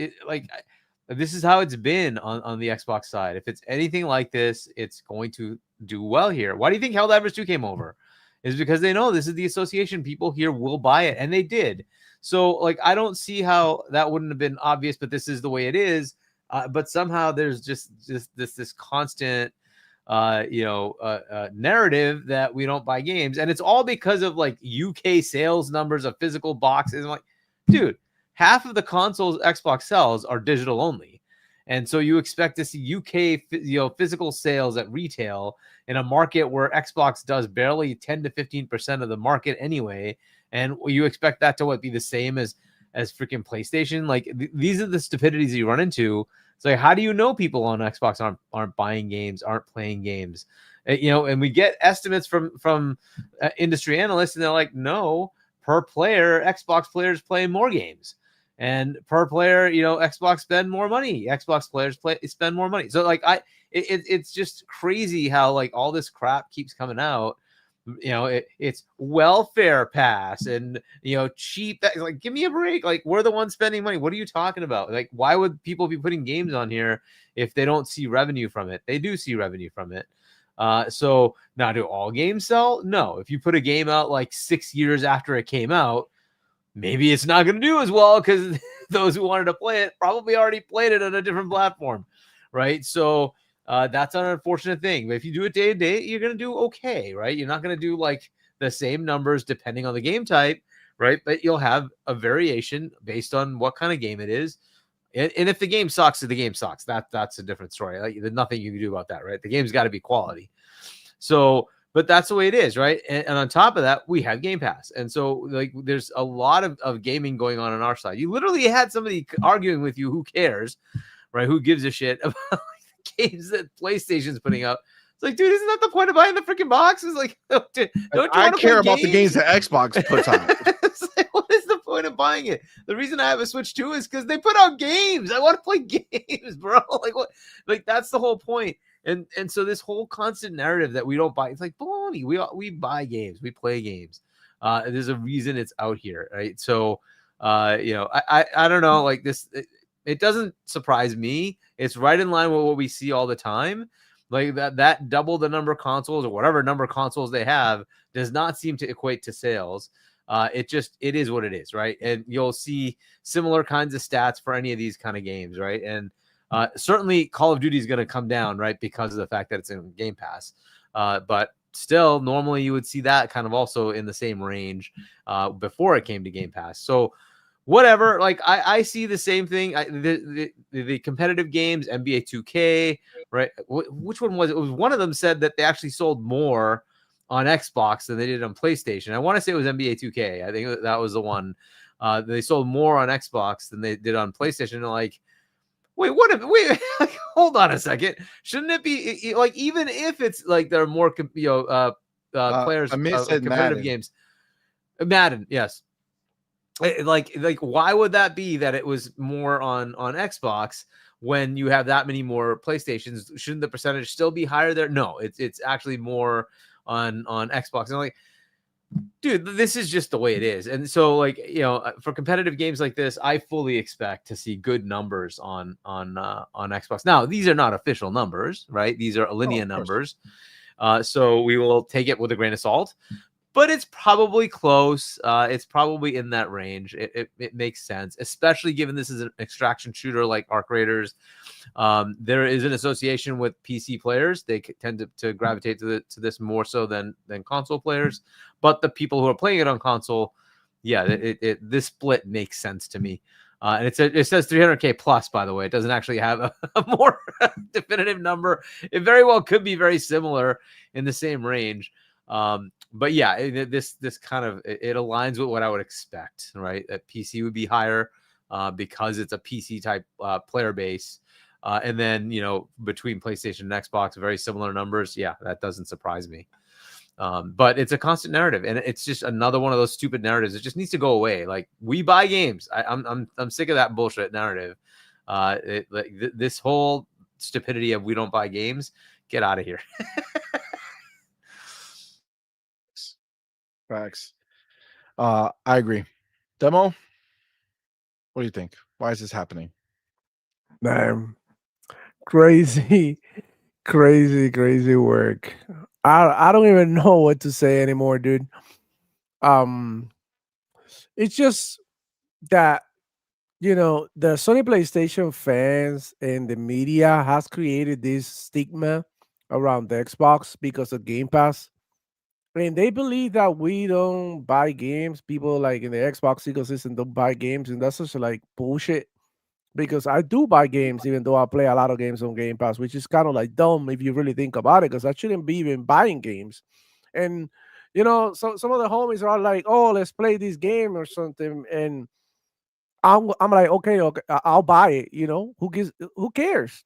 [SPEAKER 4] this is how it's been on the Xbox side. If it's anything like this, it's going to do well here. Why do you think Helldivers 2 came over? Is because they know this is the association. People here will buy it, and they did. So like, I don't see how that wouldn't have been obvious, but this is the way it is. But somehow there's just this constant narrative that we don't buy games, and it's all because of like UK sales numbers of physical boxes. I'm like, dude, half of the consoles Xbox sells are digital only, and so you expect to see UK physical sales at retail in a market where Xbox does barely 10 to 15% of the market anyway, and you expect that to be the same as freaking PlayStation. Like these are the stupidities you run into. It's like, how do you know people on Xbox aren't buying games, aren't playing games? And we get estimates from industry analysts, and they're like, no, per player, Xbox players play more games, and per player, Xbox spend more money. Xbox players spend more money. So like, it's just crazy how like all this crap keeps coming out. It's welfare pass and cheap. Like, give me a break. Like, we're the ones spending money. What are you talking about? Like, why would people be putting games on here if they don't see revenue from it? They do see revenue from it. So now, do all games sell? No. If you put a game out like 6 years after it came out, maybe it's not going to do as well because those who wanted to play it probably already played it on a different platform, right? So that's an unfortunate thing. But if you do it day to day, you're going to do okay, right? You're not going to do like the same numbers depending on the game type, right? But you'll have a variation based on what kind of game it is. And if the game sucks, the game sucks. That's a different story. Like, there's nothing you can do about that, right? The game's got to be quality. So, but that's the way it is, right? And on top of that, we have Game Pass. And so like there's a lot of gaming going on our side. You literally had somebody arguing with you, who cares, right? Who gives a shit about games that PlayStation's putting out? It's like, dude, isn't that the point of buying the freaking box? It's like, don't you
[SPEAKER 2] I care about the games that Xbox puts out.
[SPEAKER 4] It's like, what is the point of buying it? The reason I have a Switch 2 is because they put out games. I want to play games, bro. Like, what? Like, that's the whole point. And so this whole constant narrative that we don't buy, it's like baloney. We buy games, we play games. There's a reason it's out here, right? So, I don't know, like this. It doesn't surprise me. It's right in line with what we see all the time. Like that double the number of consoles or whatever number of consoles they have does not seem to equate to sales. It is what it is, right? And you'll see similar kinds of stats for any of these kind of games, right? And certainly Call of Duty is going to come down, right, because of the fact that it's in Game Pass. But still, normally you would see that kind of also in the same range before it came to Game Pass. So whatever, like I see the same thing. The competitive games, NBA 2K, right? Which one was it? It was one of them said that they actually sold more on Xbox than they did on PlayStation. I want to say it was NBA 2K. I think that was the one. They sold more on Xbox than they did on PlayStation. And like, wait, hold on a second. Shouldn't it be like, even if it's like there are more players of competitive Madden. Games? Madden, yes. Like why would that be that it was more on Xbox when you have that many more PlayStations? Shouldn't the percentage still be higher there? No, it's actually more on Xbox. And like, dude, this is just the way it is. And so like, for competitive games like this, I fully expect to see good numbers on Xbox. Now, these are not official numbers, right? These are Alinea numbers. So we will take it with a grain of salt. But it's probably close. It's probably in that range. It makes sense, especially given this is an extraction shooter like Arc Raiders. There is an association with PC players. They tend to gravitate to this more so than console players. But the people who are playing it on console, yeah, this split makes sense to me. And it says 300K plus, by the way. It doesn't actually have a more definitive number. It very well could be very similar in the same range. But yeah, this kind of it aligns with what I would expect, right? That PC would be higher because it's a PC type player base, and then between PlayStation and Xbox, very similar numbers. Yeah, that doesn't surprise me. But it's a constant narrative, and it's just another one of those stupid narratives. It just needs to go away. Like, we buy games. I'm sick of that bullshit narrative. This whole stupidity of we don't buy games. Get out of here.
[SPEAKER 2] Facts. I agree. Demo? What do you think? Why is this happening?
[SPEAKER 5] Man, crazy, crazy work. I don't even know what to say anymore, dude. Um, it's just that the Sony PlayStation fans and the media has created this stigma around the Xbox because of Game Pass. And they believe that we don't buy games. People like in the Xbox ecosystem don't buy games, and that's just like bullshit. Because I do buy games, even though I play a lot of games on Game Pass, which is kind of like dumb if you really think about it. Because I shouldn't be even buying games. And so some of the homies are like, "Oh, let's play this game or something," and I'm like, okay, I'll buy it. Who cares?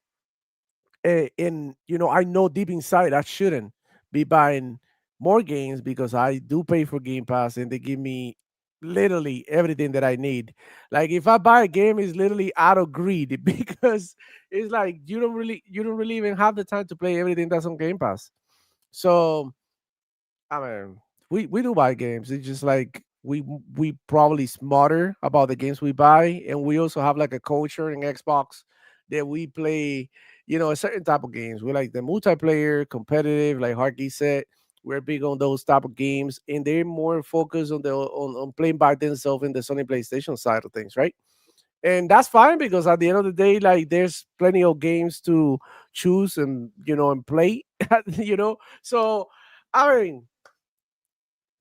[SPEAKER 5] And I know deep inside I shouldn't be buying more games because I do pay for Game Pass and they give me literally everything that I need. Like if I buy a game, it's literally out of greed because it's like you don't really even have the time to play everything that's on Game Pass. So I mean, we do buy games. It's just like we probably smarter about the games we buy, and we also have like a culture in Xbox that we play, a certain type of games. We like the multiplayer, competitive, like Harky said. We're big on those type of games, and they're more focused on playing by themselves in the Sony PlayStation side of things, right? And that's fine because at the end of the day, like there's plenty of games to choose and play, So I mean,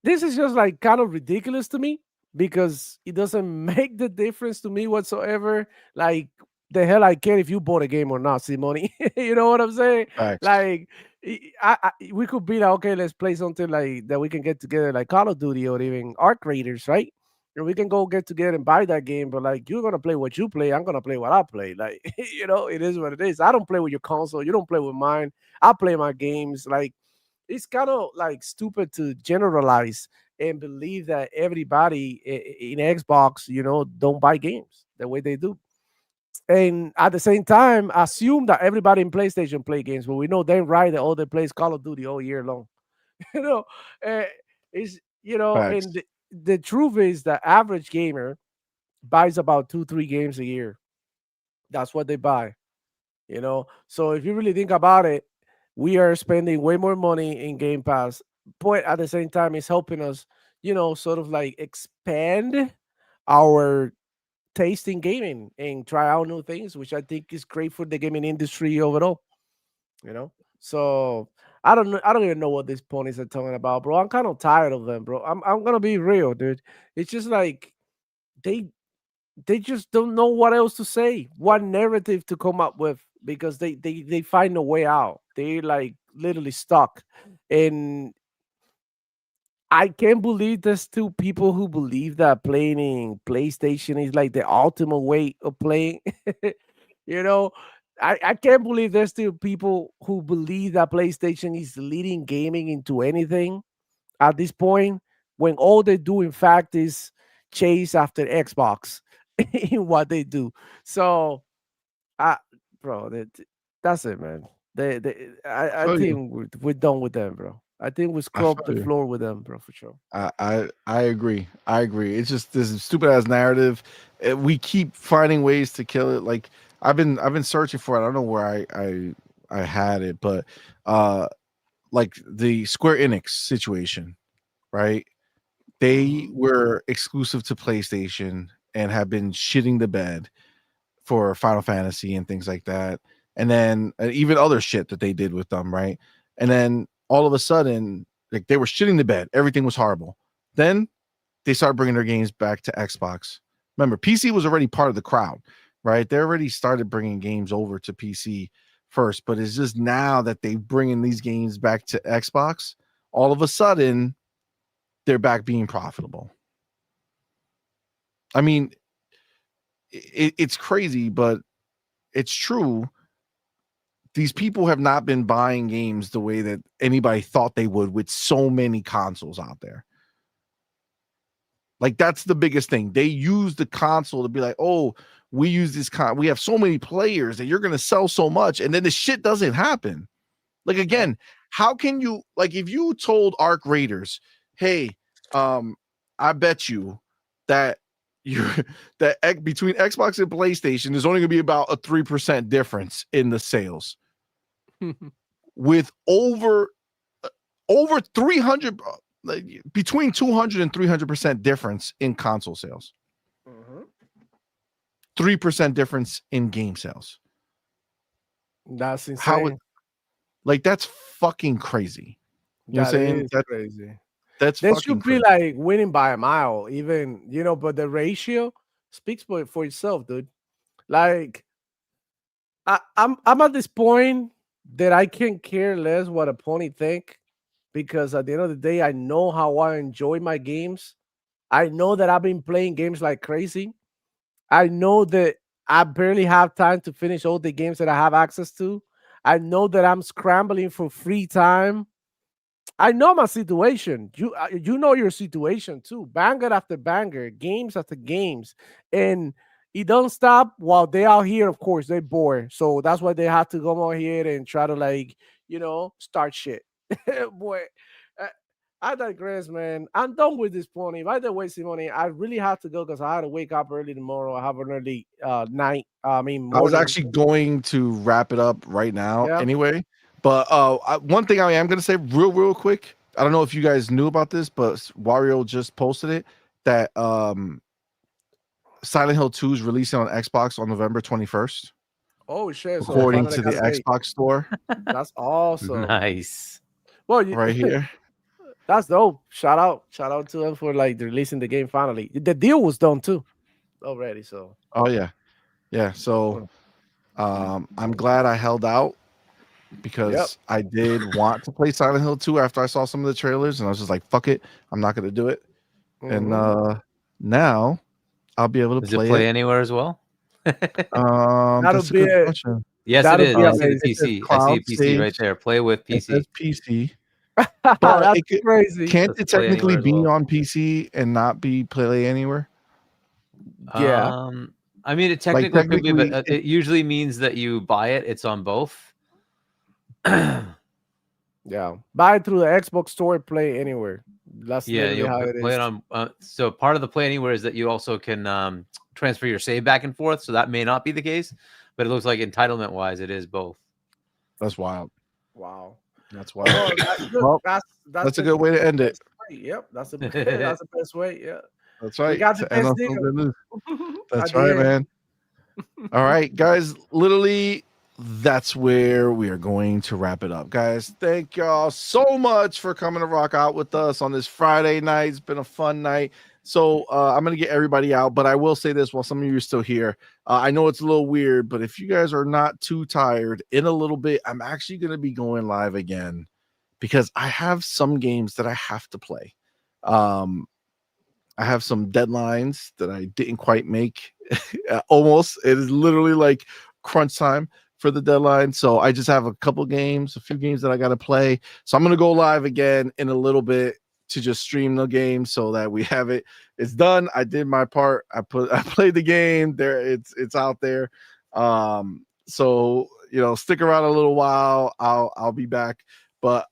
[SPEAKER 5] this is just like kind of ridiculous to me because it doesn't make the difference to me whatsoever. Like the hell I care if you bought a game or not, CMoney. You know what I'm saying?
[SPEAKER 2] Facts.
[SPEAKER 5] Like we could be like, okay, let's play something like that we can get together, like Call of Duty or even Arc Raiders, right? And we can go get together and buy that game, but like you're gonna play what you play, I'm gonna play what I play. Like, it is what it is. I don't play with your console, you don't play with mine. I play my games. Like it's kind of like stupid to generalize and believe that everybody in Xbox, don't buy games the way they do. And at the same time, assume that everybody in PlayStation play games, but we know damn right that all they play is Call of Duty all year long. you know, uh, and
[SPEAKER 2] Facts.
[SPEAKER 5] the truth is the average gamer buys about 2-3 games a year. That's what they buy. So if you really think about it, we are spending way more money in Game Pass, but at the same time it's helping us sort of like expand our taste in gaming and try out new things, which I think is great for the gaming industry overall. So I don't even know what these ponies are talking about, bro. I'm kind of tired of them, bro. I'm gonna be real, dude. It's just like they they just don't know what else to say, what narrative to come up with, because they find a way out. They like literally stuck. And I can't believe there's still people who believe that playing in PlayStation is like the ultimate way of playing. you know, I can't believe there's still people who believe that PlayStation is leading gaming into anything at this point, when all they do in fact is chase after Xbox in what they do. So I bro, that's it, man. I
[SPEAKER 2] Feel you.
[SPEAKER 5] think we're done with them, bro. I think we
[SPEAKER 2] I
[SPEAKER 5] scrubbed the
[SPEAKER 2] feel you.
[SPEAKER 5] floor with them, bro, for sure.
[SPEAKER 2] I agree. I agree. It's just this stupid ass narrative. We keep finding ways to kill it. Like I've been searching for it. I don't know where I had it, but uh like the Square Enix situation, right? They were exclusive to PlayStation and have been shitting the bed for Final Fantasy and things like that. And then even other shit that they did with them, right? And then all of a sudden, like they were shitting the bed. Everything was horrible. Then they started bringing their games back to Xbox. Remember, PC was already part of the crowd, right? They already started bringing games over to PC first, but it's just now that they bringing these games back to Xbox. All of a sudden, they're back being profitable. I mean, it's crazy, but it's true. These people have not been buying games the way that anybody thought they would with so many consoles out there. Like that's the biggest thing. They use the console to be like, "Oh, we use this we have so many players that you're going to sell so much," and then the shit doesn't happen. Like again, how can you like if you told Arc Raiders, "Hey, I bet you that between Xbox and PlayStation, there's only going to be about a 3% difference in the sales, with over 300, between 200 and 300% difference in console sales. 3% difference in game sales.
[SPEAKER 5] That's insane.
[SPEAKER 2] That's fucking crazy. You know what I'm saying?
[SPEAKER 5] That's crazy.
[SPEAKER 2] That's
[SPEAKER 5] they
[SPEAKER 2] fucking
[SPEAKER 5] should be
[SPEAKER 2] crazy.
[SPEAKER 5] like winning by a mile, even, but the ratio speaks for itself, dude. Like, I'm at this point that I can care less what a pony think, because at the end of the day, I know how I enjoy my games. I know that I've been playing games like crazy. I know that I barely have time to finish all the games that I have access to. I know that I'm scrambling for free time. I know my situation. You know your situation too. Banger after banger, games after games, and it don't stop while they out here. Of course, they bored, so that's why they have to go out here and try to start shit. Boy, uh, I digress, man. I'm done with this pony. By the way, Simone, I really have to go because I had to wake up early tomorrow. I have an early night. I mean,
[SPEAKER 2] I was
[SPEAKER 5] morning.
[SPEAKER 2] actually going to wrap it up right now
[SPEAKER 5] Yeah.
[SPEAKER 2] anyway. But one thing I am going to say real quick. I don't know if you guys knew about this, but Wario just posted it that Silent Hill 2 is releasing on Xbox on November 21st.
[SPEAKER 5] Oh shit! So
[SPEAKER 2] According
[SPEAKER 5] finally
[SPEAKER 2] to the
[SPEAKER 5] got paid.
[SPEAKER 2] Xbox store.
[SPEAKER 5] That's awesome.
[SPEAKER 4] Nice.
[SPEAKER 5] Well,
[SPEAKER 2] Right here.
[SPEAKER 5] That's dope. Shout out to them for releasing the game finally. The deal was done too already. So.
[SPEAKER 2] Oh yeah. So I'm glad I held out, because I did want to play Silent Hill 2 after I saw some of the trailers, and I was just like, fuck it, I'm not gonna do it. And now I'll be able to
[SPEAKER 4] Does it play anywhere as well?
[SPEAKER 2] That's a good question.
[SPEAKER 4] Yes, it is. I see the
[SPEAKER 2] It says
[SPEAKER 4] PC. I see
[SPEAKER 2] cloud
[SPEAKER 4] a PC
[SPEAKER 2] stage.
[SPEAKER 4] right there. Play with PC.
[SPEAKER 2] It says PC. But
[SPEAKER 5] that's crazy.
[SPEAKER 2] Can't
[SPEAKER 4] Let's
[SPEAKER 2] it
[SPEAKER 4] play
[SPEAKER 2] technically
[SPEAKER 4] anywhere as
[SPEAKER 2] be
[SPEAKER 4] well.
[SPEAKER 2] on PC and not be play anywhere?
[SPEAKER 5] Yeah.
[SPEAKER 4] I mean, it technically could be, but it usually means that you buy it. It's on both.
[SPEAKER 5] Yeah, buy it through the Xbox store, play anywhere. That's literally
[SPEAKER 4] you'll
[SPEAKER 5] how it
[SPEAKER 4] play
[SPEAKER 5] is.
[SPEAKER 4] it on. So part of the play anywhere is that you also can transfer your save back and forth. So that may not be the case, but it looks like entitlement wise, it is both.
[SPEAKER 2] That's wild.
[SPEAKER 5] Wow,
[SPEAKER 2] that's wild.
[SPEAKER 5] Well,
[SPEAKER 2] that's a good way to end it.
[SPEAKER 5] Yep, that's the best way. Yeah,
[SPEAKER 2] that's right.
[SPEAKER 5] We got the best deal.
[SPEAKER 2] That's right, man. All right, guys. Literally, that's where we are going to wrap it up, guys. Thank y'all so much for coming to rock out with us on this Friday night. It's been a fun night. So I'm gonna get everybody out, but I will say this while some of you are still here. I know it's a little weird, but if you guys are not too tired, in a little bit, I'm actually gonna be going live again, because I have some games that I have to play. I have some deadlines that I didn't quite make. Almost. It is literally like crunch time for the deadline. So I just have a few games that I got to play. So I'm going to go live again in a little bit to just stream the game so that we have it. It's done. I did my part. I played the game there. It's out there. So, stick around a little while. I'll be back. But,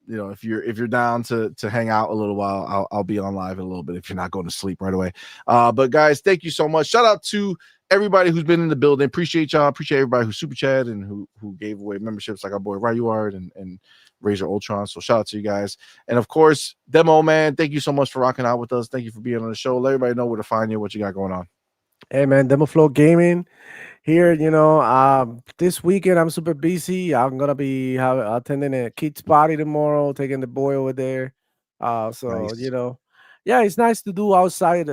[SPEAKER 2] if you're down to hang out a little while, I'll be on live in a little bit if you're not going to sleep right away. But guys, thank you so much. Shout out to everybody who's been in the building. Appreciate y'all. Appreciate everybody who super chat and who gave away memberships, like our boy Ryuard and Razor Ultron. So shout out to you guys. And of course, Demo Man, thank you so much for rocking out with us. Thank you for being on the show. Let everybody know where to find you, what you got going on.
[SPEAKER 5] Hey man, Demo Flow Gaming here. This weekend I'm super busy. I'm gonna be attending a kids party tomorrow, taking the boy over there.
[SPEAKER 2] Nice.
[SPEAKER 5] Yeah, it's nice to do outside,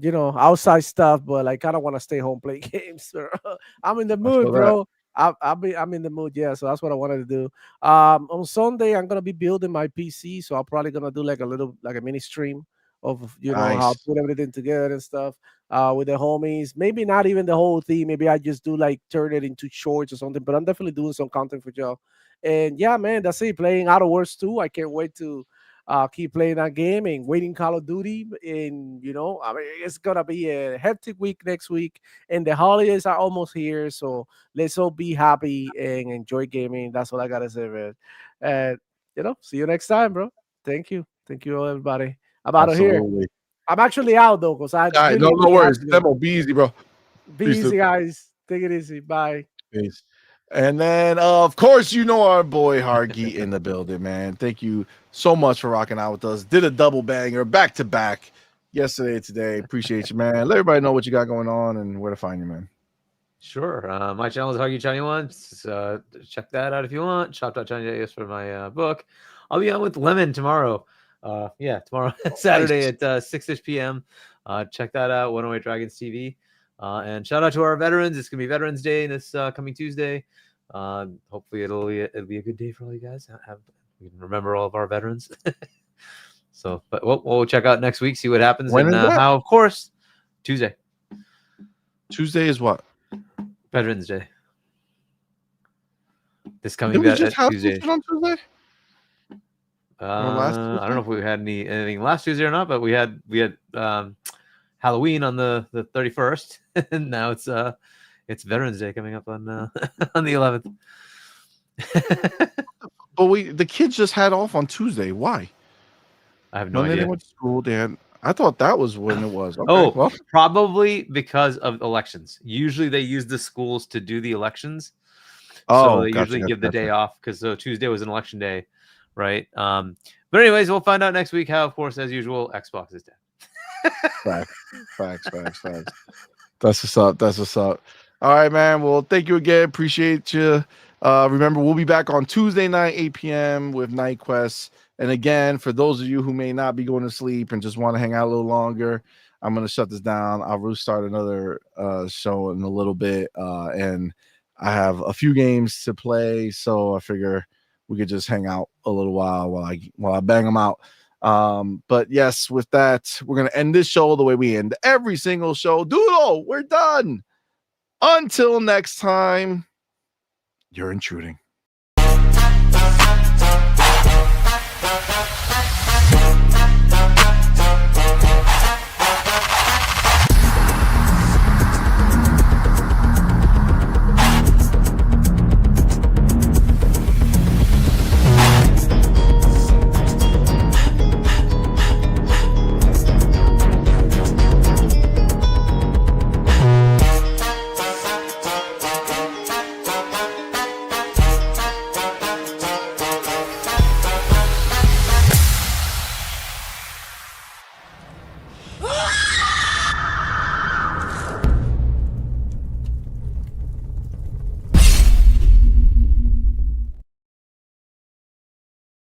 [SPEAKER 5] outside stuff, but I kind of want to stay home, play games. I'm in the mood, bro. I'm in the mood, yeah. So that's what I wanted to do. On Sunday, I'm gonna be building my PC, so I'm probably gonna do a mini stream of how to put everything together and stuff with the homies. Maybe not even the whole thing. Maybe I just do turn it into shorts or something. But I'm definitely doing some content for y'all. And yeah, man, that's it. Playing Outer Worlds 2. I can't wait to keep playing that game and waiting Call of Duty. And it's gonna be a hectic week next week, and the holidays are almost here. So let's all be happy and enjoy gaming. That's all I gotta say, man. And see you next time, bro. Thank you, all everybody. I'm out of here. I'm actually out though, because I
[SPEAKER 2] All right,
[SPEAKER 5] really
[SPEAKER 2] no worries.
[SPEAKER 5] have to go.
[SPEAKER 2] Demo, be easy, bro.
[SPEAKER 5] Be
[SPEAKER 2] Peace,
[SPEAKER 5] easy,
[SPEAKER 2] dude.
[SPEAKER 5] guys. Take it easy. Bye.
[SPEAKER 2] Peace. And then, of course, you know our boy Hargeet in the building, man. Thank you so much for rocking out with us. Did a double banger back to back yesterday and today. Appreciate you, man. Let everybody know what you got going on and where to find you, man.
[SPEAKER 4] Sure. My channel is Hargeet21. Check that out if you want. Shop.china.us for my book. I'll be on with Lemon tomorrow. Tomorrow, Saturday at 6-ish p.m. Check that out, 108 Dragons TV. And shout out to our veterans. It's going to be Veterans Day this coming Tuesday. Hopefully it'll be a good day for all you guys. We can remember all of our veterans. So, but we'll check out next week, see what happens.
[SPEAKER 2] When
[SPEAKER 4] and
[SPEAKER 2] is that?
[SPEAKER 4] how, of course, Tuesday.
[SPEAKER 2] Tuesday is what?
[SPEAKER 4] Veterans Day. This coming
[SPEAKER 2] Did we just have
[SPEAKER 4] Tuesday.
[SPEAKER 2] on Tuesday?
[SPEAKER 4] I don't know if we had anything last Tuesday or not, but we had Halloween on the 31st, and now it's Veterans Day coming up on on the 11th.
[SPEAKER 2] But the kids just had off on Tuesday. Why?
[SPEAKER 4] I have no idea.
[SPEAKER 2] They went to school. I thought that was when it was. Okay,
[SPEAKER 4] probably because of elections. Usually they use the schools to do the elections.
[SPEAKER 2] So
[SPEAKER 4] they usually give the day off because Tuesday was an election day, right? But anyways, we'll find out next week how, of course, as usual, Xbox is dead.
[SPEAKER 2] Facts. That's what's up. All right, man. Well, thank you again. Appreciate you. Remember, we'll be back on Tuesday night, 8 p.m. with Night Quest. And again, for those of you who may not be going to sleep and just want to hang out a little longer, I'm going to shut this down. I'll restart another show in a little bit. And I have a few games to play, so I figure we could just hang out a little while while I bang them out. But yes, with that, we're going to end this show the way we end every single show. Doodle, we're done. Until next time, you're intruding.